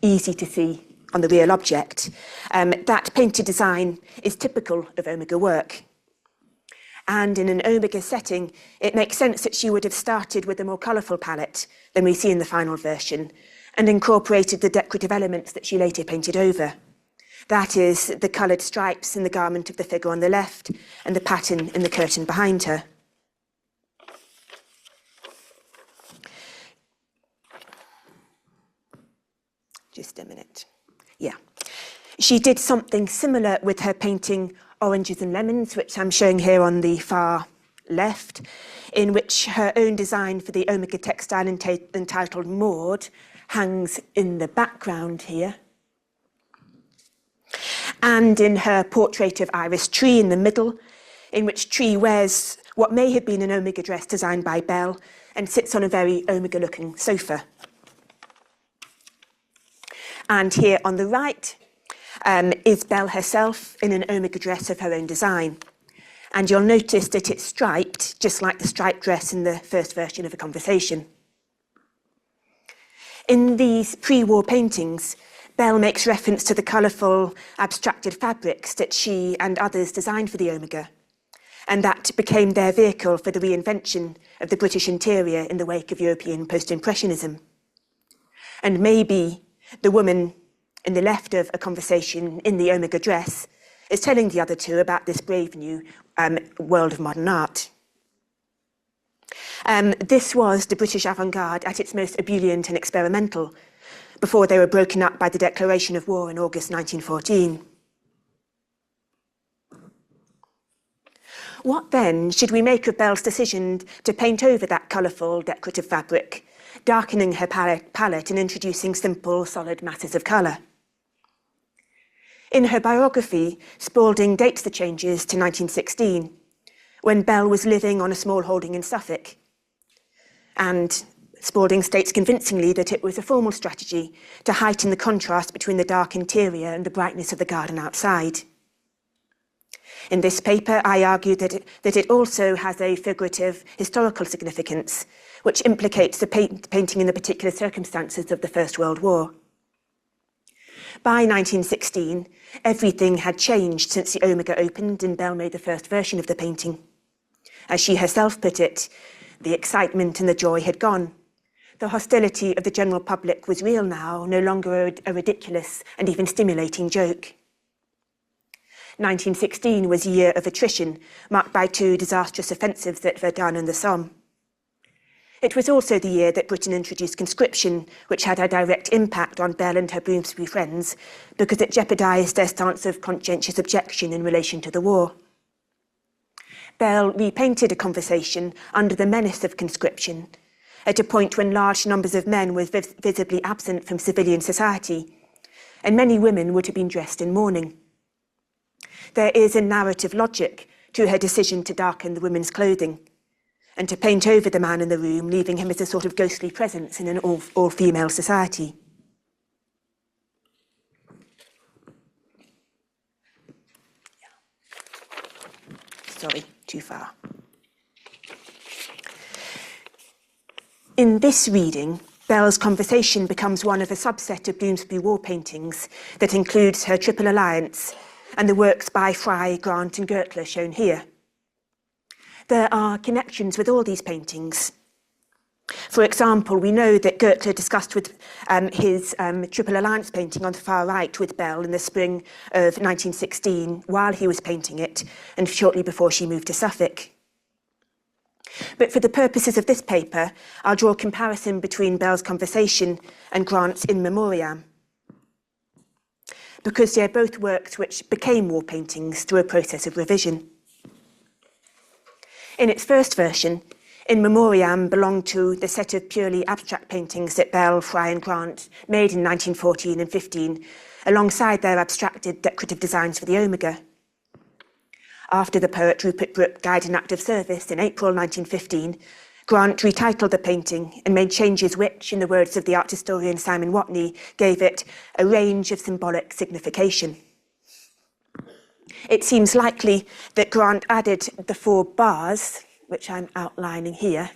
easy to see on the real object. That painted design is typical of Omega work. And in an Omega setting, it makes sense that she would have started with a more colourful palette than we see in the final version, and incorporated the decorative elements that she later painted over. That is, the coloured stripes in the garment of the figure on the left, and the pattern in the curtain behind her. Just a minute. Yeah. She did something similar with her painting Oranges and Lemons, which I'm showing here on the far left, in which her own design for the Omega textile entitled Maud hangs in the background here. And in her portrait of Iris Tree in the middle, in which Tree wears what may have been an Omega dress designed by Bell and sits on a very Omega-looking sofa. And here on the right is Bell herself in an Omega dress of her own design. And you'll notice that it's striped, just like the striped dress in the first version of A Conversation. In these pre-war paintings, Bell makes reference to the colourful, abstracted fabrics that she and others designed for the Omega, and that became their vehicle for the reinvention of the British interior in the wake of European Post-Impressionism. And maybe the woman in the left of A Conversation in the Omega dress is telling the other two about this brave new world of modern art. This was the British avant-garde at its most ebullient and experimental, before they were broken up by the declaration of war in August 1914. What then should we make of Bell's decision to paint over that colourful, decorative fabric, darkening her palette and introducing simple, solid masses of colour? In her biography, Spalding dates the changes to 1916, when Bell was living on a small holding in Suffolk. And Spalding states convincingly that it was a formal strategy to heighten the contrast between the dark interior and the brightness of the garden outside. In this paper, I argue that it also has a figurative historical significance, which implicates the painting in the particular circumstances of the First World War. By 1916, everything had changed since the Omega opened and Bell made the first version of the painting. As she herself put it, the excitement and the joy had gone. The hostility of the general public was real now, no longer a ridiculous and even stimulating joke. 1916 was a year of attrition, marked by two disastrous offensives at Verdun and the Somme. It was also the year that Britain introduced conscription, which had a direct impact on Bell and her Bloomsbury friends, because it jeopardised their stance of conscientious objection in relation to the war. Bell repainted A Conversation under the menace of conscription, at a point when large numbers of men were visibly absent from civilian society, and many women would have been dressed in mourning. There is a narrative logic to her decision to darken the women's clothing, and to paint over the man in the room, leaving him as a sort of ghostly presence in an all-female society. sorry, too far. In this reading, Bell's conversation becomes one of a subset of Bloomsbury wall paintings that includes her Triple Alliance and the works by Fry, Grant and Gertler shown here. There are connections with all these paintings. For example, we know that Gertler discussed with his Triple Alliance painting on the far right with Bell in the spring of 1916 while he was painting it and shortly before she moved to Suffolk. But for the purposes of this paper, I'll draw a comparison between Bell's conversation and Grant's In Memoriam, because they're both works which became wall paintings through a process of revision. In its first version, In Memoriam belonged to the set of purely abstract paintings that Bell, Fry and Grant made in 1914 and 15, alongside their abstracted decorative designs for the Omega. After the poet Rupert Brooke died in active service in April 1915, Grant retitled the painting and made changes which, in the words of the art historian Simon Watney, gave it a range of symbolic signification. It seems likely that Grant added the 4 bars, which I'm outlining here,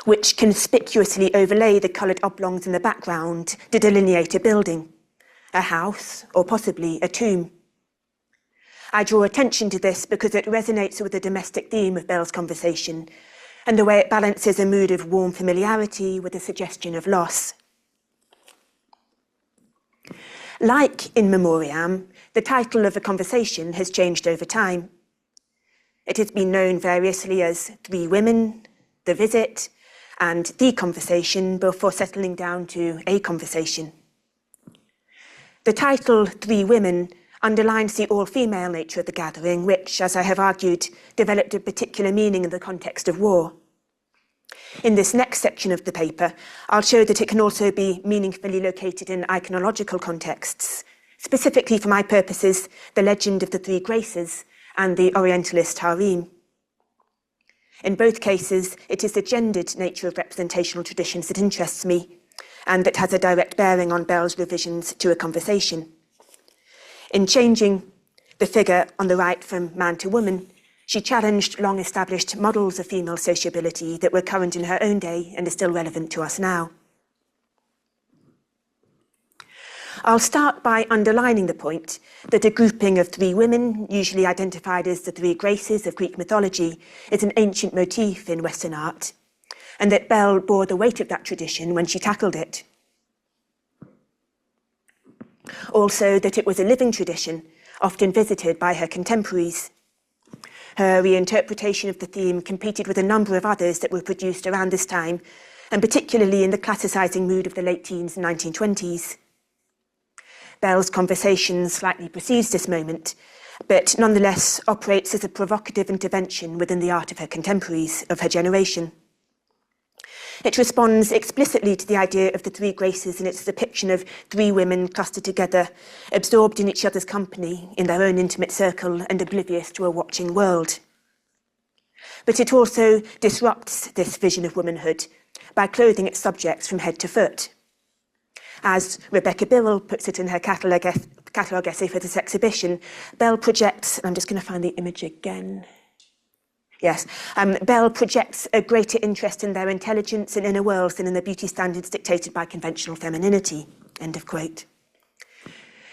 which conspicuously overlay the coloured oblongs in the background to delineate a building, a house, or possibly a tomb. I draw attention to this because it resonates with the domestic theme of Bell's conversation and the way it balances a mood of warm familiarity with a suggestion of loss. Like In Memoriam, the title of the conversation has changed over time. It has been known variously as Three Women, The Visit, and The Conversation before settling down to A Conversation. The title Three Women underlines the all-female nature of the gathering, which, as I have argued, developed a particular meaning in the context of war. In this next section of the paper, I'll show that it can also be meaningfully located in iconological contexts, specifically for my purposes, the legend of the Three Graces and the Orientalist harem. In both cases, it is the gendered nature of representational traditions that interests me, and that has a direct bearing on Bell's revisions to A Conversation. In changing the figure on the right from man to woman, she challenged long-established models of female sociability that were current in her own day and are still relevant to us now. I'll start by underlining the point that a grouping of 3 women, usually identified as the 3 Graces of Greek mythology, is an ancient motif in Western art, and that Bell bore the weight of that tradition when she tackled it. Also, that it was a living tradition, often visited by her contemporaries. Her reinterpretation of the theme competed with a number of others that were produced around this time, and particularly in the classicising mood of the late teens and 1920s. Bell's conversation slightly precedes this moment, but nonetheless operates as a provocative intervention within the art of her contemporaries, of her generation. It responds explicitly to the idea of the 3 Graces in its depiction of 3 women clustered together, absorbed in each other's company, in their own intimate circle, and oblivious to a watching world. But it also disrupts this vision of womanhood by clothing its subjects from head to foot. As Rebecca Birrell puts it in her catalogue essay for this exhibition, Bell projects, and I'm just going to find the image again. Yes, Bell projects a greater interest in their intelligence and inner worlds than in the beauty standards dictated by conventional femininity, end of quote.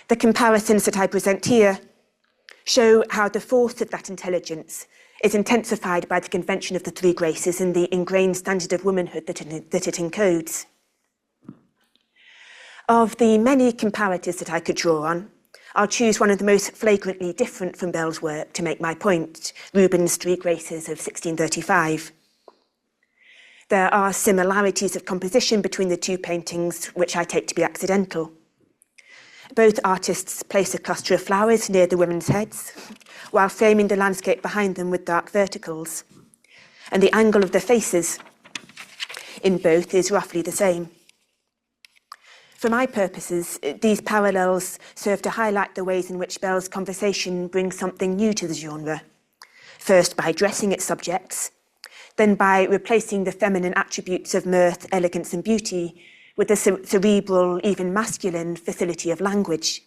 The comparisons that I present here show how the force of that intelligence is intensified by the convention of the 3 Graces and the ingrained standard of womanhood that it encodes. Of the many comparators that I could draw on, I'll choose one of the most flagrantly different from Bell's work to make my point, Rubens' 3 Graces of 1635. There are similarities of composition between the 2 paintings, which I take to be accidental. Both artists place a cluster of flowers near the women's heads, while framing the landscape behind them with dark verticals. And the angle of the faces in both is roughly the same. For my purposes, these parallels serve to highlight the ways in which Bell's conversation brings something new to the genre, first by dressing its subjects, then by replacing the feminine attributes of mirth, elegance and beauty with the cerebral, even masculine facility of language.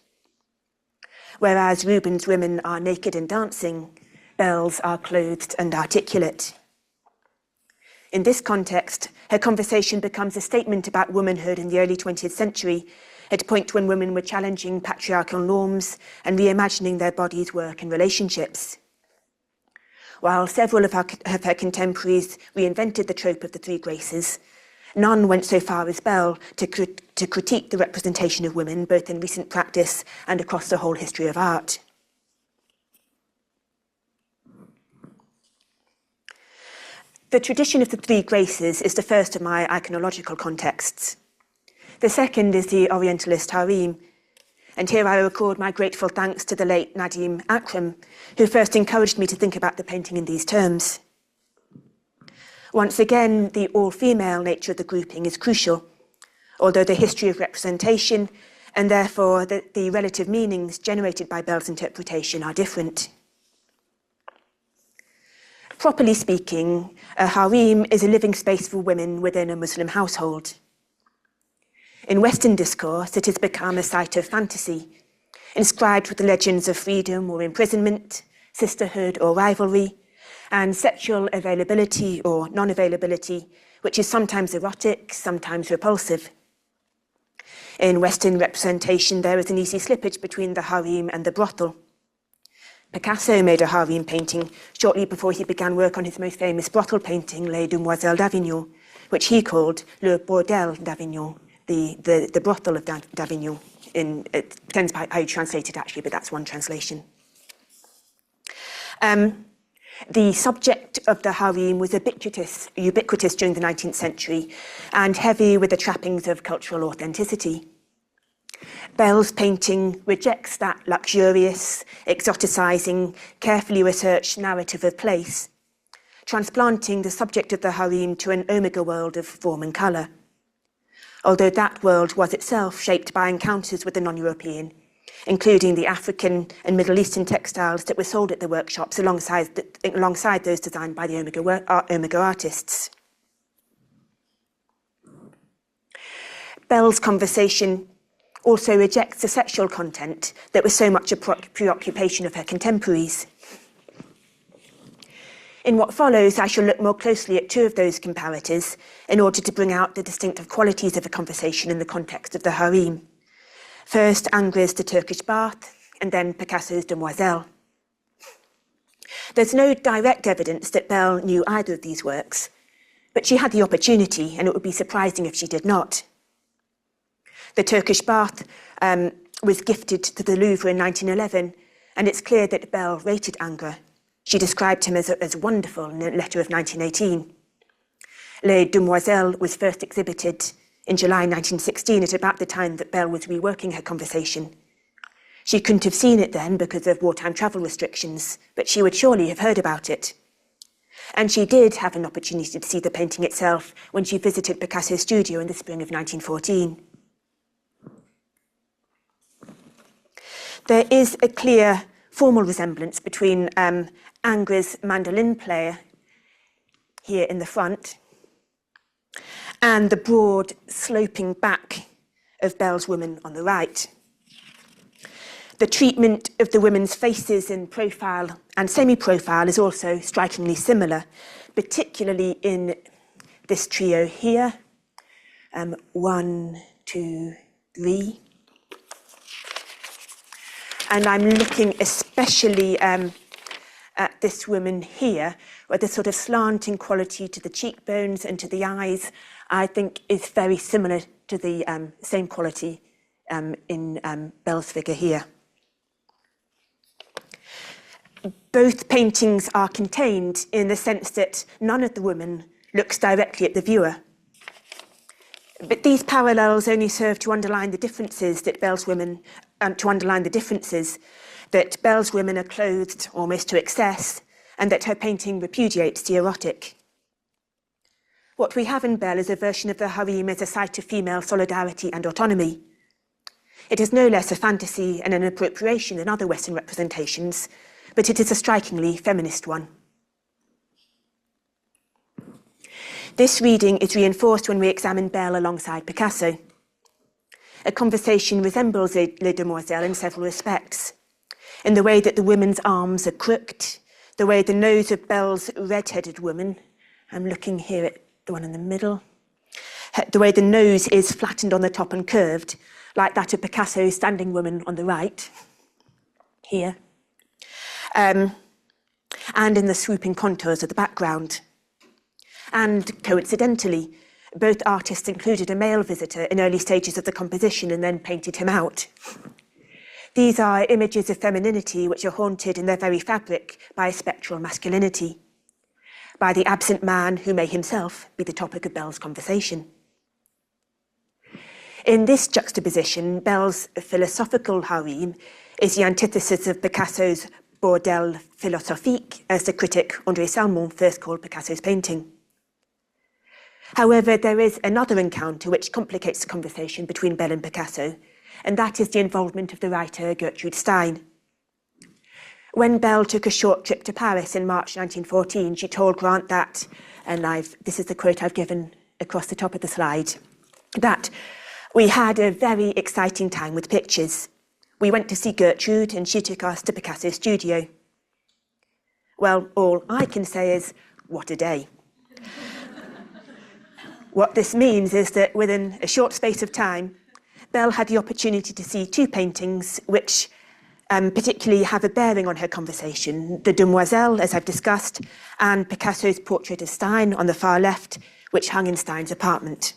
whereas Rubens' women are naked and dancing, Bell's are clothed and articulate. In this context, her conversation becomes a statement about womanhood in the early 20th century, at a point when women were challenging patriarchal norms and reimagining their bodies, work and relationships. While several of her contemporaries reinvented the trope of the three graces, none went so far as Bell to critique the representation of women, both in recent practice and across the whole history of art. The tradition of the three graces is the first of my iconological contexts. The second is the Orientalist harem, and here I record my grateful thanks to the late Nadim Akram, who first encouraged me to think about the painting in these terms. Once again, the all-female nature of the grouping is crucial, although the history of representation, and therefore the relative meanings generated by Bell's interpretation, are different. Properly speaking, a harem is a living space for women within a Muslim household. In Western discourse, it has become a site of fantasy, inscribed with the legends of freedom or imprisonment, sisterhood or rivalry, and sexual availability or non-availability, which is sometimes erotic, sometimes repulsive. In Western representation, there is an easy slippage between the harem and the brothel. Picasso made a harem painting shortly before he began work on his most famous brothel painting, Les Demoiselles d'Avignon, which he called Le Bordel d'Avignon, the brothel of d'Avignon. It depends how you translate it, actually, but that's one translation. The subject of the harem was ubiquitous during the 19th century and heavy with the trappings of cultural authenticity. Bell's painting rejects that luxurious, exoticizing, carefully researched narrative of place, transplanting the subject of the harem to an omega world of form and colour. Although that world was itself shaped by encounters with the non-European, including the African and Middle Eastern textiles that were sold at the workshops alongside those designed by the omega artists. Bell's conversation also rejects the sexual content that was so much a preoccupation of her contemporaries. In what follows, I shall look more closely at two of those comparators in order to bring out the distinctive qualities of a conversation in the context of the harem. First, Ingres' The Turkish Bath, and then Picasso's Demoiselle. There's no direct evidence that Bell knew either of these works, but she had the opportunity, and it would be surprising if she did not. The Turkish Bath was gifted to the Louvre in 1911, and it's clear that Bell rated Ingres. She described him as wonderful in a letter of 1918. Les Demoiselles was first exhibited in July 1916 at about the time that Bell was reworking her conversation. She couldn't have seen it then because of wartime travel restrictions, but she would surely have heard about it. And she did have an opportunity to see the painting itself when she visited Picasso's studio in the spring of 1914. There is a clear formal resemblance between Ingres' mandolin player here in the front and the broad sloping back of Bell's women on the right. The treatment of the women's faces in profile and semi-profile is also strikingly similar, particularly in this trio here. 1, 2, 3. And I'm looking especially at this woman here, where the sort of slanting quality to the cheekbones and to the eyes, I think, is very similar to the same quality in Bell's figure here. Both paintings are contained in the sense that none of the women looks directly at the viewer. But these parallels only serve to underline the differences that Bell's women are clothed almost to excess, and that her painting repudiates the erotic. What we have in Bell is a version of the harem as a site of female solidarity and autonomy. It is no less a fantasy and an appropriation than other Western representations, but it is a strikingly feminist one. This reading is reinforced when we examine Bell alongside Picasso. A conversation resembles Les Demoiselles in several respects. in the way that the women's arms are crooked, the way the nose of Bell's red-headed woman, I'm looking here at the one in the middle, the way the nose is flattened on the top and curved, like that of Picasso's standing woman on the right, here, and in the swooping contours of the background. And coincidentally, both artists included a male visitor in early stages of the composition and then painted him out. These are images of femininity which are haunted in their very fabric by a spectral masculinity, by the absent man who may himself be the topic of Bell's conversation. In this juxtaposition, Bell's philosophical harem is the antithesis of Picasso's bordel philosophique, as the critic André Salmon first called Picasso's painting. However, there is another encounter which complicates the conversation between Bell and Picasso, and that is the involvement of the writer Gertrude Stein. When Bell took a short trip to Paris in March 1914, she told Grant that, and this is the quote I've given across the top of the slide, that we had a very exciting time with pictures. We went to see Gertrude and she took us to Picasso's studio. Well, all I can say is, what a day. What this means is that within a short space of time, Bell had the opportunity to see two paintings which particularly have a bearing on her conversation, the Demoiselle, as I've discussed, and Picasso's portrait of Stein on the far left, which hung in Stein's apartment.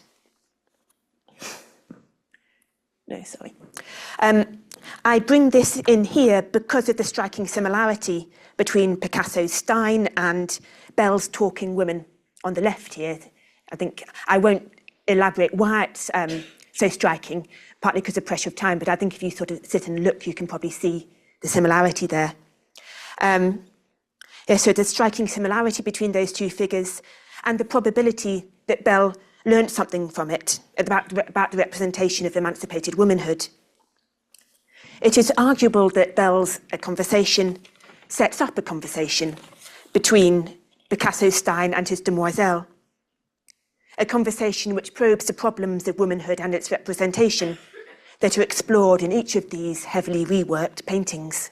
No, sorry. I bring this in here because of the striking similarity between Picasso's Stein and Bell's Talking Women on the left here. I think I won't elaborate why it's so striking, partly because of pressure of time, but I think if you sort of sit and look, you can probably see the similarity there. So the striking similarity between those two figures and the probability that Bell learned something from it about the representation of emancipated womanhood. It is arguable that Bell's conversation sets up a conversation between Picasso's Stein and his Demoiselle, a conversation which probes the problems of womanhood and its representation that are explored in each of these heavily reworked paintings.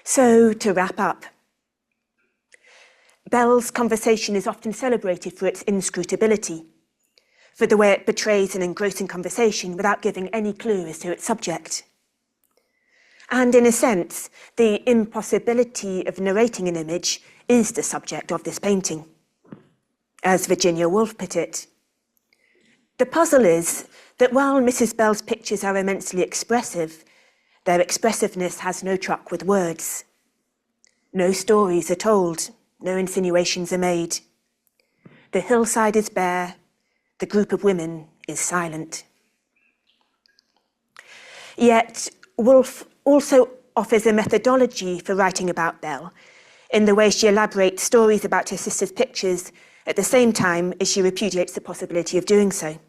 So, to wrap up, Bell's conversation is often celebrated for its inscrutability, for the way it betrays an engrossing conversation without giving any clue as to its subject. And in a sense, the impossibility of narrating an image is the subject of this painting. As Virginia Woolf put it, the puzzle is that while Mrs. Bell's pictures are immensely expressive, their expressiveness has no truck with words. No stories are told, no insinuations are made. The hillside is bare, the group of women is silent. Yet Woolf also offers a methodology for writing about Bell in the way she elaborates stories about her sister's pictures at the same time as she repudiates the possibility of doing so.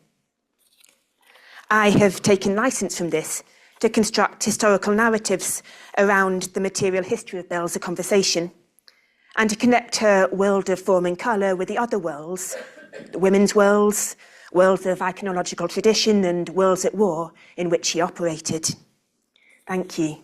I have taken license from this to construct historical narratives around the material history of Bell's conversation and to connect her world of form and colour with the other worlds, the women's worlds, worlds of iconological tradition and worlds at war in which she operated. Thank you.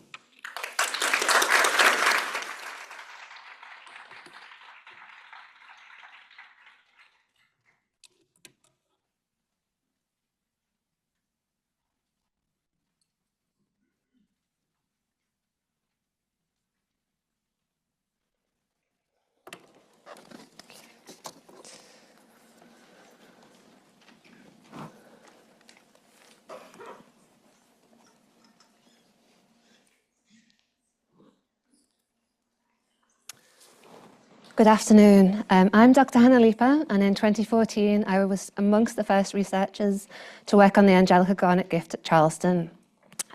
Good afternoon. I'm Dr. Hannah Lipa, and in 2014 I was amongst the first researchers to work on the Angelica Garnet gift at Charleston.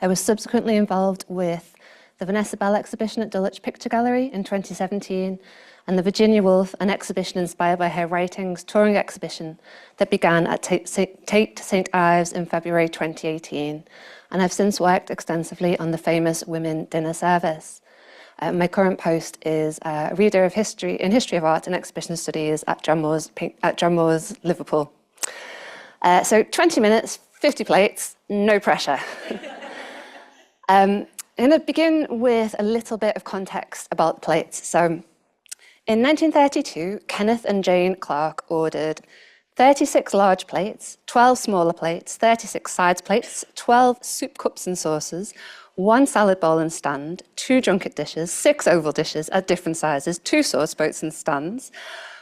I was subsequently involved with the Vanessa Bell exhibition at Dulwich Picture Gallery in 2017 and the Virginia Woolf, an exhibition inspired by her writings, touring exhibition that began at Tate St. Ives in February 2018. And I've since worked extensively on the famous Women Dinner Service. My current post is a reader of history of art and exhibition studies at John Moores, Liverpool. So 20 minutes, 50 plates, no pressure. I'm going to begin with a little bit of context about plates. So in 1932, Kenneth and Jane Clarke ordered 36 large plates, 12 smaller plates, 36 sides plates, 12 soup cups and saucers, 1 salad bowl and stand, 2 junket dishes, 6 oval dishes at different sizes, 2 sauce boats and stands,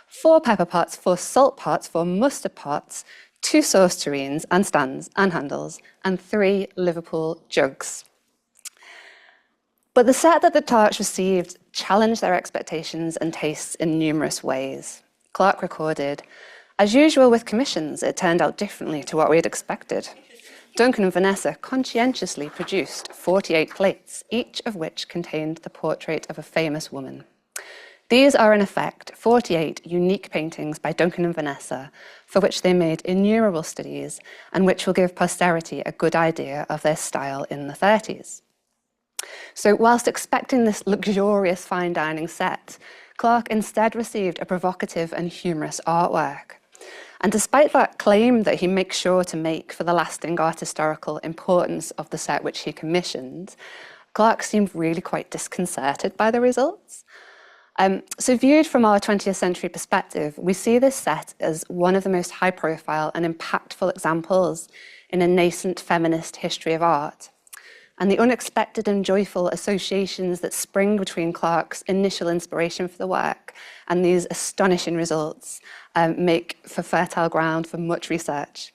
4 pepper pots, 4 salt pots, 4 mustard pots, 2 sauce tureens and stands and handles, and 3 Liverpool jugs. But the set that the tarts received challenged their expectations and tastes in numerous ways. Clarke recorded, "As usual with commissions, it turned out differently to what we had expected. Duncan and Vanessa conscientiously produced 48 plates, each of which contained the portrait of a famous woman. These are in effect 48 unique paintings by Duncan and Vanessa, for which they made innumerable studies and which will give posterity a good idea of their style in the 30s. So whilst expecting this luxurious fine dining set, Clarke instead received a provocative and humorous artwork. And despite that claim that he makes sure to make for the lasting art historical importance of the set which he commissioned, Clarke seemed really quite disconcerted by the results. So viewed from our 20th century perspective, we see this set as one of the most high profile and impactful examples in a nascent feminist history of art. And the unexpected and joyful associations that spring between Clarke's initial inspiration for the work and these astonishing results make for fertile ground for much research.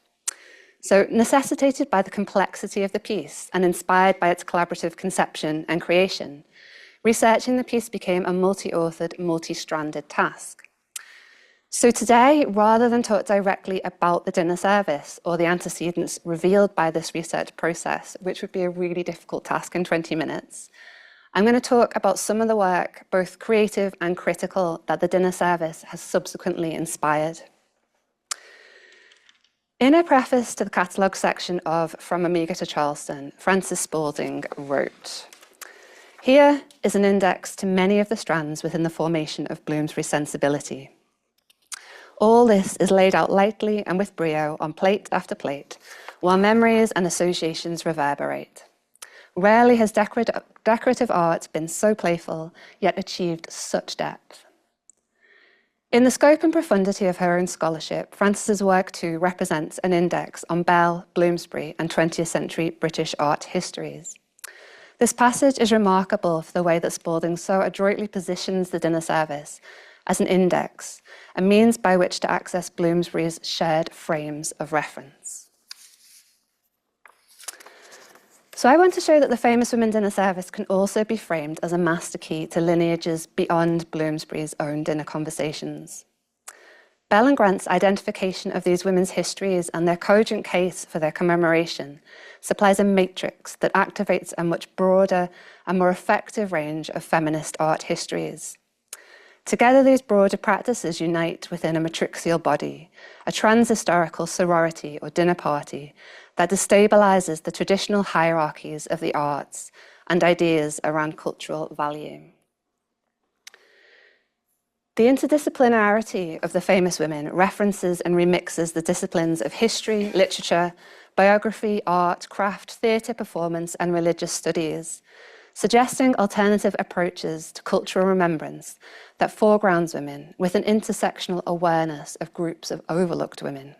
So necessitated by the complexity of the piece and inspired by its collaborative conception and creation, researching the piece became a multi-authored, multi-stranded task. So today, rather than talk directly about the dinner service or the antecedents revealed by this research process, which would be a really difficult task in 20 minutes, I'm going to talk about some of the work, both creative and critical, that the dinner service has subsequently inspired. In a preface to the catalogue section of From Amiga to Charleston, Frances Spalding wrote, "Here is an index to many of the strands within the formation of Bloomsbury sensibility. All this is laid out lightly and with brio on plate after plate, while memories and associations reverberate. Rarely has decorative art been so playful, yet achieved such depth." In the scope and profundity of her own scholarship, Frances's work too represents an index on Bell, Bloomsbury, and 20th century British art histories. This passage is remarkable for the way that Spalding so adroitly positions the dinner service as an index, a means by which to access Bloomsbury's shared frames of reference. So I want to show that the famous women dinner service can also be framed as a master key to lineages beyond Bloomsbury's own dinner conversations. Bell and Grant's identification of these women's histories and their cogent case for their commemoration supplies a matrix that activates a much broader and more effective range of feminist art histories. Together, these broader practices unite within a matrixial body, a trans-historical sorority or dinner party that destabilizes the traditional hierarchies of the arts and ideas around cultural value. The interdisciplinarity of the famous women references and remixes the disciplines of history, literature, biography, art, craft, theatre, performance, and religious studies, suggesting alternative approaches to cultural remembrance that foregrounds women with an intersectional awareness of groups of overlooked women.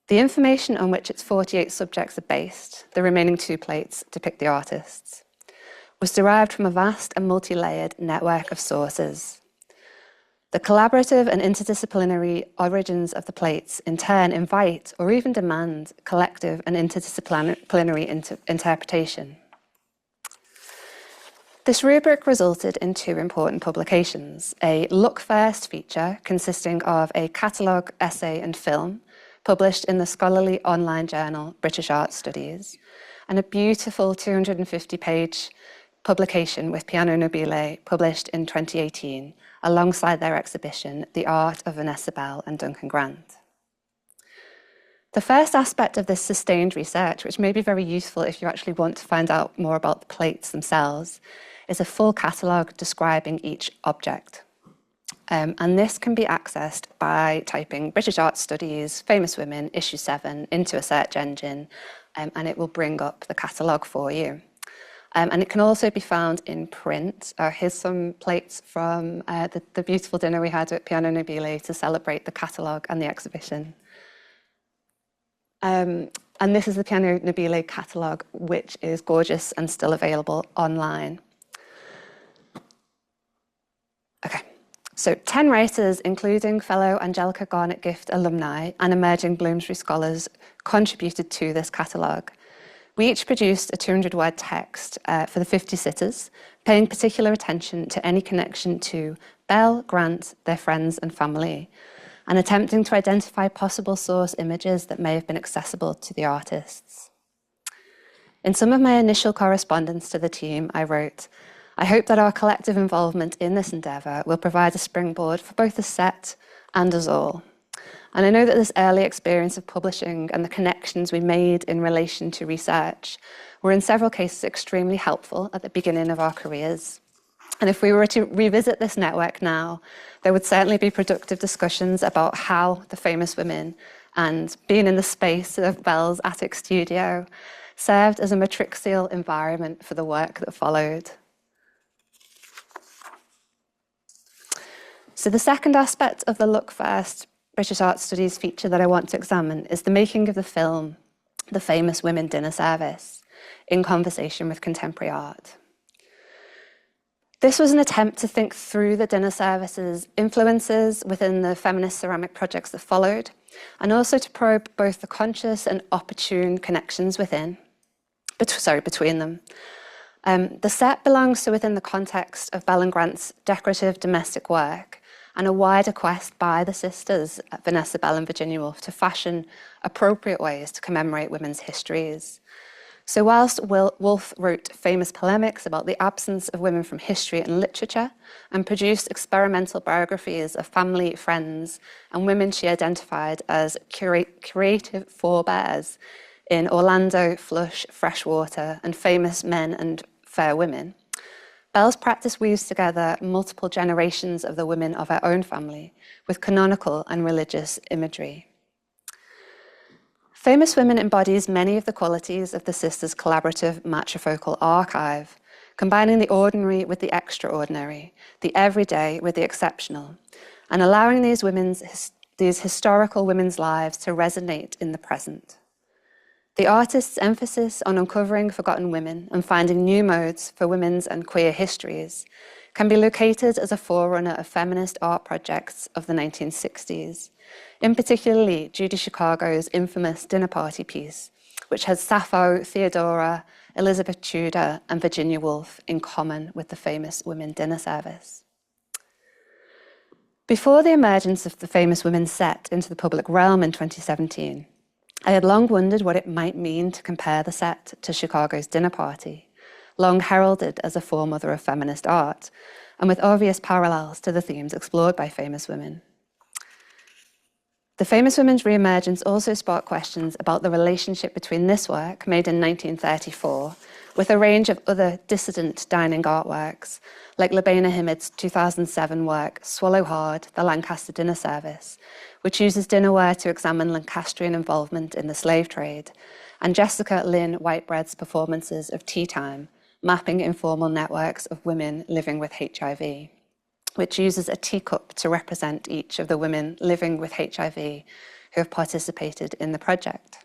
The information on which its 48 subjects are based, the remaining 2 plates depict the artists, was derived from a vast and multi-layered network of sources. The collaborative and interdisciplinary origins of the plates in turn invite or even demand collective and interdisciplinary interpretation. This rubric resulted in 2 important publications, a Look First feature consisting of a catalogue, essay and film, published in the scholarly online journal British Art Studies, and a beautiful 250-page publication with Piano Nobile, published in 2018, alongside their exhibition, The Art of Vanessa Bell and Duncan Grant. The first aspect of this sustained research, which may be very useful if you actually want to find out more about the plates themselves, is a full catalogue describing each object. And this can be accessed by typing British Art Studies, Famous Women, issue 7 into a search engine, and it will bring up the catalogue for you. And it can also be found in print. Here's some plates from the beautiful dinner we had at Piano Nobile to celebrate the catalogue and the exhibition. And this is the Piano Nobile catalogue, which is gorgeous and still available online. Okay, so 10 writers, including fellow Angelica Garnet Gift alumni and emerging Bloomsbury scholars, contributed to this catalogue. We each produced a 200-word text for the 50 sitters, paying particular attention to any connection to Bell, Grant, their friends and family, and attempting to identify possible source images that may have been accessible to the artists. In some of my initial correspondence to the team, I wrote, "I hope that our collective involvement in this endeavour will provide a springboard for both the set and us all. And I know that this early experience of publishing and the connections we made in relation to research were in several cases extremely helpful at the beginning of our careers. And if we were to revisit this network now, there would certainly be productive discussions about how the famous women and being in the space of Bell's attic studio served as a matrixial environment for the work that followed." So the second aspect of the Look First British Art Studies feature that I want to examine is the making of the film, The Famous Women Dinner Service, in conversation with contemporary art. This was an attempt to think through the dinner service's influences within the feminist ceramic projects that followed, and also to probe both the conscious and opportune connections between them. The set belongs to within the context of Bell and Grant's decorative domestic work, and a wider quest by the sisters, Vanessa Bell and Virginia Woolf, to fashion appropriate ways to commemorate women's histories. So whilst Woolf wrote famous polemics about the absence of women from history and literature, and produced experimental biographies of family, friends, and women she identified as creative forebears in Orlando, Flush, Freshwater, and famous men and fair women, Bell's practice weaves together multiple generations of the women of her own family with canonical and religious imagery. Famous Women embodies many of the qualities of the sisters' collaborative matrifocal archive, combining the ordinary with the extraordinary, the everyday with the exceptional, and allowing these historical women's lives to resonate in the present. The artist's emphasis on uncovering forgotten women and finding new modes for women's and queer histories can be located as a forerunner of feminist art projects of the 1960s, in particularly Judy Chicago's infamous dinner party piece, which has Sappho, Theodora, Elizabeth Tudor, and Virginia Woolf in common with the Famous Women Dinner Service. Before the emergence of the Famous Women set into the public realm in 2017, I had long wondered what it might mean to compare the set to Chicago's dinner party, long heralded as a foremother of feminist art, and with obvious parallels to the themes explored by Famous Women. The Famous Women's re-emergence also sparked questions about the relationship between this work, made in 1934, with a range of other dissident dining artworks, like Labena Hamid's 2007 work, Swallow Hard, The Lancaster Dinner Service, which uses dinnerware to examine Lancastrian involvement in the slave trade, and Jessica Lynn Whitebread's performances of Tea Time, mapping informal networks of women living with HIV, which uses a teacup to represent each of the women living with HIV who have participated in the project.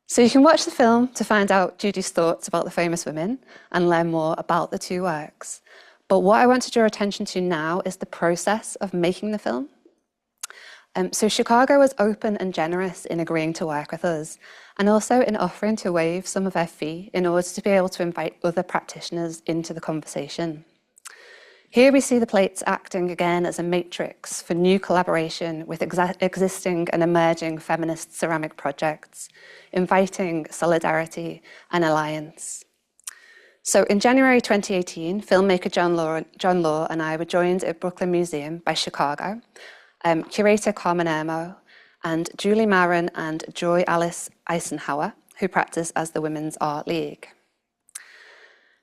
So you can watch the film to find out Judy's thoughts about the Famous Women and learn more about the two works. But what I want to draw attention to now is the process of making the film. So Chicago was open and generous in agreeing to work with us, and also in offering to waive some of her fee in order to be able to invite other practitioners into the conversation. Here we see the plates acting again as a matrix for new collaboration with existing and emerging feminist ceramic projects, inviting solidarity and alliance. So in January 2018, filmmaker John Law and I were joined at Brooklyn Museum by Chicago, curator Carmen Ermo, and Julie Marin and Joy Alice Eisenhower, who practice as the Women's Art League.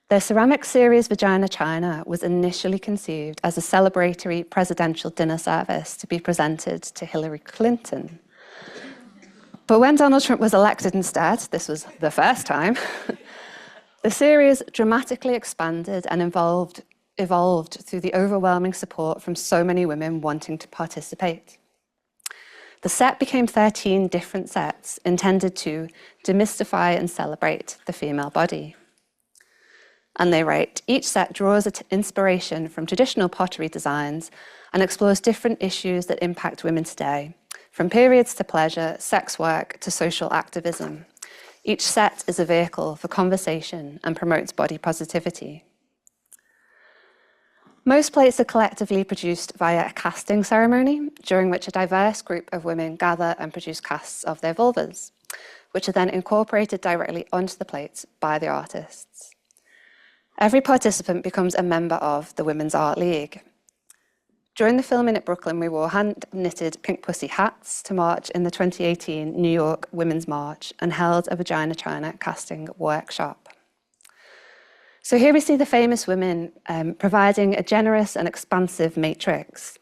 Their ceramic series Vagina China was initially conceived as a celebratory presidential dinner service to be presented to Hillary Clinton. But when Donald Trump was elected instead, this was the first time, the series dramatically expanded and evolved through the overwhelming support from so many women wanting to participate. The set became 13 different sets intended to demystify and celebrate the female body. And they write, each set draws inspiration from traditional pottery designs and explores different issues that impact women today, from periods to pleasure, sex work to social activism. Each set is a vehicle for conversation and promotes body positivity. Most plates are collectively produced via a casting ceremony, during which a diverse group of women gather and produce casts of their vulvas, which are then incorporated directly onto the plates by the artists. Every participant becomes a member of the Women's Art League. During the filming at Brooklyn, we wore hand-knitted pink pussy hats to march in the 2018 New York Women's March and held a vagina china casting workshop. So here we see the famous women providing a generous and expansive matrix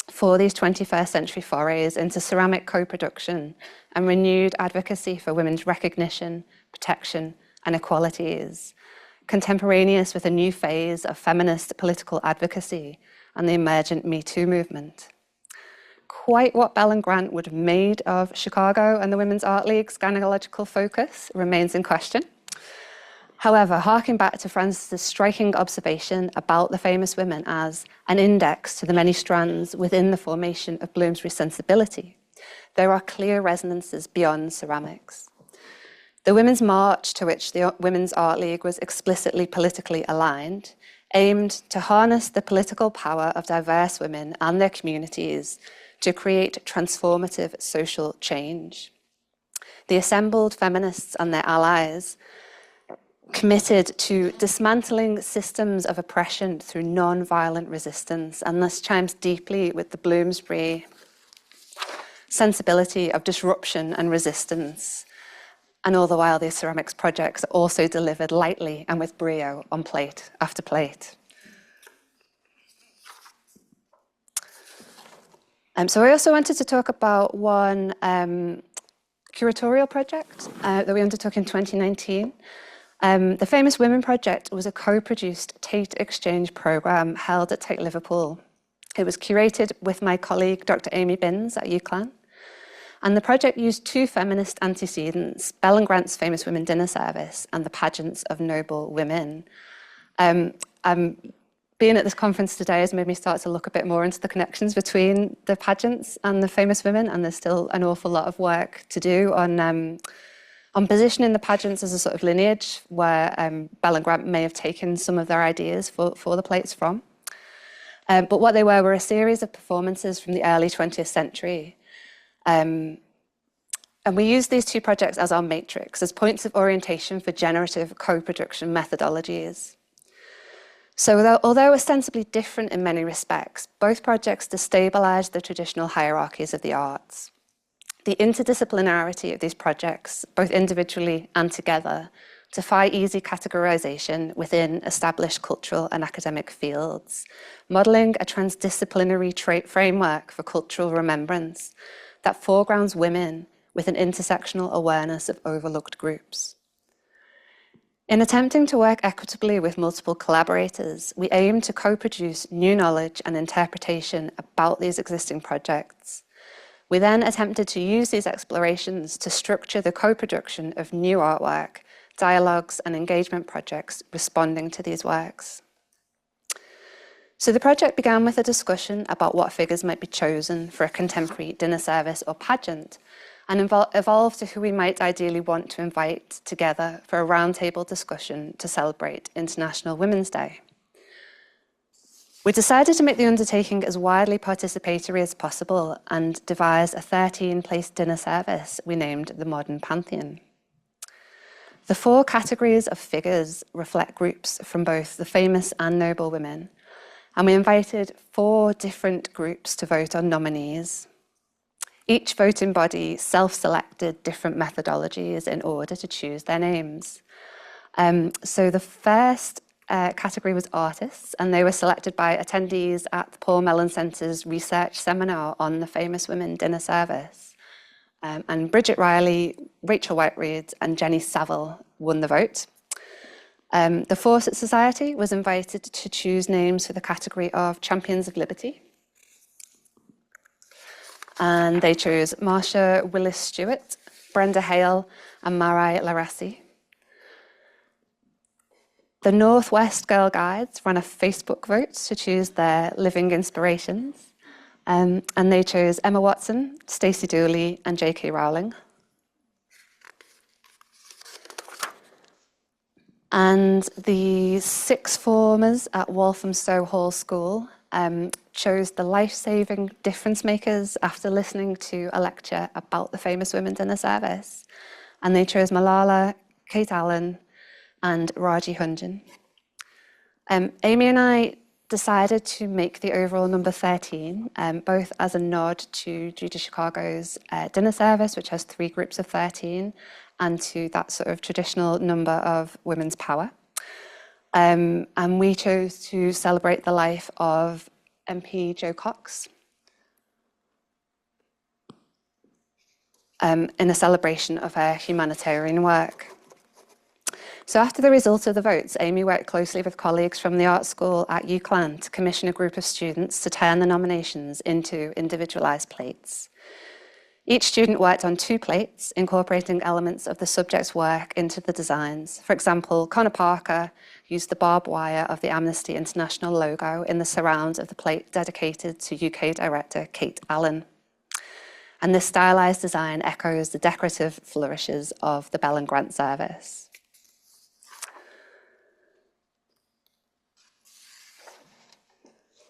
for these 21st century forays into ceramic co-production and renewed advocacy for women's recognition, protection, and equalities, contemporaneous with a new phase of feminist political advocacy and the emergent Me Too movement. Quite what Bell and Grant would have made of Chicago and the Women's Art League's gynecological focus remains in question. However, harking back to Francis's striking observation about the famous women as an index to the many strands within the formation of Bloomsbury sensibility, there are clear resonances beyond ceramics. The Women's March, to which the Women's Art League was explicitly politically aligned, aimed to harness the political power of diverse women and their communities to create transformative social change. The assembled feminists and their allies committed to dismantling systems of oppression through non-violent resistance, and this chimes deeply with the Bloomsbury sensibility of disruption and resistance. And all the while, these ceramics projects are also delivered lightly and with brio on plate after plate. So I also wanted to talk about one curatorial project that we undertook in 2019. The Famous Women Project was a co-produced Tate Exchange programme held at Tate Liverpool. It was curated with my colleague, Dr. Amy Binns at UCLan. And the project used two feminist antecedents, Bell and Grant's Famous Women Dinner Service and the Pageants of Noble Women. Being at this conference today has made me start to look a bit more into the connections between the pageants and the famous women, and there's still an awful lot of work to do on positioning the pageants as a sort of lineage where Bell and Grant may have taken some of their ideas for the plates from. But what they were a series of performances from the early 20th century. And we use these two projects as our matrix, as points of orientation for generative co-production methodologies. So although ostensibly different in many respects, both projects destabilised the traditional hierarchies of the arts. The interdisciplinarity of these projects, both individually and together, defy easy categorisation within established cultural and academic fields, modelling a transdisciplinary framework for cultural remembrance that foregrounds women with an intersectional awareness of overlooked groups. In attempting to work equitably with multiple collaborators, we aim to co-produce new knowledge and interpretation about these existing projects. We then attempted to use these explorations to structure the co-production of new artwork, dialogues, and engagement projects responding to these works. So the project began with a discussion about what figures might be chosen for a contemporary dinner service or pageant, and evolved to who we might ideally want to invite together for a roundtable discussion to celebrate International Women's Day. We decided to make the undertaking as widely participatory as possible and devise a 13-place dinner service we named the Modern Pantheon. The 4 categories of figures reflect groups from both the famous and noble women, and we invited 4 different groups to vote on nominees. Each voting body self-selected different methodologies in order to choose their names. So the first category was artists, and they were selected by attendees at the Paul Mellon Centre's research seminar on the Famous Women Dinner Service. and Bridget Riley, Rachel Whiteread and Jenny Saville won the vote. The Fawcett Society was invited to choose names for the category of Champions of Liberty. And they chose Marsha Willis-Stewart, Brenda Hale and Marai Larassi. The Northwest Girl Guides ran a Facebook vote to choose their living inspirations. And they chose Emma Watson, Stacey Dooley and J.K. Rowling. And the sixth formers at Walthamstow Hall School chose the life-saving difference makers after listening to a lecture about the famous women dinner service. And they chose Malala, Kate Allen and Raji Hunjan. Amy and I decided to make the overall number 13, both as a nod to Judy Chicago's dinner service, which has 3 groups of 13, and to that sort of traditional number of women's power. And we chose to celebrate the life of MP Jo Cox in a celebration of her humanitarian work. So after the result of the votes, Amy worked closely with colleagues from the art school at UCLan to commission a group of students to turn the nominations into individualised plates. Each student worked on 2 plates, incorporating elements of the subject's work into the designs. For example, Connor Parker used the barbed wire of the Amnesty International logo in the surround of the plate dedicated to UK director Kate Allen. And this stylised design echoes the decorative flourishes of the Bell and Grant service.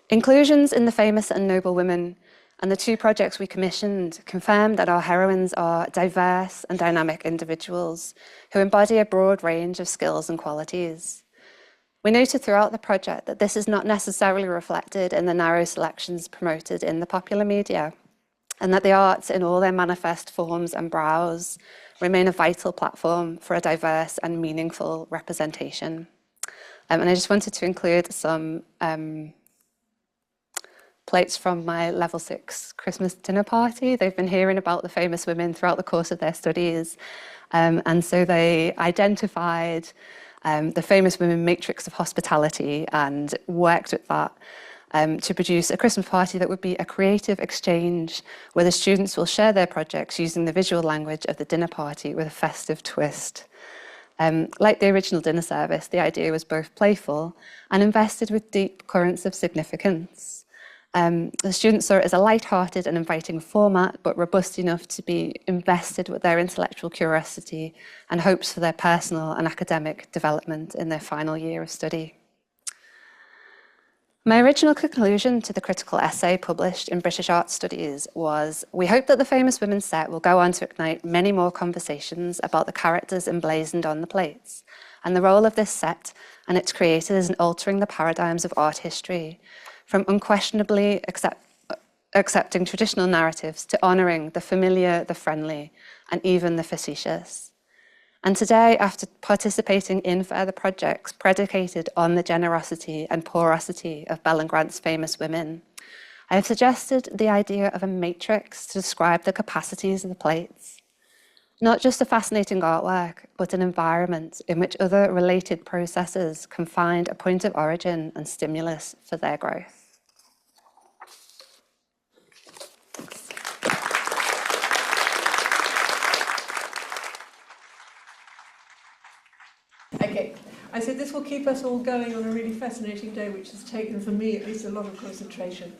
Inclusions in the famous and noble women and the 2 projects we commissioned confirmed that our heroines are diverse and dynamic individuals who embody a broad range of skills and qualities. We noted throughout the project that this is not necessarily reflected in the narrow selections promoted in the popular media, and that the arts in all their manifest forms and brows remain a vital platform for a diverse and meaningful representation. And I just wanted to include some plates from my level 6 Christmas dinner party. They've been hearing about the famous women throughout the course of their studies. And so they identified the famous women matrix of hospitality and worked with that to produce a Christmas party that would be a creative exchange where the students will share their projects using the visual language of the dinner party with a festive twist. Like the original dinner service, the idea was both playful and invested with deep currents of significance. The students saw it as a light-hearted and inviting format, but robust enough to be invested with their intellectual curiosity and hopes for their personal and academic development in their final year of study. My original conclusion to the critical essay published in British Art Studies was, we hope that the famous women set will go on to ignite many more conversations about the characters emblazoned on the plates, and the role of this set and its creators in altering the paradigms of art history, from unquestionably accepting traditional narratives to honouring the familiar, the friendly, and even the facetious. And today, after participating in further projects predicated on the generosity and porosity of Bell and Grant's famous women, I have suggested the idea of a matrix to describe the capacities of the plates. Not just a fascinating artwork, but an environment in which other related processes can find a point of origin and stimulus for their growth. Okay, I said this will keep us all going on a really fascinating day, which has taken, for me at least, a lot of concentration.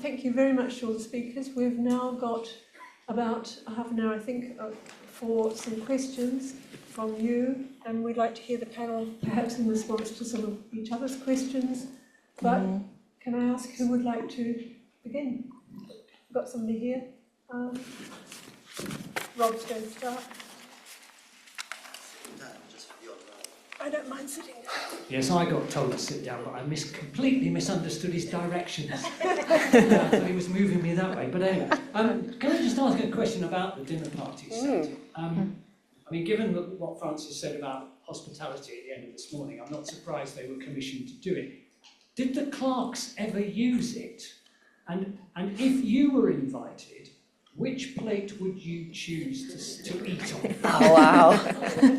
Thank you very much to all the speakers. We've now got about half an hour, I think, for some questions from you, and we'd like to hear the panel perhaps in response to some of each other's questions. But can I ask who would like to begin? We've got somebody here. Rob's going to start. I don't mind sitting down. Yes, I got told to sit down, but I completely misunderstood his directions. I thought he was moving me that way. But anyway, can I just ask a question about the dinner party set? I mean, given what Francis said about hospitality at the end of this morning, I'm not surprised they were commissioned to do it. Did the Clarkes ever use it? And if you were invited, which plate would you choose to eat on? Oh, wow.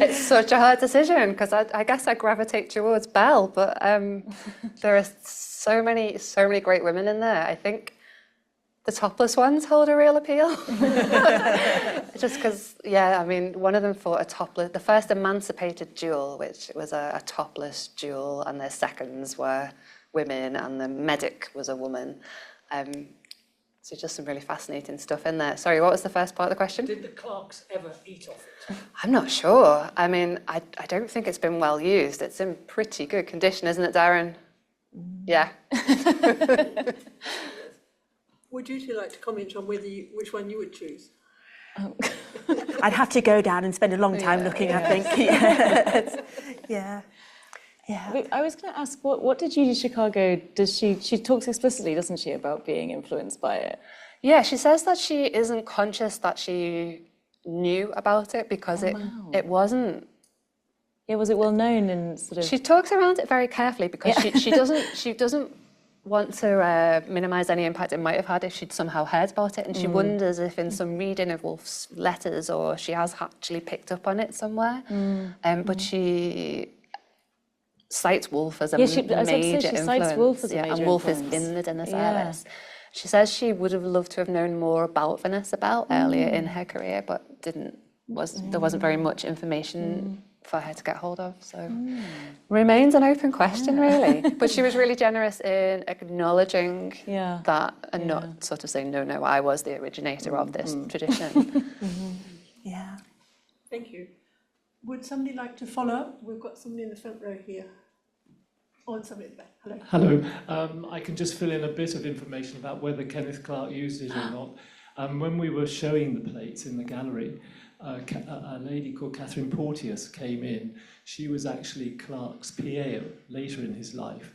It's such a hard decision, because I guess I gravitate towards Bell, but there are so many great women in there. I think the topless ones hold a real appeal. Just because, yeah, I mean, one of them fought the first emancipated duel, which was a topless duel, and their seconds were women, and the medic was a woman. So just some really fascinating stuff in there. Sorry, what was the first part of the question? Did the Clarks ever eat off it? I'm not sure. I mean, I don't think it's been well used. It's in pretty good condition, isn't it, Darren? Yeah. Would you two like to comment on which one you would choose? I'd have to go down and spend a long time looking, I think. Yeah. Yeah. I was going to ask, what did you do in Chicago? She talks explicitly, doesn't she, about being influenced by it? Yeah, she says that she isn't conscious that she knew about it because it wasn't. Yeah, was it well known and sort of? She talks around it very carefully because she doesn't want to minimise any impact it might have had if she'd somehow heard about it, and she wonders if in some reading of Woolf's letters or she has actually picked up on it somewhere. But she cites Woolf as a major influence. Cites Woolf as a major and Woolf influence. is in the dinner service. She says she would have loved to have known more about Vanessa Bell earlier in her career, but there wasn't very much information for her to get hold of. So remains an open question, really. But she was really generous in acknowledging that and not sort of saying, no, I was the originator of this tradition. Yeah. Thank you. Would somebody like to follow up? We've got somebody in the front row here. Oh, and somebody at the back. Hello. Hello. I can just fill in a bit of information about whether Kenneth Clarke used it or not. When we were showing the plates in the gallery, a lady called Catherine Porteous came in. She was actually Clarke's PA later in his life.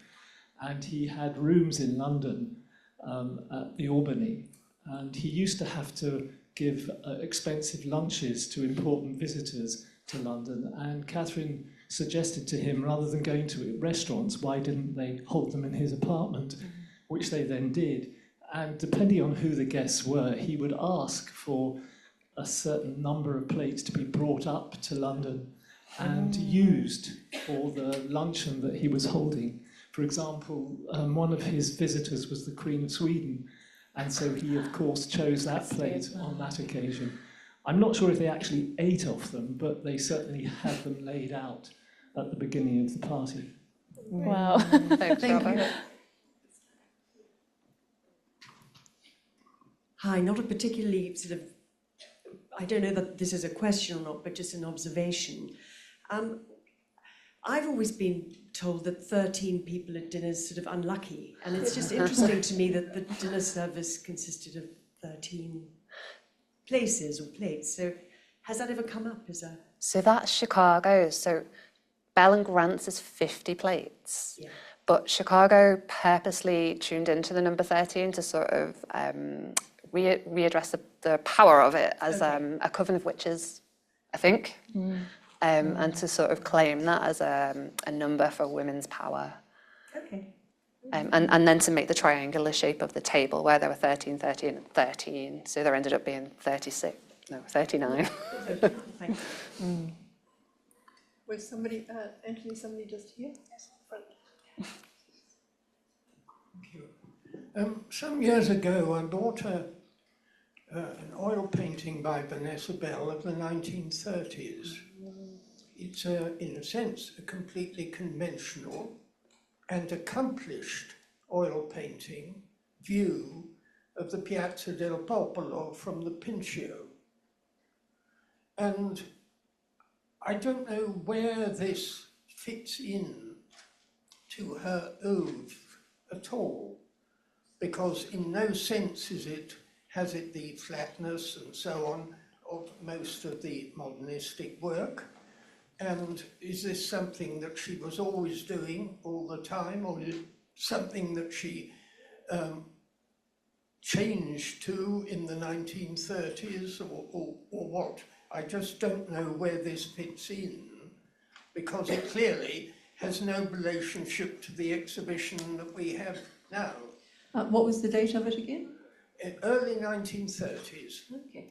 And he had rooms in London at the Albany. And he used to have to give expensive lunches to important visitors to London. And Catherine suggested to him, rather than going to restaurants, why didn't they hold them in his apartment, which they then did. And depending on who the guests were, he would ask for a certain number of plates to be brought up to London and used for the luncheon that he was holding. For example, one of his visitors was the Queen of Sweden, and so he, of course, chose that plate on that occasion. I'm not sure if they actually ate off them, but they certainly had them laid out at the beginning of the party. Wow. Thank you. Hi, not a particularly sort of, I don't know that this is a question or not, but just an observation. I've always been told that 13 people at dinner is sort of unlucky, and it's just interesting to me that the dinner service consisted of 13 places or plates. So has that ever come up as a... So that's Chicago. So Bell and Grant's is 50 plates. Yeah. But Chicago purposely tuned into the number 13 to sort of readdress the power of it as a coven of witches, I think, and to sort of claim that as a number for women's power. Okay. And then to make the triangular shape of the table where there were 13, 13, and 13. So there ended up being 39. Thanks. Was somebody, Anthony, somebody just here? Yes, front. Thank you. Some years ago, I bought an oil painting by Vanessa Bell of the 1930s. It's, in a sense, a completely conventional and accomplished oil painting view of the Piazza del Popolo from the Pincio. And I don't know where this fits in to her ode at all, because in no sense has it the flatness and so on of most of the modernistic work. And is this something that she was always doing all the time, or is it something that she changed to in the 1930s, or what? I just don't know where this fits in, because it clearly has no relationship to the exhibition that we have now. What was the date of it again? early 1930s. Okay.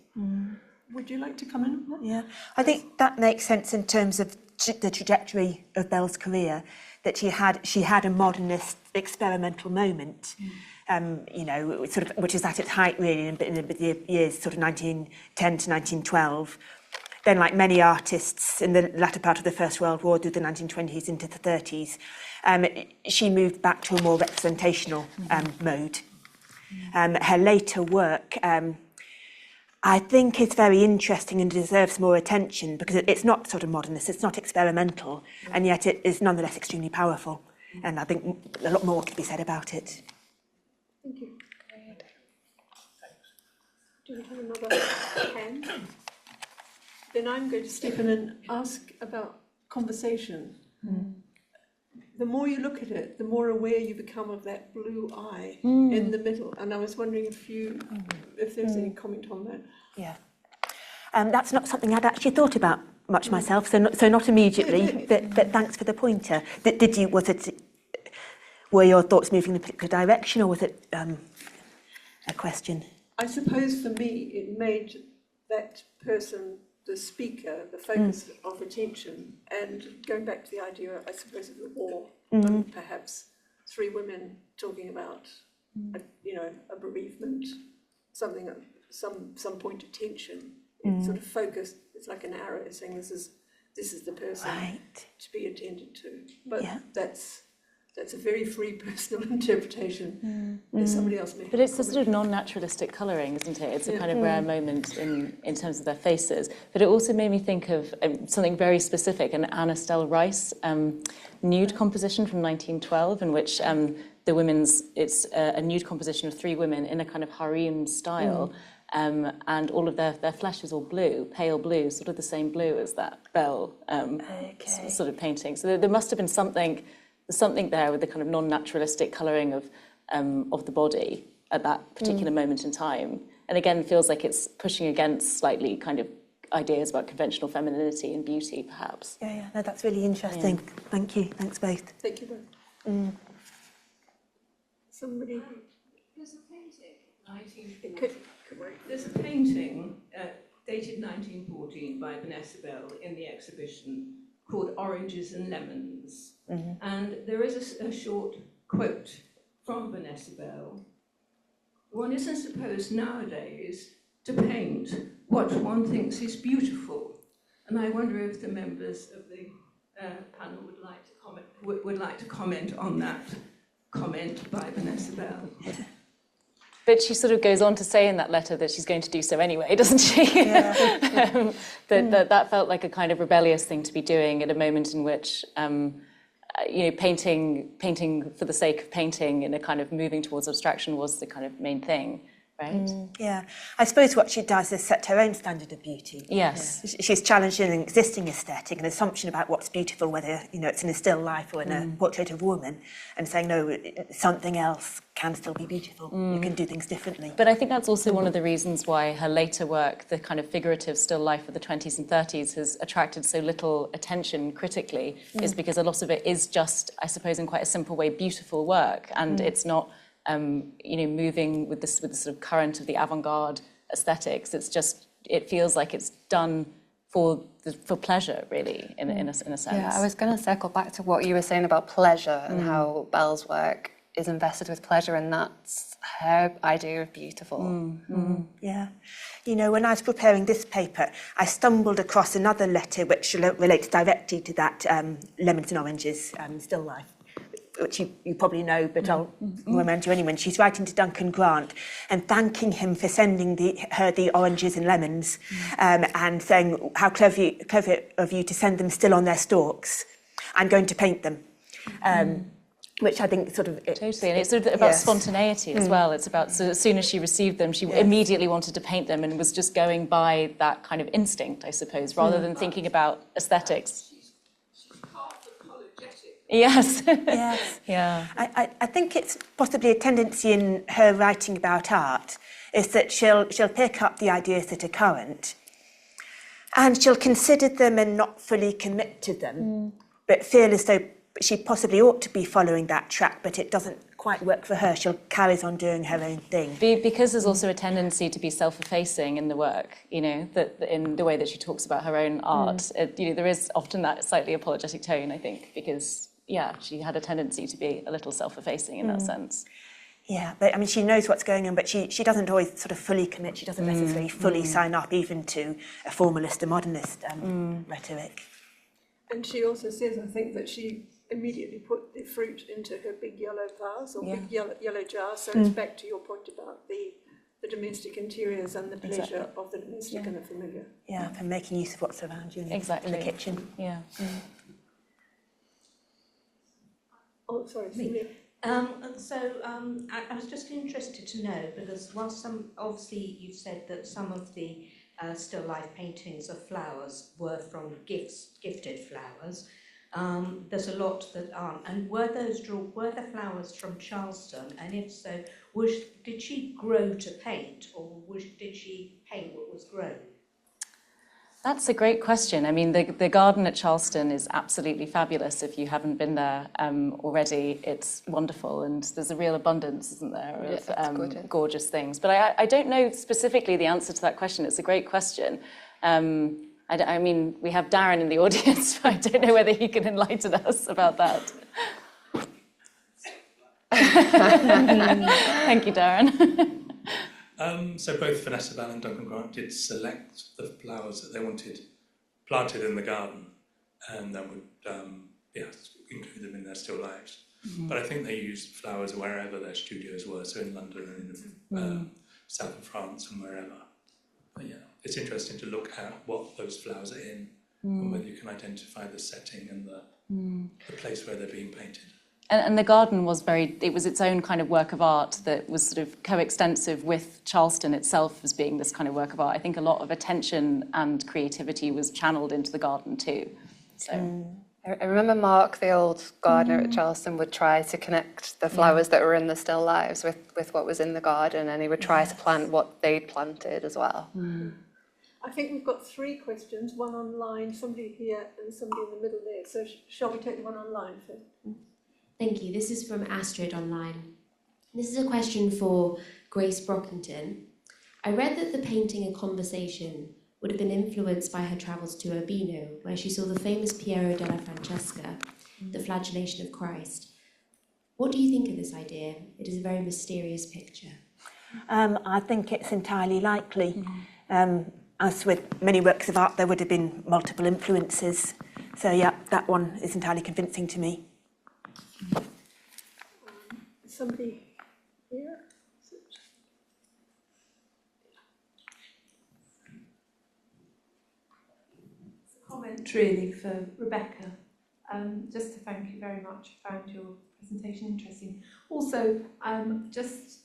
Would you like to come in on that? Yeah, I think that makes sense in terms of the trajectory of Bell's career, that she had a modernist experimental moment, you know, sort of, which is at its height really in the years sort of 1910 to 1912. Then, like many artists in the latter part of the First World War, through the 1920s into the 30s, she moved back to a more representational mode. Her later work, I think, is very interesting and deserves more attention because it's not sort of modernist, it's not experimental, and yet it is nonetheless extremely powerful. And I think a lot more could be said about it. Thank you. Do you have another hand? Then I'm going to step in and ask about conversation. The more you look at it, the more aware you become of that blue eye in the middle. And I was wondering if there's any comment on that. Yeah. That's not something I'd actually thought about much myself, so not immediately, but thanks for the pointer. Were your thoughts moving in a particular direction, or was it a question? I suppose for me, it made that person, the speaker, the focus of attention, and going back to the idea, I suppose, of the war, and perhaps three women talking about, a bereavement, something, some point of tension. It's sort of focused. It's like an arrow saying this is the person to be attended to. But that's a very free personal interpretation. Somebody else may. But it's a sort of non-naturalistic colouring, isn't it? It's a kind of rare moment in terms of their faces. But it also made me think of something very specific, an Anna Stell Rice nude composition from 1912, in which it's a nude composition of three women in a kind of harem style. And all of their flesh is all blue, pale blue, sort of the same blue as that Bell sort of painting. So there must have been something there with the kind of non-naturalistic colouring of the body at that particular moment in time. And again, feels like it's pushing against slightly kind of ideas about conventional femininity and beauty, perhaps. Yeah, no, that's really interesting. Yeah. Thank you. Thanks both. Thank you both. Somebody. There's a painting. There's a painting dated 1914 by Vanessa Bell in the exhibition called Oranges and Lemons. And there is a short quote from Vanessa Bell. One isn't supposed nowadays to paint what one thinks is beautiful. And I wonder if the members of the panel would like to comment on that comment by Vanessa Bell. But she sort of goes on to say in that letter that she's going to do so anyway, doesn't she? Yeah. That felt like a kind of rebellious thing to be doing at a moment in which, painting for the sake of painting and a kind of moving towards abstraction was the kind of main thing, right? Yeah. I suppose what she does is set her own standard of beauty. Yes. She's challenging an existing aesthetic, an assumption about what's beautiful, whether it's in a still life or in a portrait of a woman, and saying, no, something else can still be beautiful. You can do things differently. But I think that's also one of the reasons why her later work, the kind of figurative still life of the 20s and 30s, has attracted so little attention critically, is because a lot of it is just, I suppose, in quite a simple way, beautiful work, and it's not moving with the sort of current of the avant-garde aesthetics. It feels like it's done for pleasure, really, in a sense. Yeah, I was going to circle back to what you were saying about pleasure and how Bell's work is invested with pleasure, and that's her idea of beautiful. Yeah. When I was preparing this paper, I stumbled across another letter which relates directly to that Lemons and Oranges still life, which you probably know, but I'll remind you anyway. She's writing to Duncan Grant and thanking him for sending her the oranges and lemons, and saying how clever of you to send them still on their stalks. I'm going to paint them. Which I think sort of... Totally, and it's sort of about spontaneity as well. It's about, so as soon as she received them, she immediately wanted to paint them and was just going by that kind of instinct, I suppose, rather than thinking about aesthetics. Yes. Yes. Yeah. I think it's possibly a tendency in her writing about art is that she'll pick up the ideas that are current and she'll consider them and not fully commit to them, but feel as though she possibly ought to be following that track, but it doesn't quite work for her. She'll carries on doing her own thing. Because there's also a tendency to be self-effacing in the work, you know, that in the way that she talks about her own art, you know, there is often that slightly apologetic tone, I think, because, yeah, she had a tendency to be a little self-effacing in that sense. Yeah, but I mean, she knows what's going on, but she doesn't always sort of fully commit. She doesn't necessarily fully sign up even to a formalist or modernist rhetoric. And she also says, I think, that she immediately put the fruit into her big yellow vase or big yellow jar. So it's back to your point about the domestic interiors and the pleasure of the domestic and the familiar. Yeah, and making use of what's around you in the kitchen. Yeah. Oh, sorry, Celia. I was just interested to know, because whilst obviously you've said that some of the still life paintings of flowers were from gifted flowers, there's a lot that aren't. And were the flowers from Charleston? And if so, did she grow to paint, or did she paint what was grown? That's a great question. I mean, the garden at Charleston is absolutely fabulous. If you haven't been there already, it's wonderful, and there's a real abundance, isn't there, of gorgeous things. But I don't know specifically the answer to that question. It's a great question. I mean, we have Darren in the audience, but I don't know whether he can enlighten us about that. Thank you, Darren. So both Vanessa Bell and Duncan Grant did select the flowers that they wanted planted in the garden, and then would include them in their still lives. But I think they used flowers wherever their studios were, so in London and in south of France and wherever. But yeah, it's interesting to look at what those flowers are in, and whether you can identify the setting and the place where they're being painted. And the garden was it was its own kind of work of art that was sort of coextensive with Charleston itself as being this kind of work of art. I think a lot of attention and creativity was channeled into the garden too. So I remember Mark, the old gardener at Charleston, would try to connect the flowers that were in the still lives with what was in the garden, and he would try to plant what they'd planted as well. I think we've got 3 questions, one online, somebody here and somebody in the middle there. So shall we take the one online first? Thank you. This is from Astrid online. This is a question for Grace Brockington. I read that the painting A Conversation would have been influenced by her travels to Urbino, where she saw the famous Piero della Francesca, The Flagellation of Christ. What do you think of this idea? It is a very mysterious picture. I think it's entirely likely. As with many works of art, there would have been multiple influences. So yeah, that one is entirely convincing to me. Somebody here? It's a comment really for Rebecca. Just to thank you very much. I found your presentation interesting. Also, just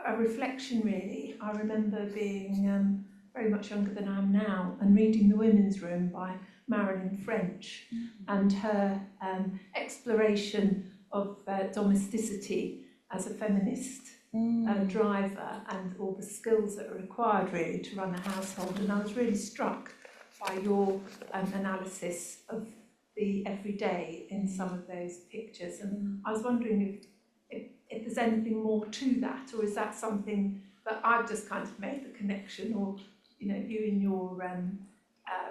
a reflection really. I remember being very much younger than I am now and reading The Women's Room by Marilyn French and her exploration of domesticity as a feminist driver and all the skills that are required really to run a household. And I was really struck by your analysis of the everyday in some of those pictures. And I was wondering if there's anything more to that, or is that something that I've just kind of made the connection, or you in your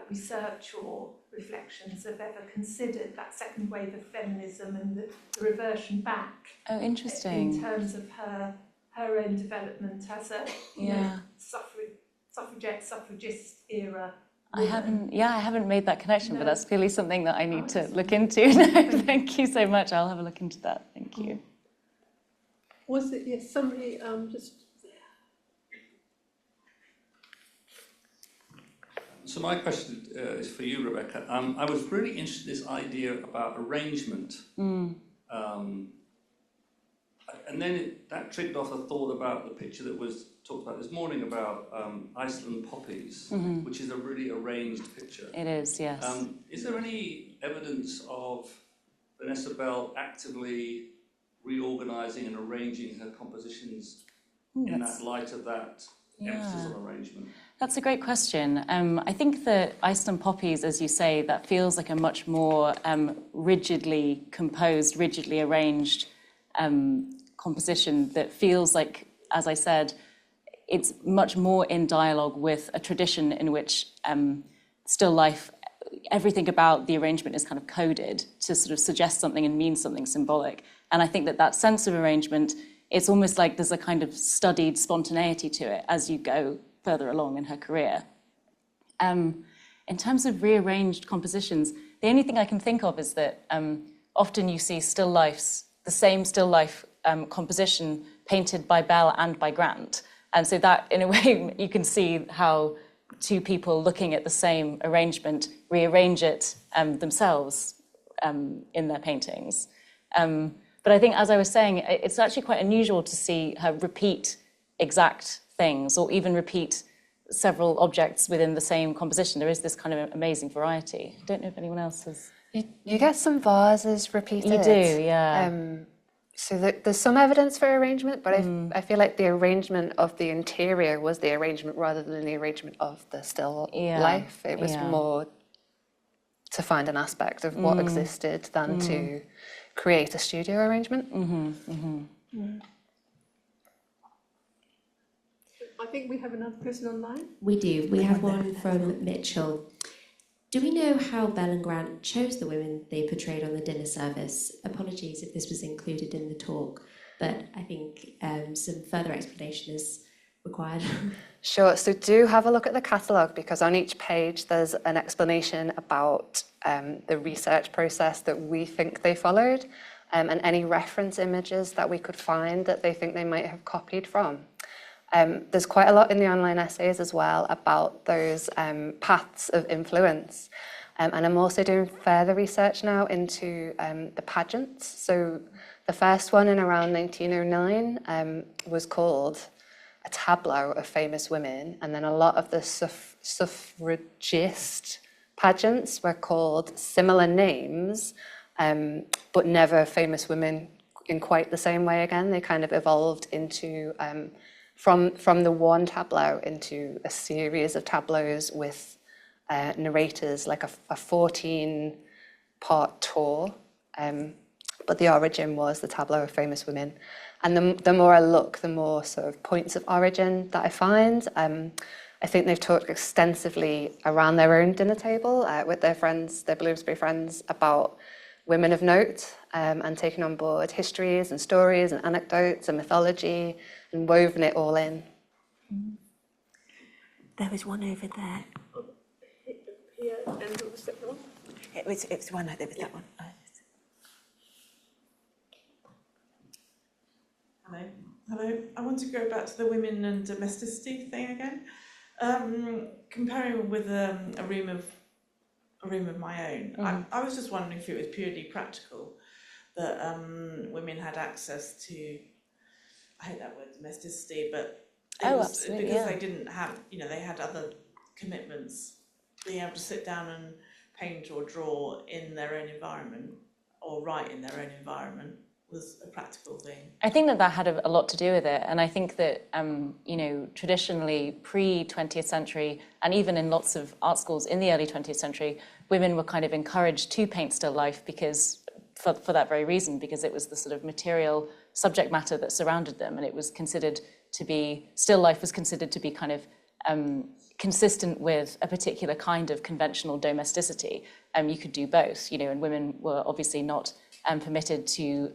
research or reflections have ever considered that second wave of feminism and the reversion back. Oh, interesting. In terms of her own development as a suffragist era. I haven't made that connection, but that's clearly something that I need to look into. Thank you so much. I'll have a look into that. Thank you. Was it, yes, somebody just... So my question is for you, Rebecca. I was really interested in this idea about arrangement. And then that triggered off a thought about the picture that was talked about this morning about Iceland poppies, which is a really arranged picture. It is, yes. Is there any evidence of Vanessa Bell actively reorganising and arranging her compositions in that light of that emphasis on arrangement? That's a great question. I think that Iceland poppies, as you say, that feels like a much more rigidly composed, rigidly arranged composition that feels like, as I said, it's much more in dialogue with a tradition in which still life, everything about the arrangement is kind of coded to sort of suggest something and mean something symbolic. And I think that that sense of arrangement, it's almost like there's a kind of studied spontaneity to it as you go further along in her career. In terms of rearranged compositions, the only thing I can think of is that often you see still lifes, the same still life composition painted by Bell and by Grant. And so that, in a way, you can see how two people looking at the same arrangement rearrange it themselves in their paintings. But I think, as I was saying, it's actually quite unusual to see her repeat exact things or even repeat several objects within the same composition. There is this kind of amazing variety. I don't know if anyone else has... You get some vases repeated. You do, yeah. So there's some evidence for arrangement, but I feel like the arrangement of the interior was the arrangement rather than the arrangement of the still life. It was more to find an aspect of what existed than to create a studio arrangement. I think we have another person online. We do. We have one from Mitchell. Do we know how Bell and Grant chose the women they portrayed on the dinner service? Apologies if this was included in the talk, but I think some further explanation is required. Sure, so do have a look at the catalogue, because on each page there's an explanation about the research process that we think they followed, and any reference images that we could find that they think they might have copied from. There's quite a lot in the online essays as well about those paths of influence. And I'm also doing further research now into the pageants. So the first one in around 1909 was called a tableau of famous women. And then a lot of the suffragist pageants were called similar names, but never famous women in quite the same way again. They kind of evolved into... From the one tableau into a series of tableaus with narrators, like a 14-part tour. But the origin was the tableau of famous women. And the more I look, the more sort of points of origin that I find. I think they've talked extensively around their own dinner table with their friends, their Bloomsbury friends, about women of note and taken on board histories and stories and anecdotes and mythology and woven it all in. There was one over there. Here, and what was that one? It was one, there was that one. Hello. I want to go back to the women and domesticity thing again. Comparing with a room of my own, I was just wondering if it was purely practical that women had access to, I hate that word, domesticity, but it was because they didn't have, they had other commitments, being able to sit down and paint or draw in their own environment or write in their own environment was a practical thing. I think that had a lot to do with it, and I think that traditionally pre-20th century, and even in lots of art schools in the early 20th century, women were kind of encouraged to paint still life because for that very reason, because it was the sort of material subject matter that surrounded them, and it was considered to be, still life was considered to be kind of consistent with a particular kind of conventional domesticity. You could do both, and women were obviously not permitted to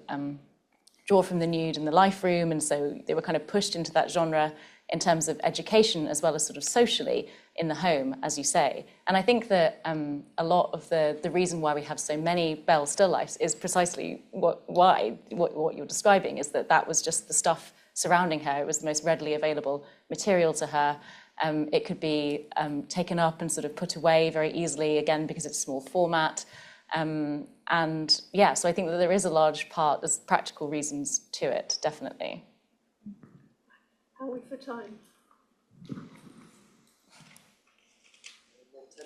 draw from the nude in the life room, and so they were kind of pushed into that genre in terms of education as well as sort of socially in the home, as you say. And I think that a lot of the reason why we have so many Bell still lifes is precisely what you're describing, is that was just the stuff surrounding her. It was the most readily available material to her. It could be taken up and sort of put away very easily, again, because it's small format. And yeah, so I think that there is a large part, there's practical reasons to it, definitely. How are we for time? 10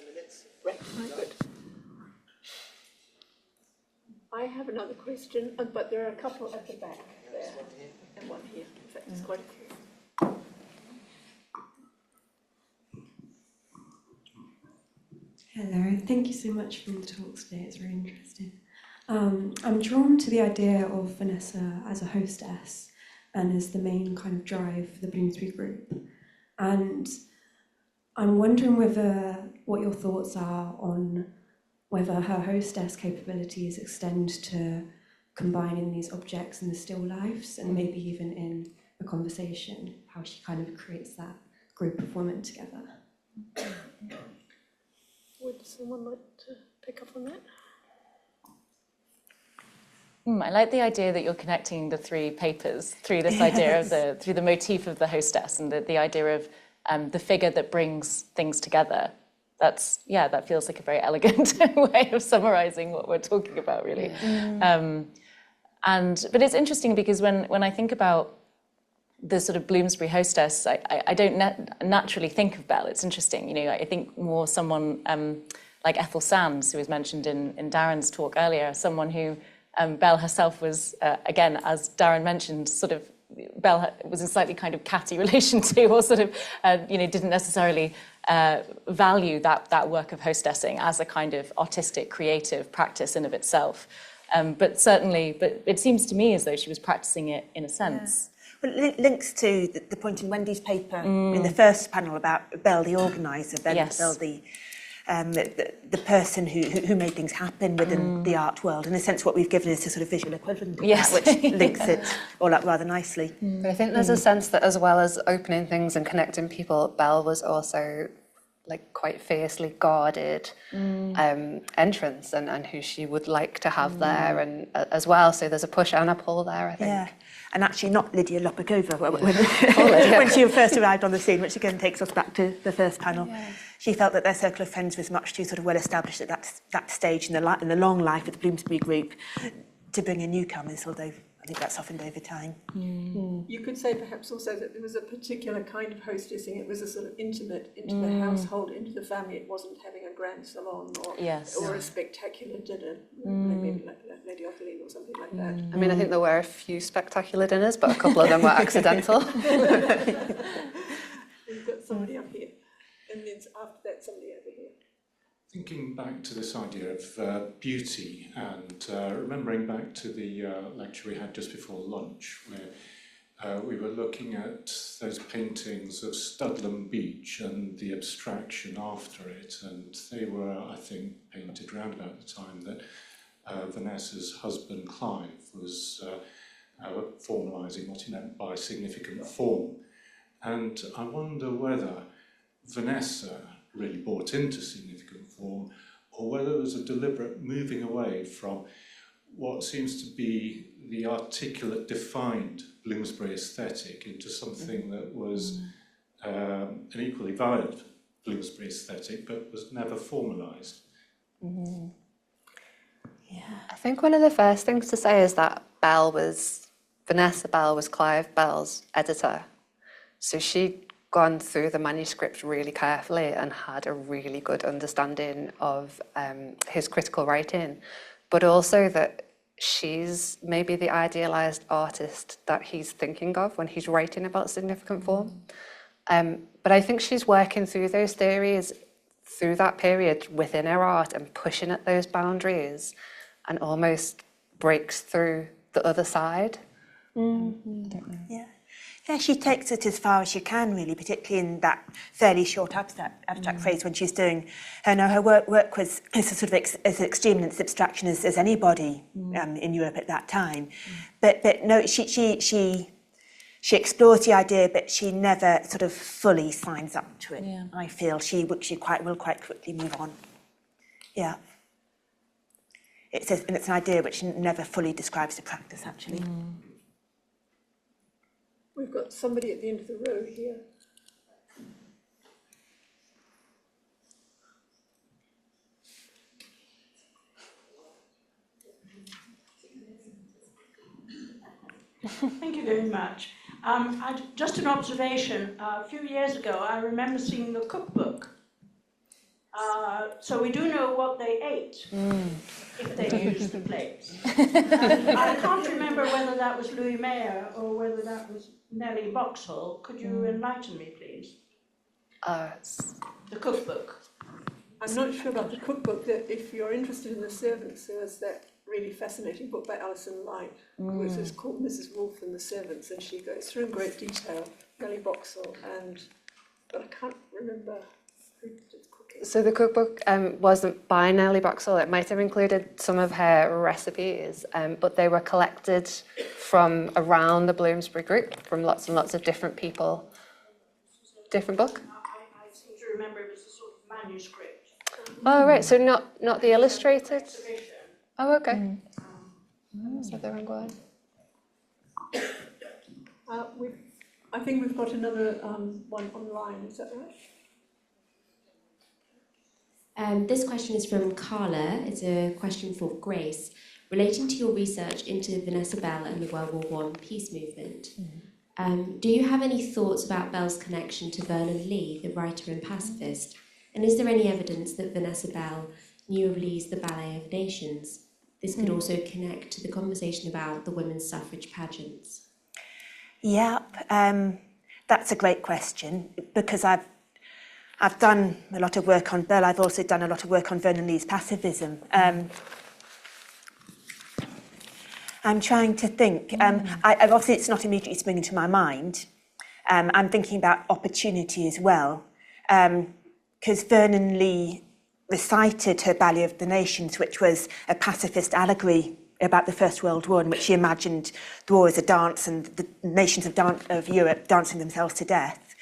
minutes. Right, good. I have another question, but there are a couple at the back there and one here. In fact, there's quite a few. Hello, thank you so much for the talk today, it's really interesting. I'm drawn to the idea of Vanessa as a hostess, and is the main kind of drive for the Bloomsbury Group. And I'm wondering what your thoughts are on whether her hostess capabilities extend to combining these objects in the still lifes, and maybe even in a conversation, how she kind of creates that group of women together. Would someone like to pick up on that? I like the idea that you're connecting the three papers through this idea of through the motif of the hostess and the idea of the figure that brings things together. That feels like a very elegant way of summarising what we're talking about, really. Yeah. But it's interesting because when I think about the sort of Bloomsbury hostess, I don't naturally think of Bell. It's interesting, I think more someone like Ethel Sands, who was mentioned in Darren's talk earlier, someone who Bell herself was, again, as Darren mentioned, sort of, Bell was in slightly kind of catty relation to, or sort of, didn't necessarily value that work of hostessing as a kind of artistic, creative practice in of itself. But it seems to me as though she was practicing it in a sense. Yeah. Well, it links to the point in Wendy's paper in the first panel about Bell, the organiser, Bell, the person who made things happen within the art world. In a sense, what we've given is a sort of visual equivalent of that, which links it all up rather nicely. But I think there's a sense that as well as opening things and connecting people, Bell was also like quite fiercely guarded entrance and who she would like to have there and as well. So there's a push and a pull there, I think. Yeah. And actually not Lydia Lopakova when she first arrived on the scene, which again takes us back to the first panel. Yeah. She felt that their circle of friends was much too sort of well established at that stage in the long life of the Bloomsbury Group to bring in newcomers, although I think that's softened over time. You could say perhaps also that there was a particular kind of hostessing. It was a sort of intimate into the household, into the family. It wasn't having a grand salon or a spectacular dinner, maybe like Lady Otterline or something like that. I mean, I think there were a few spectacular dinners, but a couple of them were accidental. We've got somebody up here, and then after that somebody over here. Thinking back to this idea of beauty and remembering back to the lecture we had just before lunch where we were looking at those paintings of Studlam Beach and the abstraction after it, and they were, I think, painted around about the time that Vanessa's husband Clive was formalising what he meant by significant form. And I wonder whether Vanessa really bought into significant form, or whether there was a deliberate moving away from what seems to be the articulate, defined Bloomsbury aesthetic into something that was an equally valid Bloomsbury aesthetic, but was never formalised. Mm-hmm. Yeah. I think one of the first things to say is that Vanessa Bell was Clive Bell's editor. So she'd gone through the manuscript really carefully and had a really good understanding of his critical writing, but also that she's maybe the idealised artist that he's thinking of when he's writing about significant form. But I think she's working through those theories through that period within her art and pushing at those boundaries and almost breaks through the other side. Yeah. Yeah, she takes it as far as she can, really, particularly in that fairly short abstract phrase when she's doing her work was as sort of as extreme in its abstraction as anybody in Europe at that time. But no, she explores the idea, but she never sort of fully signs up to it. Yeah. I feel she will quite quickly move on. Yeah. It's an idea which never fully describes the practice, actually. We've got somebody at the end of the row here. Thank you very much. Just an observation. A few years ago, I remember seeing the cookbook. So we do know what they ate, if they used the plates. I can't remember whether that was Louis Mayer or whether that was Nellie Boxhall. Could you enlighten me, please? The cookbook. I'm not sure about the cookbook. That if you're interested in the servants, there was that really fascinating book by Alison Light, which is called Mrs. Wolfe and the Servants, and she goes through in great detail Nellie Boxall but I can't remember who did the cooking. So the cookbook wasn't by Nellie Boxall. It might have included some of her recipes, but they were collected from around the Bloomsbury Group, from lots and lots of different people. Different book? I seem to remember it was a sort of manuscript. Oh, right, so not the illustrated? Oh, okay. That's not the wrong one. I think we've got another one online, is that right? This question is from Carla. It's a question for Grace, relating to your research into Vanessa Bell and the World War I peace movement. Do you have any thoughts about Bell's connection to Vernon Lee, the writer and pacifist? And is there any evidence that Vanessa Bell knew of Lee's The Ballet of Nations? This could also connect to the conversation about the women's suffrage pageants. Yep, that's a great question, because I've done a lot of work on Bell. I've also done a lot of work on Vernon Lee's pacifism. I'm trying to think. Obviously, it's not immediately springing to my mind. I'm thinking about opportunity as well, because Vernon Lee recited her Ballet of the Nations, which was a pacifist allegory about the First World War, in which she imagined the war as a dance and the nations of Europe dancing themselves to death.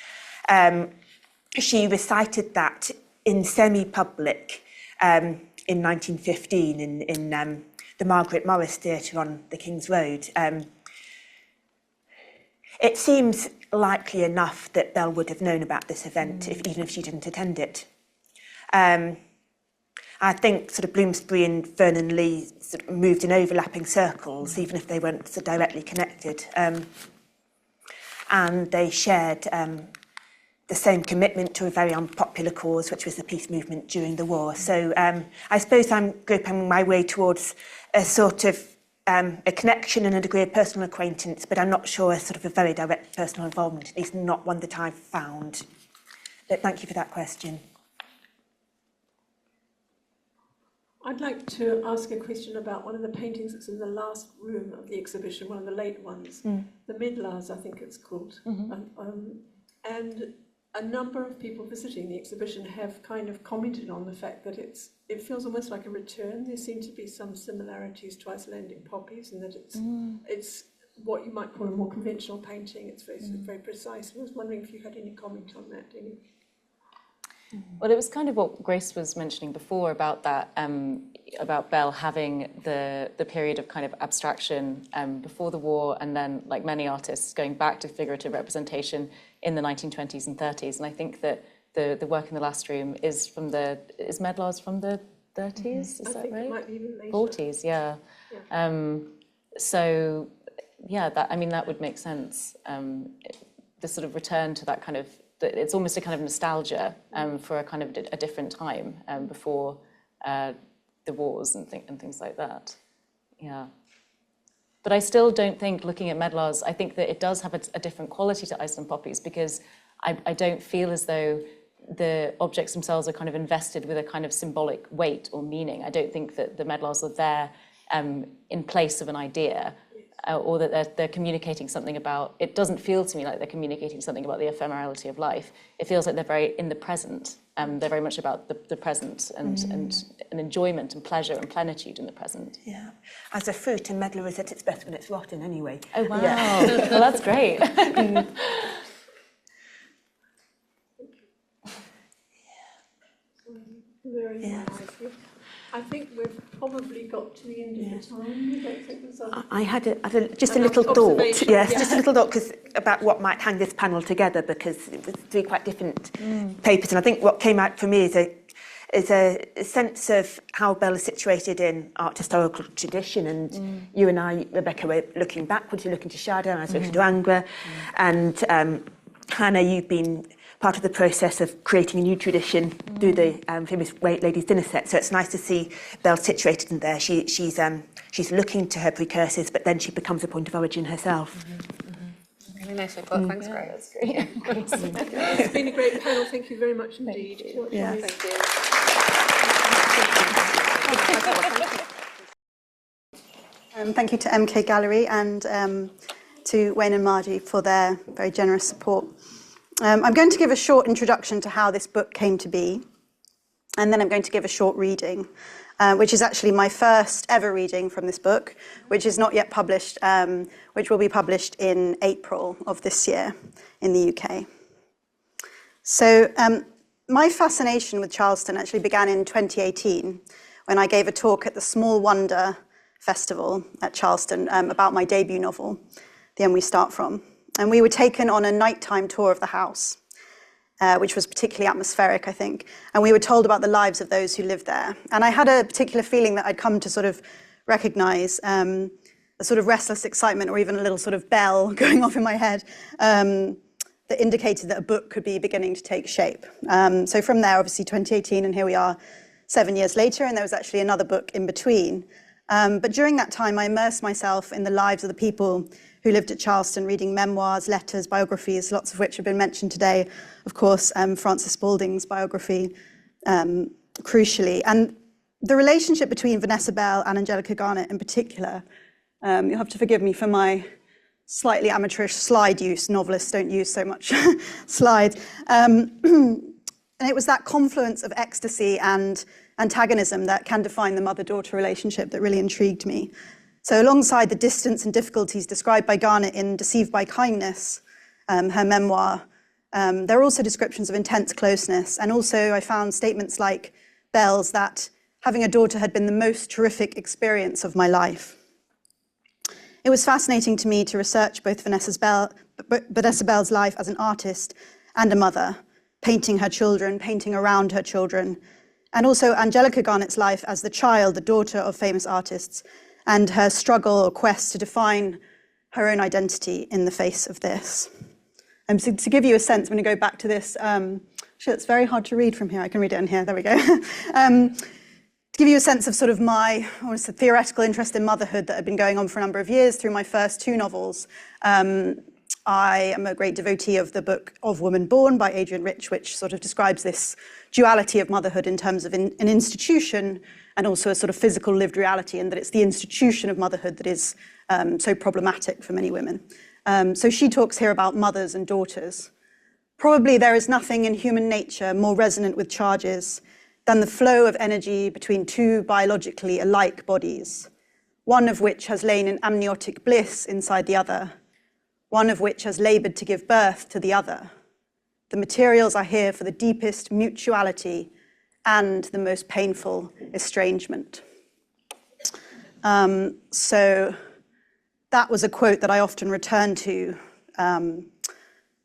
She recited that in semi-public in 1915 in the Margaret Morris Theatre on the King's Road. It seems likely enough that Bell would have known about this event, even if she didn't attend it. I think sort of Bloomsbury and Vernon Lee sort of moved in overlapping circles, even if they weren't so directly connected. And they shared the same commitment to a very unpopular cause, which was the peace movement during the war. So I suppose I'm groping my way towards a sort of a connection and a degree of personal acquaintance, but I'm not sure a sort of a very direct personal involvement, at least not one that I've found. But thank you for that question. I'd like to ask a question about one of the paintings that's in the last room of the exhibition, one of the late ones, the Midlars, I think it's called. And a number of people visiting the exhibition have kind of commented on the fact that it feels almost like a return. There seem to be some similarities to Icelandic poppies, and that it's what you might call a more conventional painting. It's very very precise. I was wondering if you had any comment on that, Denny. Well, it was kind of what Grace was mentioning before about that, about Bell having the period of kind of abstraction before the war, and then, like many artists, going back to figurative representation in the 1920s and 30s. And I think that the work in the last room is Medlar's from the 30s, is that right? I think it might be even later. 40s, yeah. So, yeah, that would make sense. The sort of return to that kind of, it's almost a kind of nostalgia for a kind of a different time before the wars and things like that. Yeah. But I still don't think, looking at Medlar's, I think that it does have a different quality to Iceland poppies, because I don't feel as though the objects themselves are kind of invested with a kind of symbolic weight or meaning. I don't think that the Medlars are there in place of an idea, or that they're communicating something about, it doesn't feel to me like they're communicating something about the ephemerality of life. It feels like they're very in the present. They're very much about the present and enjoyment and pleasure and plenitude in the present. Yeah. As a fruit, a medlar is at its best when it's rotten anyway. Oh, wow. Yeah. Well, that's great. Very nice. I think we've probably got to the end of the time. You don't think there's I had just a little thought, yes, just a little thought about what might hang this panel together, because it was three quite different papers, and I think what came out for me is a sense of how Bell is situated in art historical tradition, and you and I, Rebecca, were looking backwards, you're looking to Chardin, I was looking to Ingres, and Hannah, you've been part of the process of creating a new tradition through the famous Ladies' Dinner set. So it's nice to see Bell situated in there. She's looking to her precursors, but then she becomes a point of origin herself. Really nicely put. Thanks, Grace. That's great. It's been a great panel. Thank you very much indeed. Yeah. Thank you. Thank you to MK Gallery and to Wayne and Margie for their very generous support. I'm going to give a short introduction to how this book came to be, and then I'm going to give a short reading, which is actually my first ever reading from this book, which is not yet published, which will be published in April of this year in the UK. So my fascination with Charleston actually began in 2018 when I gave a talk at the Small Wonder Festival at Charleston about my debut novel, The End We Start From. And we were taken on a nighttime tour of the house, which was particularly atmospheric, I think. And we were told about the lives of those who lived there. And I had a particular feeling that I'd come to sort of recognize a sort of restless excitement, or even a little sort of bell going off in my head that indicated that a book could be beginning to take shape. So from there, obviously 2018, and here we are 7 years later, and there was actually another book in between. But during that time, I immersed myself in the lives of the people who lived at Charleston, reading memoirs, letters, biographies, lots of which have been mentioned today. Of course, Frances Spalding's biography, crucially. And the relationship between Vanessa Bell and Angelica Garnett in particular, you'll have to forgive me for my slightly amateurish slide use. Novelists don't use so much slides. And it was that confluence of ecstasy and antagonism that can define the mother-daughter relationship that really intrigued me. So alongside the distance and difficulties described by Garnett in Deceived by Kindness, her memoir, there are also descriptions of intense closeness. And also I found statements like Bell's that having a daughter had been the most terrific experience of my life. It was fascinating to me to research both Vanessa Bell's life as an artist and a mother, painting her children, painting around her children, and also Angelica Garnett's life as the child, the daughter of famous artists, and her struggle or quest to define her own identity in the face of this. And so to give you a sense, I'm going to go back to this. Actually, it's very hard to read from here. I can read it in here. There we go. To give you a sense of sort of my theoretical interest in motherhood that had been going on for a number of years through my first two novels, I am a great devotee of the book Of Woman Born by Adrienne Rich, which sort of describes this duality of motherhood in terms of an institution and also a sort of physical lived reality, and that it's the institution of motherhood that is so problematic for many women. So she talks here about mothers and daughters. Probably there is nothing in human nature more resonant with charges than the flow of energy between two biologically alike bodies, one of which has lain in amniotic bliss inside the other, one of which has labored to give birth to the other. The materials are here for the deepest mutuality and the most painful estrangement. So that was a quote that I often returned to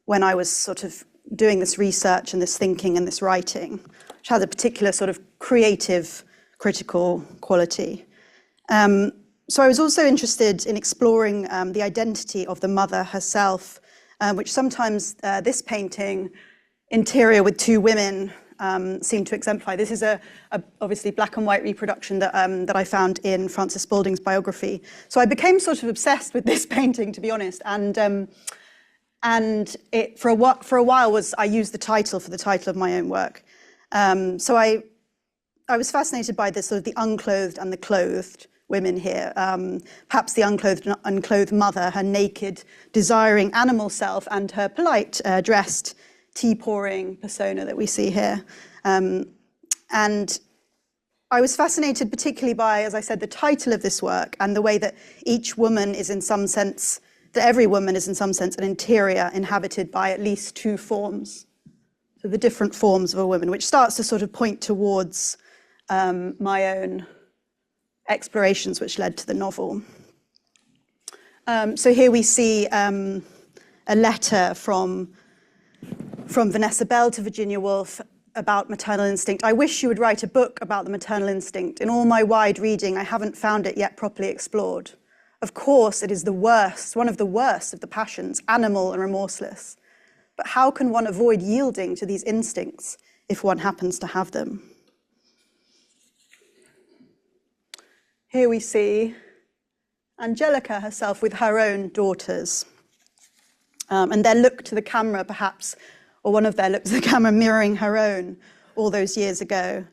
when I was sort of doing this research and this thinking and this writing, which has a particular sort of creative, critical quality. So I was also interested in exploring the identity of the mother herself, which sometimes this painting, interior with two women, seem to exemplify. This is a obviously black and white reproduction that I found in Frances Spalding's biography. So I became sort of obsessed with this painting, to be honest, and it for a while I used the title for the title of my own work. So I was fascinated by this sort of the unclothed and the clothed women here. Perhaps the unclothed mother, her naked, desiring animal self, and her polite, dressed, tea-pouring persona that we see here. And I was fascinated particularly by, as I said, the title of this work and the way that each woman is in some sense, that every woman is in some sense an interior inhabited by at least two forms. So the different forms of a woman, which starts to sort of point towards my own explorations which led to the novel. So here we see a letter from Vanessa Bell to Virginia Woolf about maternal instinct. I wish you would write a book about the maternal instinct. In all my wide reading, I haven't found it yet properly explored. Of course, it is the worst, one of the worst of the passions, animal and remorseless. But how can one avoid yielding to these instincts if one happens to have them? Here we see Angelica herself with her own daughters. And their look to the camera, perhaps, or one of their looks at the camera mirroring her own all those years ago.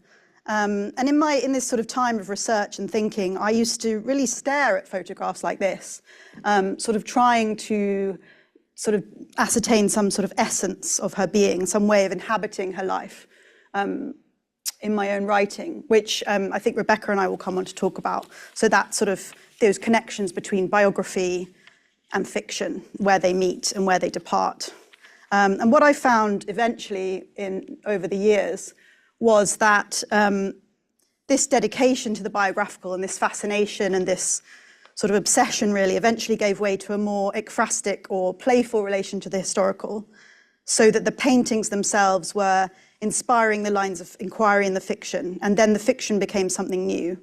And in this sort of time of research and thinking, I used to really stare at photographs like this, sort of trying to sort of ascertain some sort of essence of her being, some way of inhabiting her life in my own writing, which I think Rebecca and I will come on to talk about. So that sort of, those connections between biography and fiction, where they meet and where they depart. And what I found eventually over the years was that this dedication to the biographical and this fascination and this sort of obsession really eventually gave way to a more ekphrastic or playful relation to the historical, so that the paintings themselves were inspiring the lines of inquiry in the fiction, and then the fiction became something new,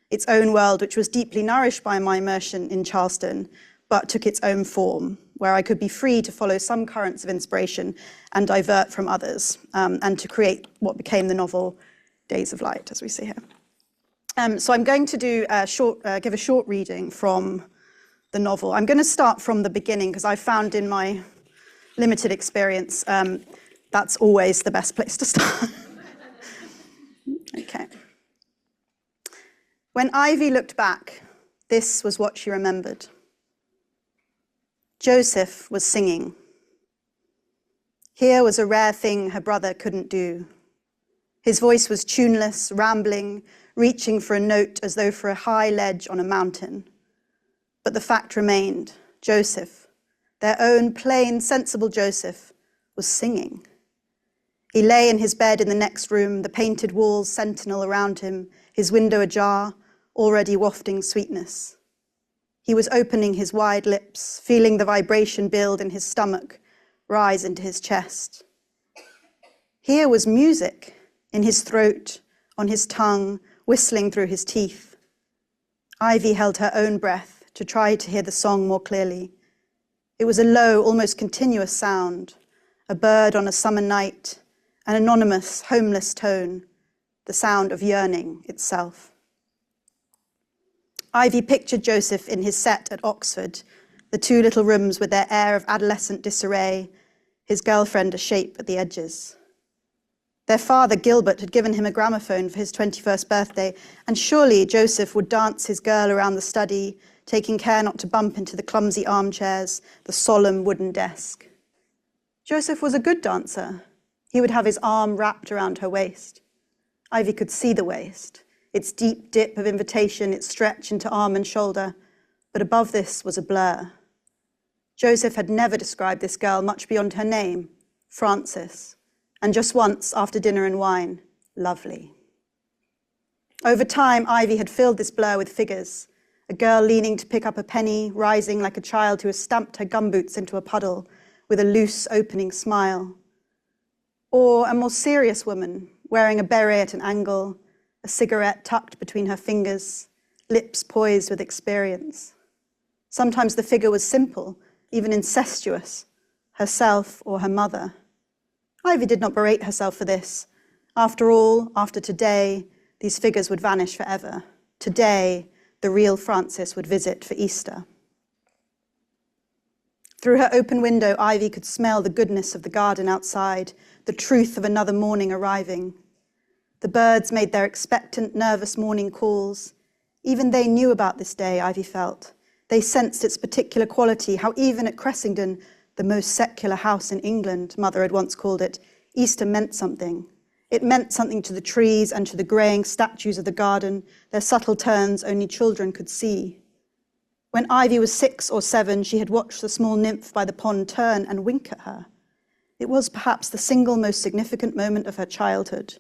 its own world, which was deeply nourished by my immersion in Charleston, but took its own form, where I could be free to follow some currents of inspiration and divert from others, and to create what became the novel Days of Light, as we see here. So I'm going to give a short reading from the novel. I'm going to start from the beginning, because I found in my limited experience, that's always the best place to start. Okay. When Ivy looked back, this was what she remembered. Joseph was singing. Here was a rare thing her brother couldn't do. His voice was tuneless, rambling, reaching for a note as though for a high ledge on a mountain. But the fact remained, Joseph, their own plain, sensible Joseph, was singing. He lay in his bed in the next room, the painted walls sentinel around him, his window ajar, already wafting sweetness. He was opening his wide lips, feeling the vibration build in his stomach, rise into his chest. Here was music in his throat, on his tongue, whistling through his teeth. Ivy held her own breath to try to hear the song more clearly. It was a low, almost continuous sound, a bird on a summer night, an anonymous, homeless tone, the sound of yearning itself. Ivy pictured Joseph in his set at Oxford, the two little rooms with their air of adolescent disarray, his girlfriend a shape at the edges. Their father, Gilbert, had given him a gramophone for his 21st birthday, and surely Joseph would dance his girl around the study, taking care not to bump into the clumsy armchairs, the solemn wooden desk. Joseph was a good dancer. He would have his arm wrapped around her waist. Ivy could see the waist, its deep dip of invitation, its stretch into arm and shoulder, but above this was a blur. Joseph had never described this girl much beyond her name, Frances, and just once, after dinner and wine, lovely. Over time, Ivy had filled this blur with figures, a girl leaning to pick up a penny, rising like a child who has stamped her gumboots into a puddle with a loose, opening smile. Or a more serious woman, wearing a beret at an angle, a cigarette tucked between her fingers, lips poised with experience. Sometimes the figure was simple, even incestuous, herself or her mother. Ivy did not berate herself for this. After all, after today, these figures would vanish forever. Today, the real Frances would visit for Easter. Through her open window, Ivy could smell the goodness of the garden outside, the truth of another morning arriving. The birds made their expectant, nervous morning calls. Even they knew about this day, Ivy felt. They sensed its particular quality, how even at Cressington, the most secular house in England, Mother had once called it, Easter meant something. It meant something to the trees and to the greying statues of the garden, their subtle turns only children could see. When Ivy was 6 or 7, she had watched the small nymph by the pond turn and wink at her. It was perhaps the single most significant moment of her childhood.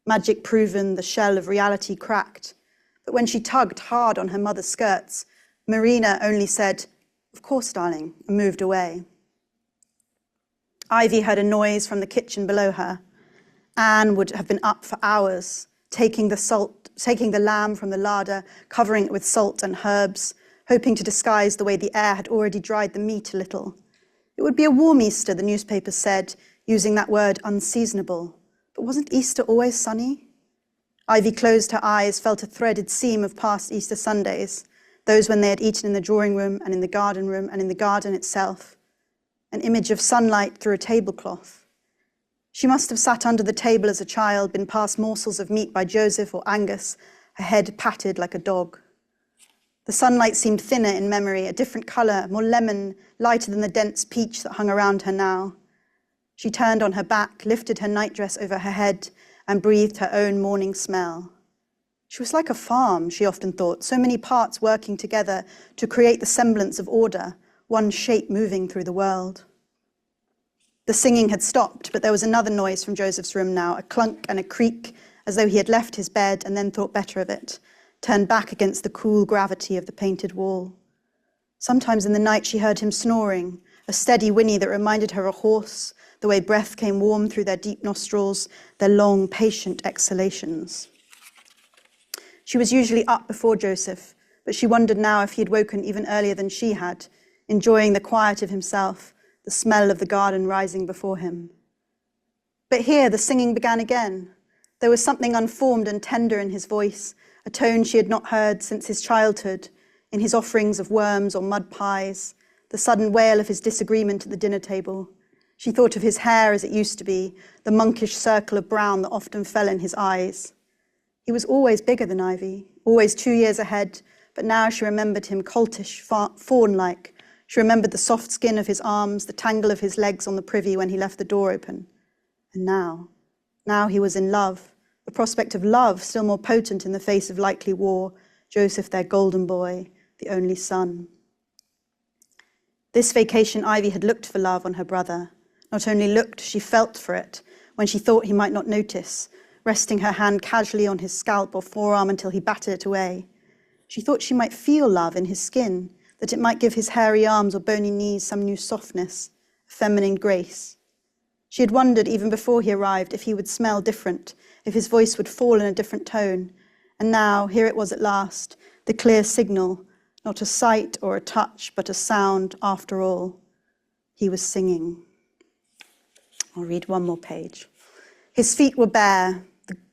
Magic proven, the shell of reality cracked. But when she tugged hard on her mother's skirts, Marina only said, "Of course, darling," and moved away. Ivy heard a noise from the kitchen below her. Anne would have been up for hours, taking the lamb from the larder, covering it with salt and herbs, hoping to disguise the way the air had already dried the meat a little. It would be a warm Easter, the newspapers said, using that word unseasonable. But wasn't Easter always sunny? Ivy closed her eyes, felt a threaded seam of past Easter Sundays, those when they had eaten in the drawing room and in the garden room and in the garden itself. An image of sunlight through a tablecloth. She must have sat under the table as a child, been passed morsels of meat by Joseph or Angus, her head patted like a dog. The sunlight seemed thinner in memory, a different colour, more lemon, lighter than the dense peach that hung around her now. She turned on her back, lifted her nightdress over her head, and breathed her own morning smell. She was like a farm, she often thought, so many parts working together to create the semblance of order, one shape moving through the world. The singing had stopped, but there was another noise from Joseph's room now, a clunk and a creak, as though he had left his bed and then thought better of it, turned back against the cool gravity of the painted wall. Sometimes in the night she heard him snoring, a steady whinny that reminded her of a horse, the way breath came warm through their deep nostrils, their long, patient exhalations. She was usually up before Joseph, but she wondered now if he had woken even earlier than she had, enjoying the quiet of himself, the smell of the garden rising before him. But here the singing began again. There was something unformed and tender in his voice, a tone she had not heard since his childhood, in his offerings of worms or mud pies, the sudden wail of his disagreement at the dinner table. She thought of his hair as it used to be, the monkish circle of brown that often fell in his eyes. He was always bigger than Ivy, always 2 years ahead, but now she remembered him coltish, fawn-like. She remembered the soft skin of his arms, the tangle of his legs on the privy when he left the door open. And now he was in love, the prospect of love still more potent in the face of likely war, Joseph their golden boy, the only son. This vacation Ivy had looked for love on her brother. Not only looked, she felt for it, when she thought he might not notice, resting her hand casually on his scalp or forearm until he batted it away. She thought she might feel love in his skin, that it might give his hairy arms or bony knees some new softness, feminine grace. She had wondered even before he arrived if he would smell different, if his voice would fall in a different tone. And now, here it was at last, the clear signal, not a sight or a touch, but a sound after all. He was singing. I'll read one more page. His feet were bare.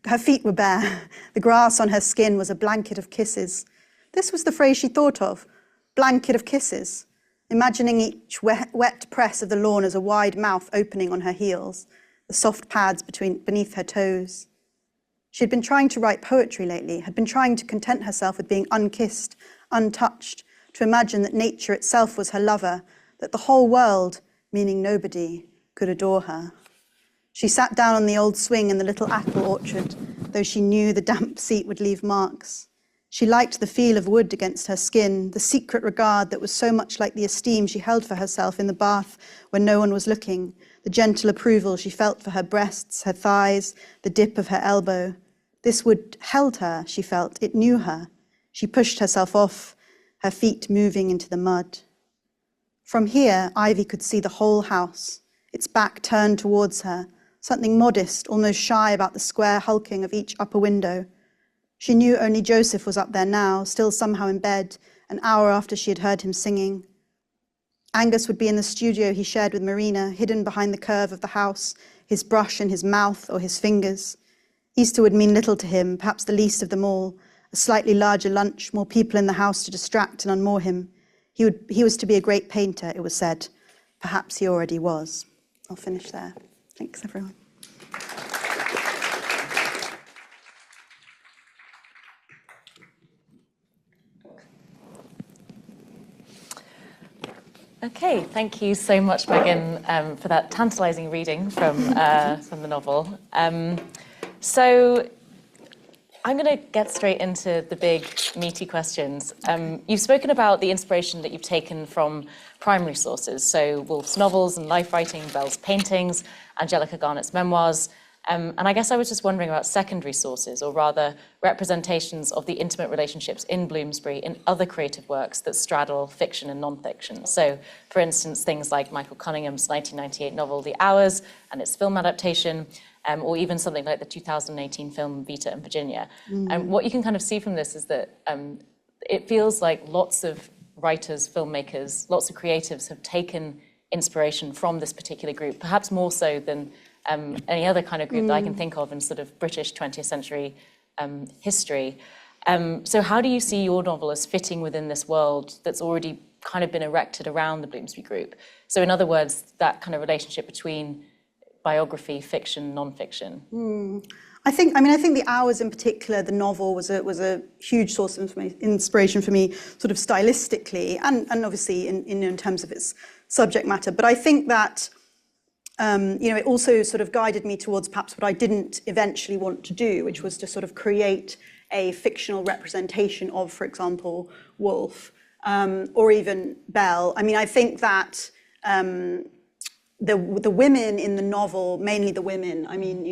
Her feet were bare. The grass on her skin was a blanket of kisses. This was the phrase she thought of, blanket of kisses, imagining each wet press of the lawn as a wide mouth opening on her heels, the soft pads beneath her toes. She had been trying to write poetry lately, had been trying to content herself with being unkissed, untouched, to imagine that nature itself was her lover, that the whole world, meaning nobody, could adore her. She sat down on the old swing in the little apple orchard, though she knew the damp seat would leave marks. She liked the feel of wood against her skin, the secret regard that was so much like the esteem she held for herself in the bath when no one was looking, the gentle approval she felt for her breasts, her thighs, the dip of her elbow. This wood held her, she felt. It knew her. She pushed herself off, her feet moving into the mud. From here, Ivy could see the whole house, its back turned towards her, something modest, almost shy about the square hulking of each upper window. She knew only Joseph was up there now, still somehow in bed, an hour after she had heard him singing. Angus would be in the studio he shared with Marina, hidden behind the curve of the house, his brush in his mouth or his fingers. Easter would mean little to him, perhaps the least of them all, a slightly larger lunch, more people in the house to distract and unmoor him. He was to be a great painter, it was said. Perhaps he already was. I'll finish there. Thanks, everyone. Okay, thank you so much, Megan, for that tantalising reading from the novel. So I'm going to get straight into the big, meaty questions. You've spoken about the inspiration that you've taken from primary sources, so Woolf's novels and life writing, Bell's paintings, Angelica Garnett's memoirs. And I guess I was just wondering about secondary sources, or rather representations of the intimate relationships in Bloomsbury in other creative works that straddle fiction and non-fiction. So, for instance, things like Michael Cunningham's 1998 novel The Hours and its film adaptation, or even something like the 2018 film Vita and Virginia. And what you can kind of see from this is that it feels like lots of writers, filmmakers, lots of creatives have taken inspiration from this particular group, perhaps more so than any other kind of group that I can think of in sort of British 20th century history. So how do you see your novel as fitting within this world that's already kind of been erected around the Bloomsbury Group? So in other words, that kind of relationship between biography, fiction, non-fiction? I think the Hours in particular, the novel, was a huge source of inspiration for me, sort of stylistically, and obviously in terms of its subject matter. But I think that it also sort of guided me towards perhaps what I didn't eventually want to do, which was to sort of create a fictional representation of, for example, Woolf, or even Bell. I mean, I think that the women in the novel, mainly the women, I mean,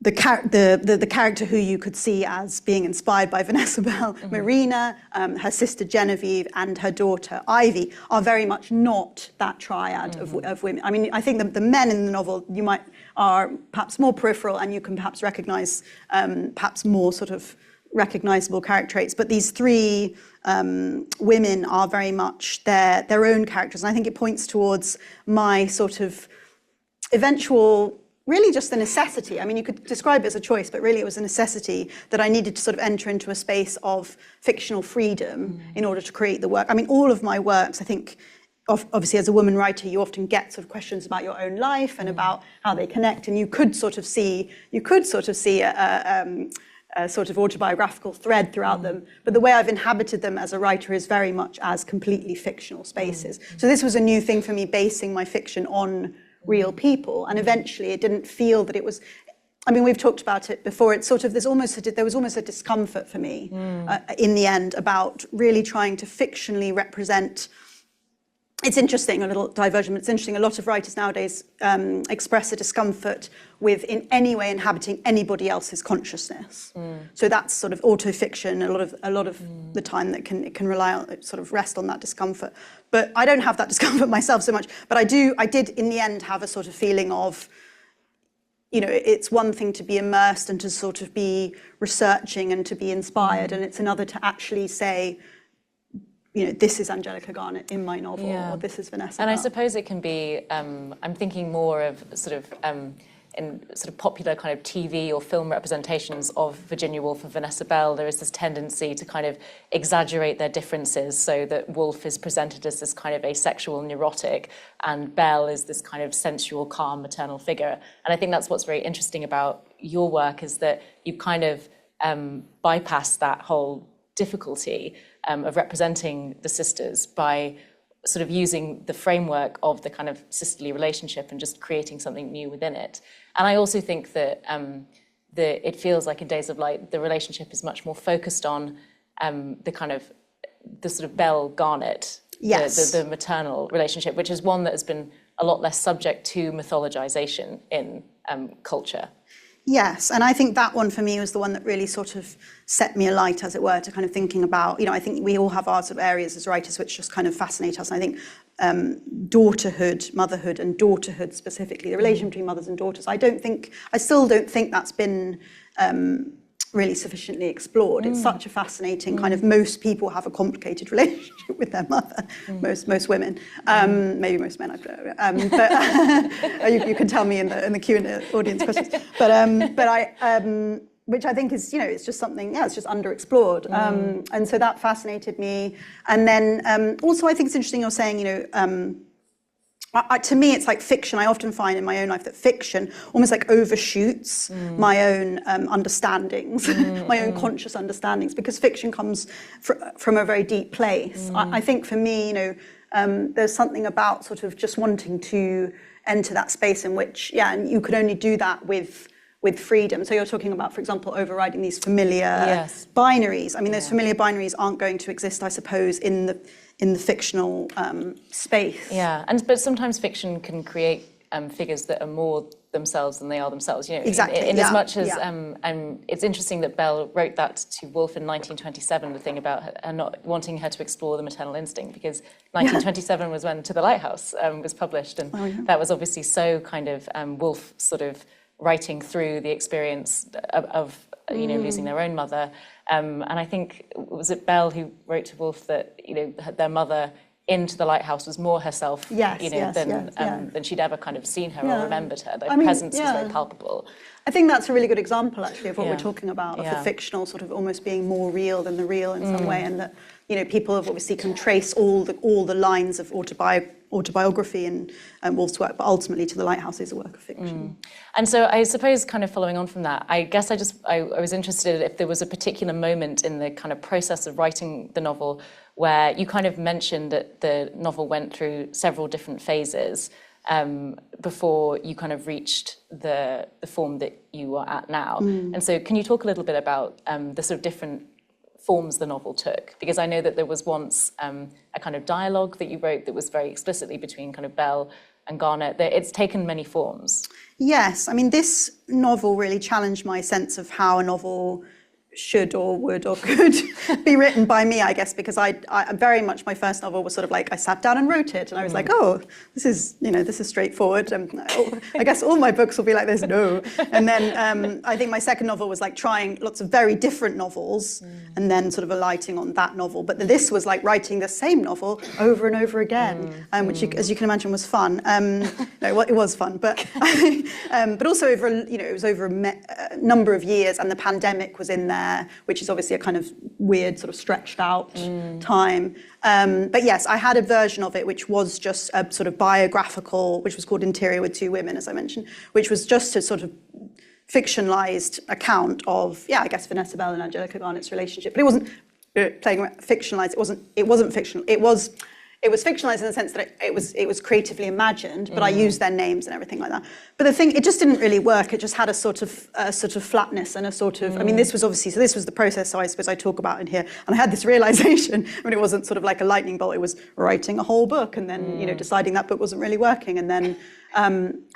the character who you could see as being inspired by Vanessa Bell, Marina, her sister Genevieve, and her daughter Ivy, are very much not that triad of women. I mean, I think the men in the novel are perhaps more peripheral, and you can perhaps recognise perhaps more sort of recognisable character traits. But these three women are very much their own characters, and I think it points towards my sort of eventual, really just the necessity. I mean, you could describe it as a choice, but really it was a necessity that I needed to sort of enter into a space of fictional freedom in order to create the work. I mean, all of my works, I think, obviously as a woman writer, you often get sort of questions about your own life and about how they connect, and you could sort of see a sort of autobiographical thread throughout them. But the way I've inhabited them as a writer is very much as completely fictional spaces. So this was a new thing for me, basing my fiction on real people. And eventually it didn't feel that it was, I mean, we've talked about it before, it's sort of, there was almost a discomfort for me in the end about really trying to fictionally represent. It's interesting, a little diversion, but it's interesting, a lot of writers nowadays express a discomfort with in any way inhabiting anybody else's consciousness. So that's sort of autofiction, a lot of the time that can rely on, sort of rest on that discomfort. But I don't have that discomfort myself so much, but I did in the end have a sort of feeling of, it's one thing to be immersed and to sort of be researching and to be inspired, and it's another to actually say, this is Angelica Garnett in my novel, or this is Vanessa And Bell. I suppose it can be, I'm thinking more of sort of in sort of popular kind of TV or film representations of Virginia Woolf and Vanessa Bell, there is this tendency to kind of exaggerate their differences so that Woolf is presented as this kind of asexual neurotic and Bell is this kind of sensual, calm, maternal figure. And I think that's what's very interesting about your work, is that you kind of bypass that whole difficulty of representing the sisters by sort of using the framework of the kind of sisterly relationship and just creating something new within it. And I also think that it feels like in Days of Light, the relationship is much more focused on the sort of Bell Garnet, the maternal relationship, which is one that has been a lot less subject to mythologization in culture. Yes, and I think that one for me was the one that really sort of set me alight, as it were, to kind of thinking about, I think we all have our sort of areas as writers which just kind of fascinate us. And I think daughterhood, motherhood and daughterhood specifically, the relation between mothers and daughters, I still don't think that's been really sufficiently explored. It's such a fascinating kind of, most people have a complicated relationship with their mother, most women, maybe most men, I don't know, but you can tell me in the Q&A audience questions, but I, which I think is, it's just something, it's just underexplored, and so that fascinated me. And then also I think it's interesting you're saying, to me, it's like fiction. I often find in my own life that fiction almost like overshoots my own understandings, my own conscious understandings, because fiction comes from a very deep place. I think for me, there's something about sort of just wanting to enter that space in which, and you could only do that with freedom. So you're talking about, for example, overriding these familiar binaries. I mean, those familiar binaries aren't going to exist, I suppose, in the fictional space. Yeah, but sometimes fiction can create figures that are more themselves than they are themselves. Exactly. In as much as it's interesting that Bell wrote that to Woolf in 1927, the thing about her not wanting her to explore the maternal instinct, because 1927 was when To the Lighthouse was published, and that was obviously so kind of Woolf sort of writing through the experience of losing their own mother. And I think, was it Bell who wrote to Woolf that, their mother into the lighthouse was more herself, than she'd ever kind of seen her or remembered her. Their presence was very palpable. I think that's a really good example, actually, of what we're talking about, of the fictional sort of almost being more real than the real in some way, and that, people have obviously can trace all the lines of autobiography and Woolf's work, but ultimately To the Lighthouse is a work of fiction. And so I suppose kind of following on from that, I guess I was interested if there was a particular moment in the kind of process of writing the novel where you kind of mentioned that the novel went through several different phases before you kind of reached the form that you are at now. And so can you talk a little bit about the sort of different forms the novel took? Because I know that there was once a kind of dialogue that you wrote that was very explicitly between kind of Bell and Garnet. It's taken many forms. Yes, I mean, this novel really challenged my sense of how a novel should or would or could be written by me, I guess, because I very much, my first novel was sort of like, I sat down and wrote it, and I was like, oh, this is straightforward. I guess all my books will be like this, no. And then I think my second novel was like trying lots of very different novels and then sort of alighting on that novel. But this was like writing the same novel over and over again, which, as you can imagine, was fun. No, it was fun, but also over, it was over a number of years, and the pandemic was in there, which is obviously a kind of weird sort of stretched out time. But yes, I had a version of it which was just a sort of biographical, which was called Interior with Two Women, as I mentioned, which was just a sort of fictionalized account of, I guess, Vanessa Bell and Angelica Garnet's relationship. But it wasn't fictionalized. It wasn't fictional. It was fictionalized in the sense that it was creatively imagined, but I used their names and everything like that. But the thing, it just didn't really work. It just had a sort of flatness and a sort of, I mean, this was the process I suppose I talk about in here. And I had this realization, I mean, it wasn't sort of like a lightning bolt, it was writing a whole book and then, deciding that book wasn't really working. And then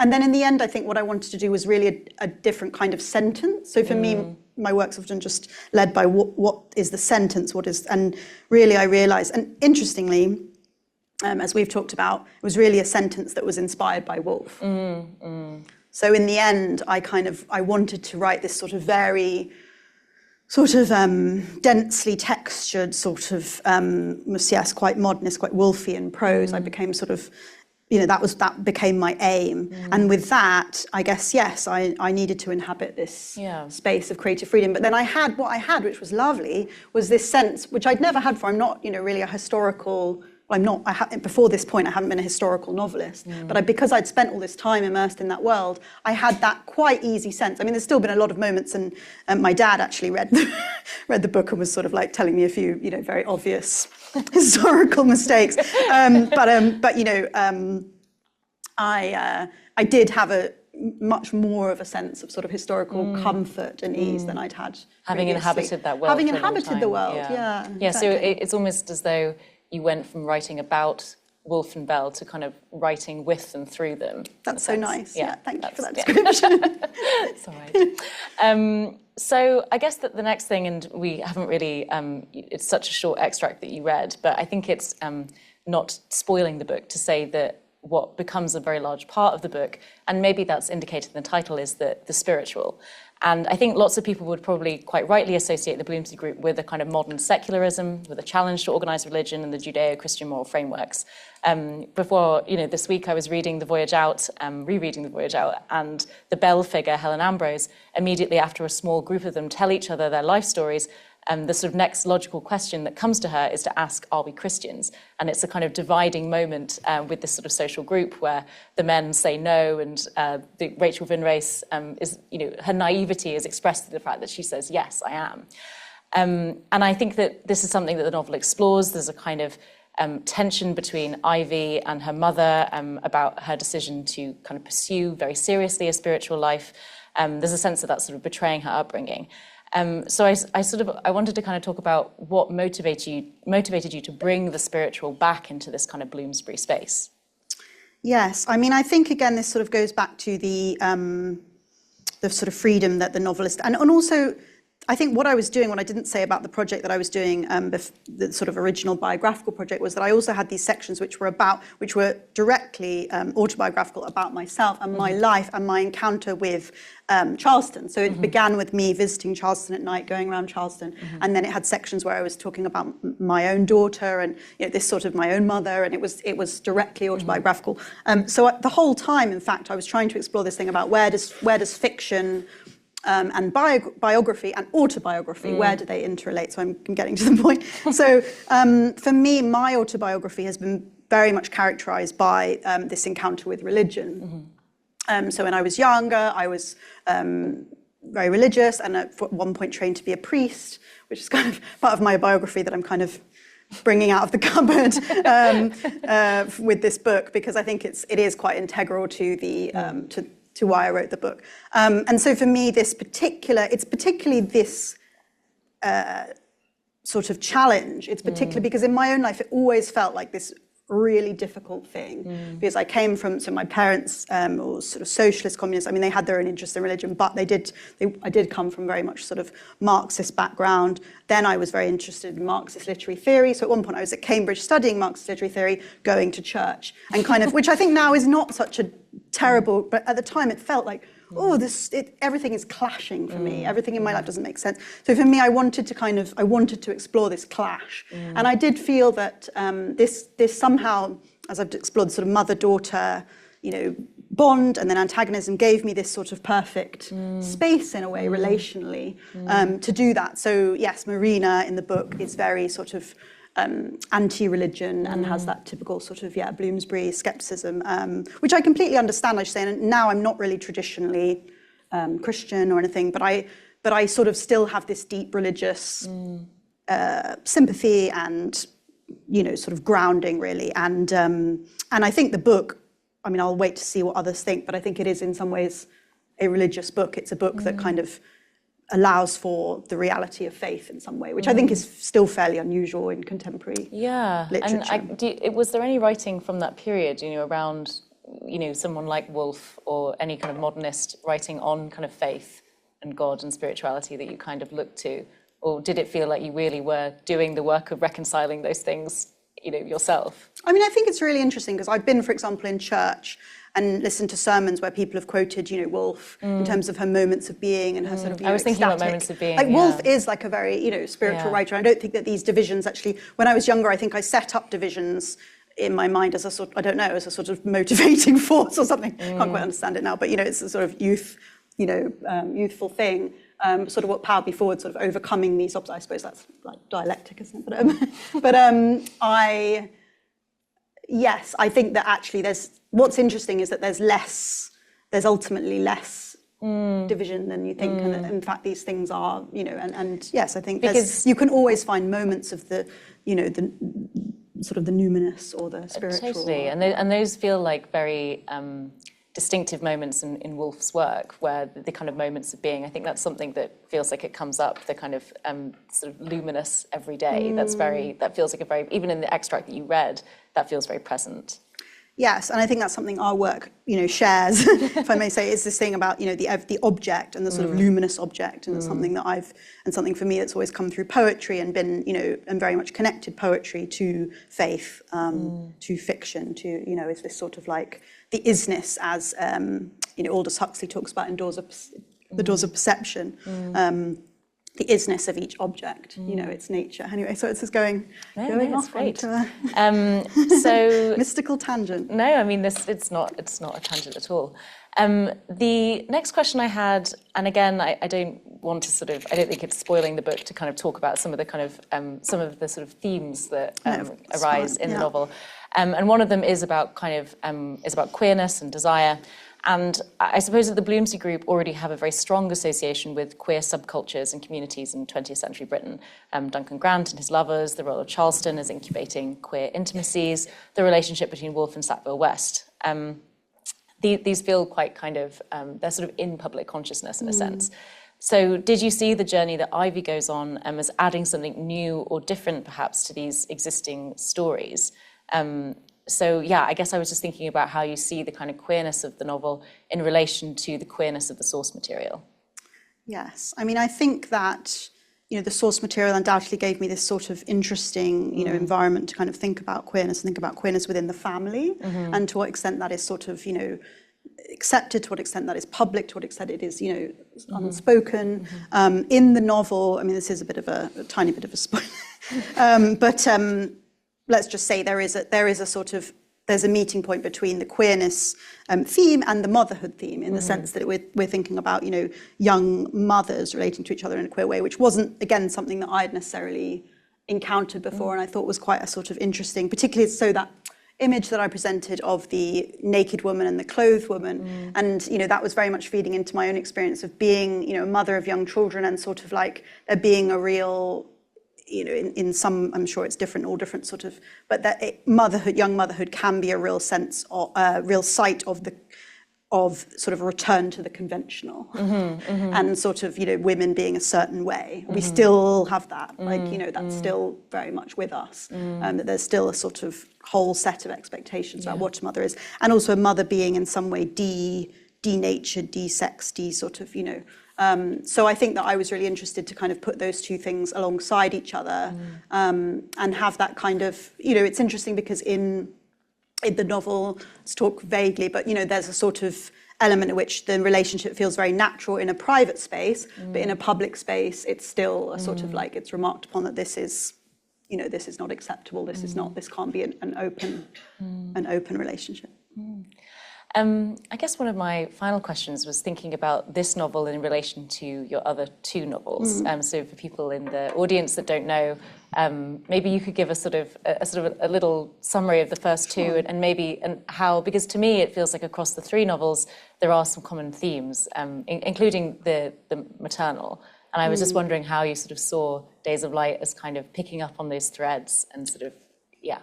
in the end, I think what I wanted to do was really a different kind of sentence. So for me, my work's often just led by what is the sentence, and really I realized, and interestingly, as we've talked about, it was really a sentence that was inspired by Woolf. So in the end, I wanted to write this sort of very densely textured quite modernist, quite Woolfian prose. I became that became my aim. And with that, I guess, yes, I needed to inhabit this space of creative freedom. But then what I had, which was lovely, was this sense, which I'd never had before. I'm not, really a historical, before this point, I haven't been a historical novelist, but because I'd spent all this time immersed in that world, I had that quite easy sense. I mean, there's still been a lot of moments, and my dad actually read the book and was sort of like telling me a few, very obvious historical mistakes. I did have a much more of a sense of sort of historical comfort and ease than I'd had having previously. Inhabited that world. Having for a long inhabited time. the world, Yeah, exactly. So it's almost as though you went from writing about Woolf and Bell to kind of writing with and through them. That's so nice. Yeah, thank you for that description. It's all right. So I guess that the next thing, and we haven't really, it's such a short extract that you read, but I think it's not spoiling the book to say that what becomes a very large part of the book, and maybe that's indicated in the title, is the spiritual. And I think lots of people would probably quite rightly associate the Bloomsbury Group with a kind of modern secularism, with a challenge to organised religion and the Judeo-Christian moral frameworks. Before, this week I was reading The Voyage Out, rereading The Voyage Out, and the Bell figure, Helen Ambrose, immediately after a small group of them tell each other their life stories, the sort of next logical question that comes to her is to ask, are we Christians? And it's a kind of dividing moment with this sort of social group where the men say no, and Rachel Vinrace is, her naivety is expressed through the fact that she says, yes, I am. And I think that this is something that the novel explores. There's a kind of tension between Ivy and her mother about her decision to kind of pursue very seriously a spiritual life. There's a sense of that sort of betraying her upbringing. So I wanted to kind of talk about what motivated you to bring the spiritual back into this kind of Bloomsbury space. Yes, I mean, I think again this sort of goes back to the sort of freedom that the novelist, and also I think what I was doing, what I didn't say about the project that I was doing, the sort of original biographical project, was that I also had these sections which were directly autobiographical about myself and my life and my encounter with Charleston. So it began with me visiting Charleston at night, going around Charleston, and then it had sections where I was talking about my own daughter and this sort of my own mother, and it was directly autobiographical. So the whole time, in fact, I was trying to explore this thing about where does fiction and biography and autobiography, where do they interrelate? So I'm getting to the point. So for me, my autobiography has been very much characterised by this encounter with religion. So when I was younger, I was very religious, and at one point trained to be a priest, which is kind of part of my biography that I'm kind of bringing out of the cupboard with this book, because I think it is quite integral to the to why I wrote the book. And so for me, it's particularly this sort of challenge. It's particularly because in my own life, it always felt like this really difficult thing, because I came from, so my parents were sort of socialist communists. I mean, they had their own interest in religion, but I did come from very much sort of Marxist background. Then I was very interested in Marxist literary theory. So at one point I was at Cambridge studying Marxist literary theory, going to church, and kind of, which I think now is not such a terrible, but at the time it felt like, everything is clashing for me. Everything in my life doesn't make sense. So for me, I wanted to explore this clash. And I did feel that this somehow, as I've explored the sort of mother-daughter, bond and then antagonism, gave me this sort of perfect space in a way, relationally, to do that. So yes, Marina in the book is very sort of anti-religion and has that typical sort of Bloomsbury skepticism, which I completely understand. I should say, and now I'm not really traditionally Christian or anything, but I sort of still have this deep religious sympathy and sort of grounding, really. And I think the book, I mean, I'll wait to see what others think, but I think it is in some ways a religious book. It's a book that kind of allows for the reality of faith in some way, which I think is still fairly unusual in contemporary literature. And was there any writing from that period, around, someone like Woolf or any kind of modernist writing on kind of faith and God and spirituality that you kind of looked to? Or did it feel like you really were doing the work of reconciling those things, yourself? I mean, I think it's really interesting because I've been, for example, in church and listened to sermons where people have quoted, Woolf in terms of her moments of being and her sort of, I was thinking ecstatic. about moments of being. Like Woolf is like a very, spiritual writer. I don't think that these divisions actually, when I was younger, I think I set up divisions in my mind as a sort, I don't know, as a sort of motivating force or something. Can't quite understand it now, but it's a sort of youthful thing. Sort of what powered me forward, sort of overcoming these obstacles. I suppose that's like dialectic, isn't it? Yes, I think that actually what's interesting is that there's ultimately less division than you think, and that, in fact, these things are, and yes, I think because you can always find moments of the sort of the numinous or the spiritual. Totally, and those feel like very distinctive moments in Woolf's work, where the kind of moments of being, I think that's something that feels like it comes up, the kind of sort of luminous everyday. That feels like a very, even in the extract that you read, that feels very present. Yes, and I think that's something our work, shares, if I may say, is this thing about, the object and the sort of luminous object, and it's something that something for me that's always come through poetry and been, and very much connected poetry to faith, to fiction, to, is this sort of like the isness, as, Aldous Huxley talks about in The Doors of Perception. The isness of each object, its nature. Anyway, so it's just going off great. onto So mystical tangent. No, I mean it's not a tangent at all. The next question I had, and again, I don't want to I don't think it's spoiling the book to kind of talk about some of the kind of some of the sort of themes that arise in the novel, and one of them is about is about queerness and desire. And I suppose that the Bloomsbury Group already have a very strong association with queer subcultures and communities in 20th century Britain. Duncan Grant and his lovers, the role of Charleston as incubating queer intimacies, the relationship between Woolf and Sackville West. These feel quite they're sort of in public consciousness in a sense. So did you see the journey that Ivy goes on as adding something new or different perhaps to these existing stories? So yeah, I guess I was just thinking about how you see the kind of queerness of the novel in relation to the queerness of the source material. Yes, I mean, I think that, the source material undoubtedly gave me this sort of interesting, environment to kind of think about queerness within the family, and to what extent that is sort of, accepted, to what extent that is public, to what extent it is, unspoken. In the novel, I mean, this is a tiny bit of a spoiler, but let's just say there's a meeting point between the queerness theme and the motherhood theme, in the sense that we're thinking about, young mothers relating to each other in a queer way, which wasn't, again, something that I had necessarily encountered before, and I thought was quite a sort of interesting, particularly so that image that I presented of the naked woman and the clothed woman. And, that was very much feeding into my own experience of being, a mother of young children, and sort of like there being a real, in some, I'm sure it's different, all different sort of, but that young motherhood can be a real sense of, real sight of sort of a return to the conventional, and sort of, women being a certain way. We still have that, that's still very much with us, that there's still a sort of whole set of expectations about what a mother is, and also a mother being in some way denatured, de-sexed, sort of, so I think that I was really interested to kind of put those two things alongside each other, and have that kind of, it's interesting because in the novel, let's talk vaguely, but there's a sort of element in which the relationship feels very natural in a private space, but in a public space, it's still a sort of like, it's remarked upon that this is, this is not acceptable. This is not. This can't be an open relationship. I guess one of my final questions was thinking about this novel in relation to your other two novels. So for people in the audience that don't know, maybe you could give a little summary of the first two, and how, because to me it feels like across the three novels there are some common themes, including the maternal. And I was just wondering how you sort of saw Days of Light as kind of picking up on those threads and sort of, yeah.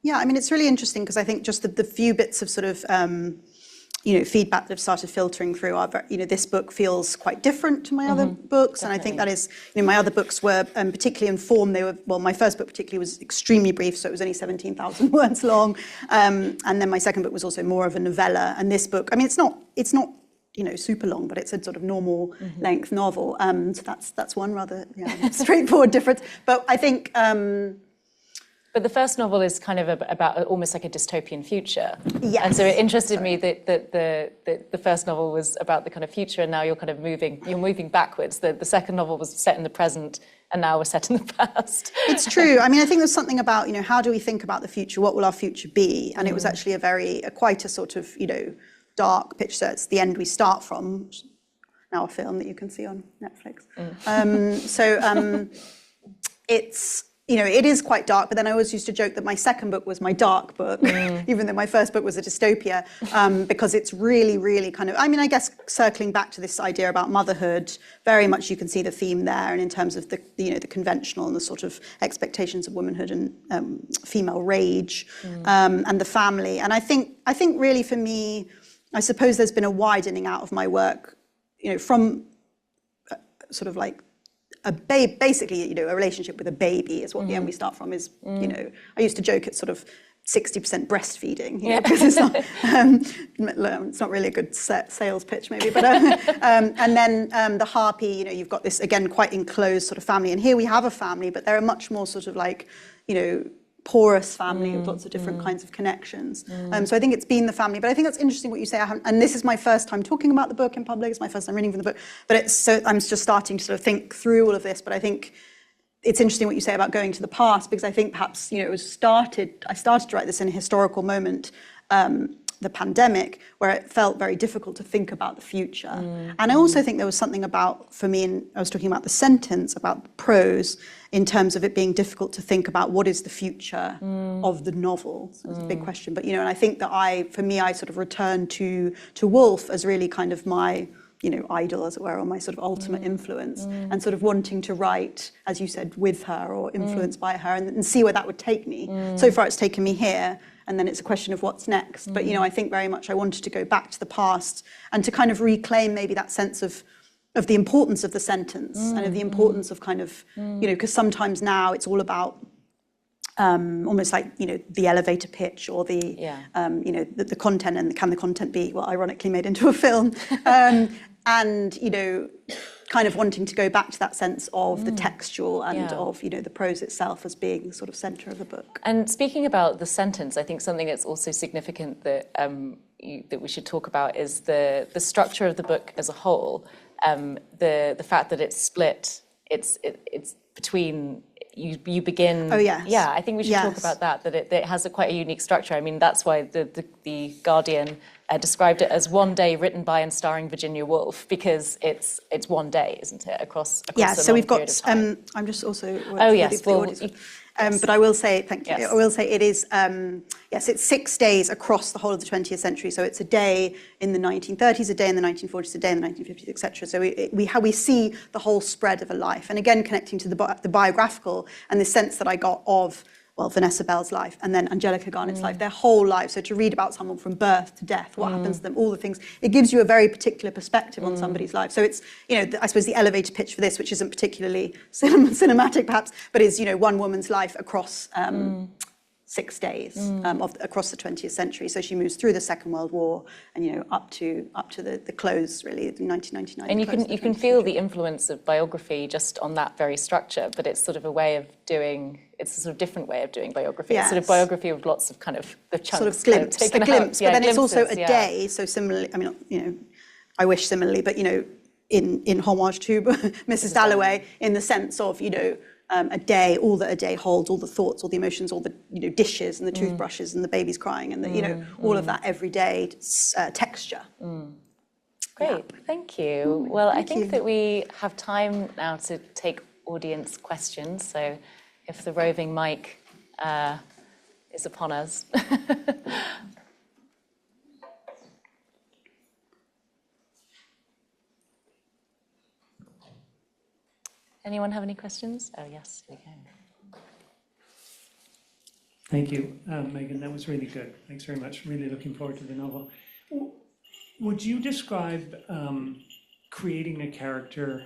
Yeah, I mean, it's really interesting because I think just the few bits of sort of, feedback that have started filtering through are, this book feels quite different to my other books. Definitely. And I think that is, my other books were particularly informed. They were, my first book particularly was extremely brief, so it was only 17,000 words long. And then my second book was also more of a novella. And this book, I mean, it's not super long, but it's a sort of normal length novel. So that's one rather straightforward difference. But I think... But the first novel is kind of about almost like a dystopian future. Yes. And so it interested me that the first novel was about the kind of future, and now you're kind of moving backwards. The second novel was set in the present, and now we're set in the past. It's true. I mean, I think there's something about, how do we think about the future? What will our future be? And it was actually quite a sort of, dark picture. So it's the end we start from, now a film that you can see on Netflix. It's... it is quite dark, but then I always used to joke that my second book was my dark book, even though my first book was a dystopia, because it's really, really kind of, I guess circling back to this idea about motherhood, very much you can see the theme there, and in terms of the conventional and the sort of expectations of womanhood and female rage, and the family. And I think really for me, I suppose there's been a widening out of my work, from sort of like, basically, a relationship with a baby is what the end we start from is, I used to joke it's sort of 60% breastfeeding, because it's not really a good sales pitch maybe, but and then the harpy, you've got this again quite enclosed sort of family, and here we have a family, but they're a much more sort of like, porous family with lots of different kinds of connections. So I think it's been the family, but I think that's interesting what you say. And this is my first time talking about the book in public. It's my first time reading from the book, but I'm just starting to sort of think through all of this. But I think it's interesting what you say about going to the past, because I think perhaps I started to write this in a historical moment, the pandemic, where it felt very difficult to think about the future. And I also think there was something about, for me, and I was talking about the sentence, about the prose, in terms of it being difficult to think about what is the future of the novel. So it's a big question. But, and I think that I sort of returned to Woolf as really kind of my, idol, as it were, or my sort of ultimate influence, and sort of wanting to write, as you said, with her or influenced by her, and see where that would take me. So far it's taken me here, and then it's a question of what's next. But, I think very much I wanted to go back to the past and to kind of reclaim maybe that sense of the importance of the sentence and of the importance of kind of, because sometimes now it's all about almost like, the elevator pitch or the, the content, and can the content be, well, ironically made into a film, and, kind of wanting to go back to that sense of the textual and of, the prose itself as being the sort of centre of the book. And speaking about the sentence, I think something that's also significant that that we should talk about is the structure of the book as a whole. The fact that it's split, it's between you begin. Oh yes. Yeah, I think we should talk about that. That it has quite a unique structure. I mean, that's why the Guardian described it as one day written by and starring Virginia Woolf, because it's one day, isn't it, across Yeah, a so long we've period got, of time. I'm just also... Oh, yes, well, but I will say, thank you, Yes. I will say it is, yes, it's 6 days across the whole of the 20th century. So it's a day in the 1930s, a day in the 1940s, a day in the 1950s, etc. So we see the whole spread of a life. And again, connecting to the biographical and the sense that I got of, well, Vanessa Bell's life and then Angelica Garnett's life, their whole life. So to read about someone from birth to death, what happens to them, all the things, it gives you a very particular perspective on somebody's life. So it's, I suppose the elevator pitch for this, which isn't particularly cinematic perhaps, but is, one woman's life across 6 days across the 20th century. So she moves through the Second World War and, up to the close, really, the 1999. And you can feel the influence of biography just on that very structure, but it's sort of a way of doing, it's a sort of different way of doing biography. Yes. It's sort of biography of lots of kind of the chunks. Sort of glimpse, kind of a glimpse, taken but out. then it's also a glimpses, day. So similarly, I mean, I wish similarly, but, in homage to Mrs. Dalloway, in the sense of, a day, all that a day holds, all the thoughts, all the emotions, all the dishes and the toothbrushes and the babies crying and the all of that everyday texture. Great, thank you. Well, I think that we have time now to take audience questions. So, if the roving mic is upon us. Anyone have any questions? Oh, yes, here we go. Thank you, Megan. That was really good. Thanks very much. Really looking forward to the novel. Would you describe creating a character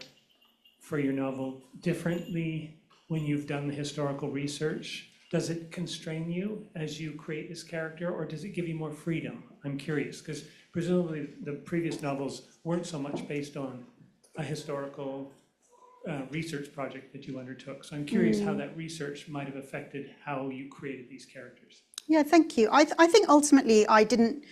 for your novel differently when you've done the historical research? Does it constrain you as you create this character, or does it give you more freedom? I'm curious, because presumably the previous novels weren't so much based on a historical research project that you undertook. So I'm curious how that research might have affected how you created these characters. Yeah, thank you. I think ultimately I didn't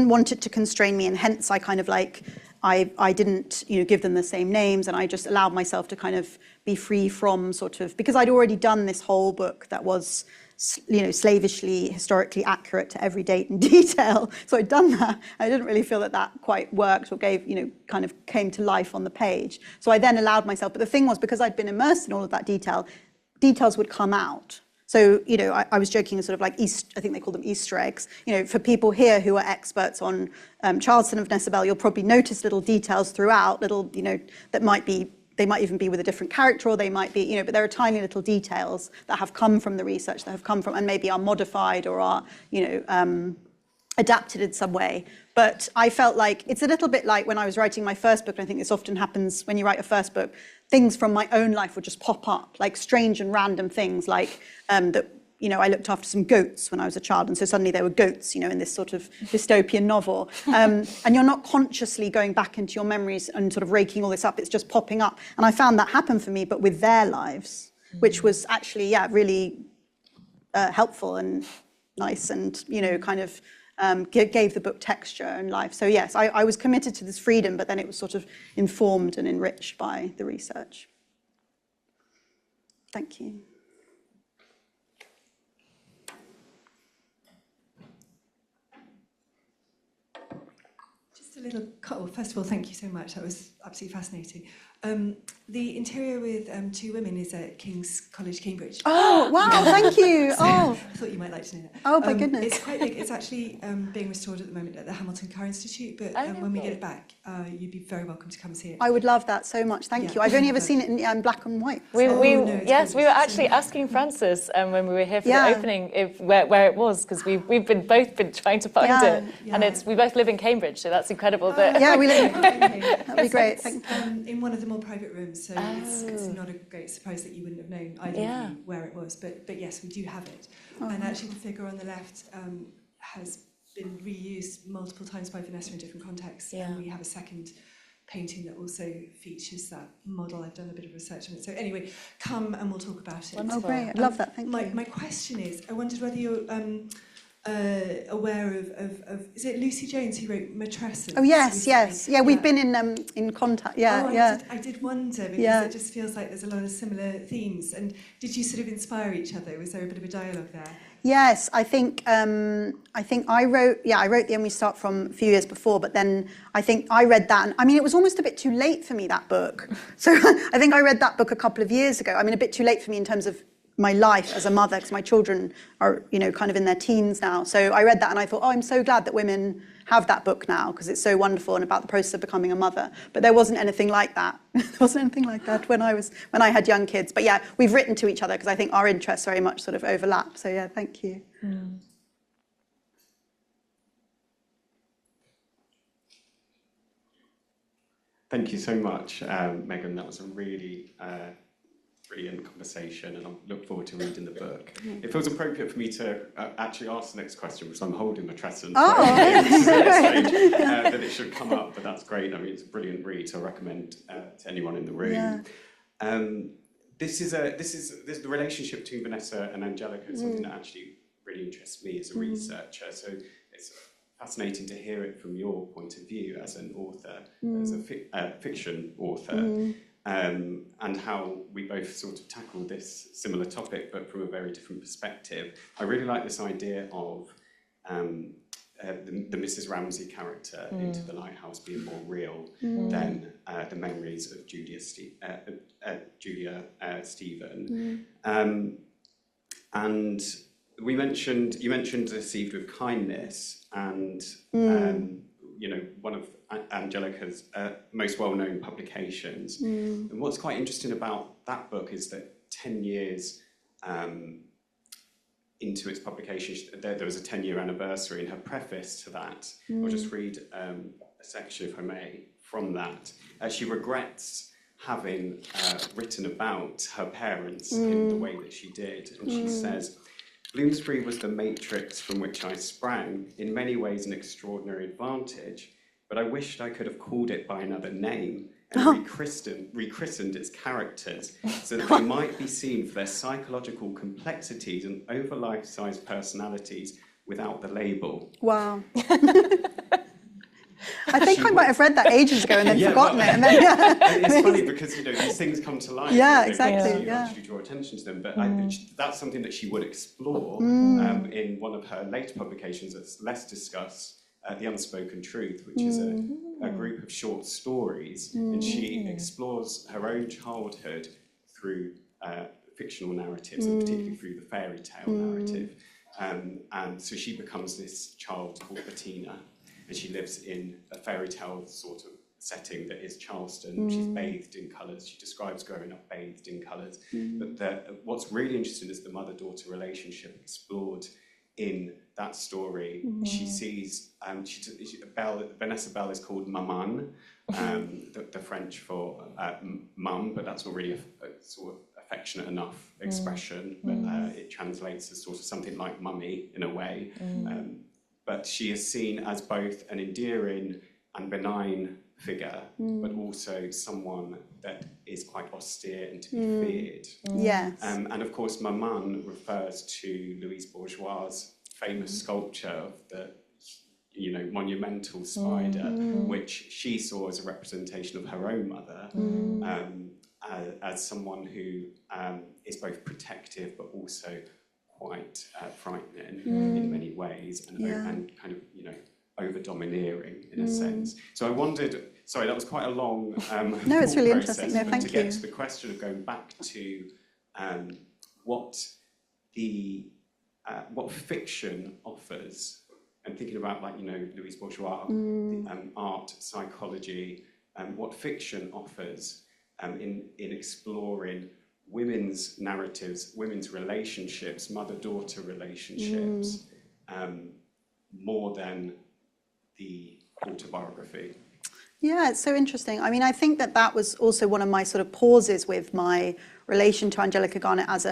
want it to constrain me, and hence I kind of I didn't give them the same names, and I just allowed myself to kind of be free from sort of, because I'd already done this whole book that was slavishly historically accurate to every date and detail. So I'd done that. I didn't really feel that quite worked or gave, kind of came to life on the page. So I then allowed myself, but the thing was, because I'd been immersed in all of that details would come out. So, I was joking, sort of like I think they call them Easter eggs. For people here who are experts on Charleston and Vanessa Bell, you'll probably notice little details throughout, that they might even be with a different character, or they might be, but there are tiny little details that have come from the research, that have come from, and maybe are modified or are, adapted in some way. But I felt like it's a little bit like when I was writing my first book, and I think this often happens when you write a first book, things from my own life would just pop up, like strange and random things, like that, I looked after some goats when I was a child, and so suddenly there were goats, in this sort of dystopian novel. And you're not consciously going back into your memories and sort of raking all this up, it's just popping up. And I found that happen for me, but with their lives, which was actually, really helpful and nice, and, kind of gave the book texture and life. So yes, I was committed to this freedom, but then it was sort of informed and enriched by the research. Thank you. Just a little, first of all, thank you so much. That was absolutely fascinating. The interior with two women is at King's College, Cambridge. Oh, wow, thank you. So I thought you might like to know that. Oh, my goodness. It's quite big. It's actually being restored at the moment at the Hamilton Carr Institute, but when we get it back, you'd be very welcome to come see it. I would love that so much, thank you. I've only ever seen it in black and white. We were actually asking Frances when we were here for the opening where it was, because we've both been trying to find it, and we both live in Cambridge, so that's incredible. Yeah, we live in Cambridge. That'd be great. In one of the more private rooms, so it's not a great surprise that you wouldn't have known either of you where it was, but yes, we do have it. And actually the figure on the left has been reused multiple times by Vanessa in different contexts, and we have a second painting that also features that model. I've done a bit of research on it. So anyway, come and we'll talk about it. Oh, great. I love that. Thank you. My question is, I wondered whether you're aware of is it Lucy Jones who wrote Matrescence? Oh yes, recently? yes, yeah. We've been in contact. Yeah, Oh, yeah. I did wonder because Yeah. it just feels like there's a lot of similar themes. And did you sort of inspire each other? Was there a bit of a dialogue there? Yes, I think I wrote The End We Start From a few years before, but then I think I read that, and I mean it was almost a bit too late for me, that book. So I think I read that book a couple of years ago. I mean a bit too late for me in terms of my life as a mother, because my children are, you know, kind of in their teens now. So I read that and I thought, oh, I'm so glad that women have that book now, because it's so wonderful and about the process of becoming a mother. But there wasn't anything like that. There wasn't anything like that when I had young kids. But yeah, we've written to each other because I think our interests very much sort of overlap. So yeah, thank you. Mm. Thank you so much, Megan. That was a really brilliant conversation, and I look forward to reading the book. It feels appropriate for me to actually ask the next question, because I'm holding Matrescence. Oh, that it should come up, but that's great. I mean, it's a brilliant read, so I recommend to anyone in the room. Yeah. This is the relationship between Vanessa and Angelica is something that actually really interests me as a researcher. So it's fascinating to hear it from your point of view as an author, as a fiction author. And how we both sort of tackle this similar topic, but from a very different perspective. I really like this idea of the Mrs. Ramsey character into the Lighthouse being more real than the memories of Julia Stephen. And you mentioned Deceived with Kindness, and you know, one of Angelica's most well-known publications. And what's quite interesting about that book is that 10 years into its publication, there was a 10-year anniversary, and her preface to that, I'll just read a section, if I may, from that. She regrets having written about her parents in the way that she did, and she says, "Bloomsbury was the matrix from which I sprang, in many ways an extraordinary advantage, but I wished I could have called it by another name and rechristened its characters so that they might be seen for their psychological complexities and over life-sized personalities without the label." Wow. I think I might have read that ages ago and then forgotten it. And then, it's funny because, you know, these things come to life. Yeah, exactly. You actually draw attention to them. But that's something that she would explore in one of her later publications that's less discussed, The Unspoken Truth, which is a group of short stories. And she explores her own childhood through fictional narratives, and particularly through the fairy tale narrative. And so she becomes this child called Bettina, and she lives in a fairy tale sort of setting that is Charleston. She's bathed in colours. She describes growing up bathed in colours. But what's really interesting is the mother-daughter relationship explored in that story. She sees, Vanessa Bell is called maman, the French for mum, but that's not really a sort of affectionate enough expression. But it translates as sort of something like mummy in a way. But she is seen as both an endearing and benign figure, but also someone that is quite austere and to be feared. Yes. And of course, maman refers to Louise Bourgeois' famous sculpture of the, you know, monumental spider, which she saw as a representation of her own mother, as someone who is both protective but also quite frightening in many ways, and kind of, you know, over-domineering in a sense. So I wondered, sorry, that was quite a long no, it's really process, interesting. No, but thank to you. get to the question of going back to what fiction offers, and thinking about, like, you know, Louise Bourgeois, art, psychology, what fiction offers in exploring women's narratives, women's relationships, mother-daughter relationships, more than the autobiography. Yeah, it's so interesting. I mean, I think that was also one of my sort of pauses with my relation to Angelica Garnett as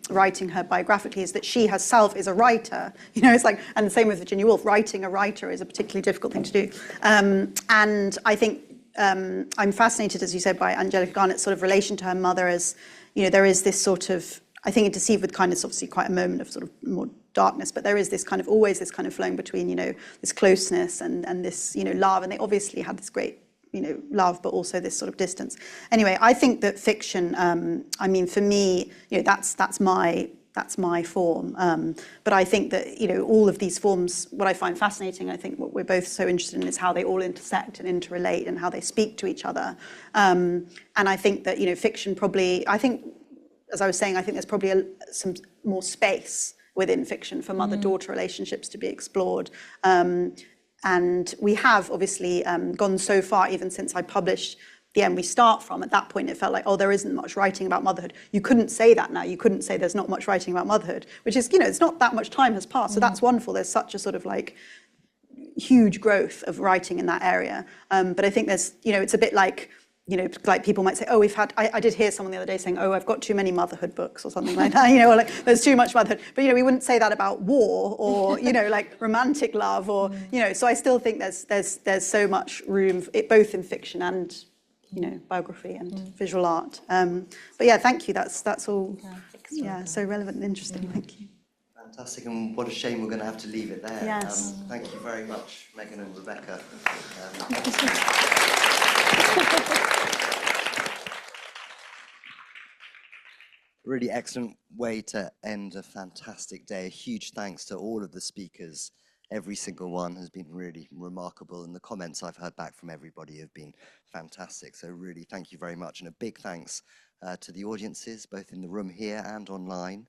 writing her biographically, is that she herself is a writer. You know, it's like, and the same with Virginia Woolf, writing a writer is a particularly difficult thing to do. And I think I'm fascinated, as you said, by Angelica Garnett's sort of relation to her mother as, you know, there is this sort of, I think in Deceived with Kindness, obviously quite a moment of sort of more darkness, but there is this kind of always this kind of flowing between, you know, this closeness and this, you know, love. And they obviously had this great, you know, love, but also this sort of distance. Anyway, I think that fiction, I mean, for me, you know, that's my form. But I think that, you know, all of these forms, what I find fascinating, I think what we're both so interested in is how they all intersect and interrelate and how they speak to each other. And I think that, you know, fiction probably, I think, as I was saying, I think there's probably some more space within fiction for mother-daughter relationships to be explored. And we have obviously gone so far, even since I published The End We Start From. At that point, it felt like, oh, there isn't much writing about motherhood. You couldn't say that now. You couldn't say there's not much writing about motherhood, which is, you know, it's not that much time has passed. So that's wonderful. There's such a sort of like huge growth of writing in that area. But I think there's, you know, it's a bit like, you know, like people might say, oh, we've had, I did hear someone the other day saying, oh, I've got too many motherhood books or something like that, you know, or like there's too much motherhood. But, you know, we wouldn't say that about war or, you know, like romantic love or, you know, so I still think there's so much room, both in fiction and, you know, biography and visual art. But yeah, thank you. That's all, yeah, so relevant and interesting. Thank you. Fantastic, and what a shame we're going to have to leave it there. Yes. Thank you very much, Megan and Rebecca. Really excellent way to end a fantastic day. A huge thanks to all of the speakers. Every single one has been really remarkable, and the comments I've heard back from everybody have been fantastic. So really thank you very much, and a big thanks to the audiences, both in the room here and online.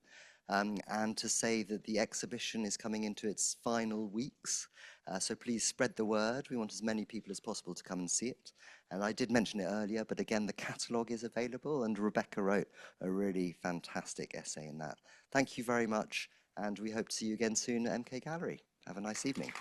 And to say that the exhibition is coming into its final weeks. So please spread the word. We want as many people as possible to come and see it. And I did mention it earlier, but again, the catalogue is available, and Rebecca wrote a really fantastic essay in that. Thank you very much, and we hope to see you again soon at MK Gallery. Have a nice evening.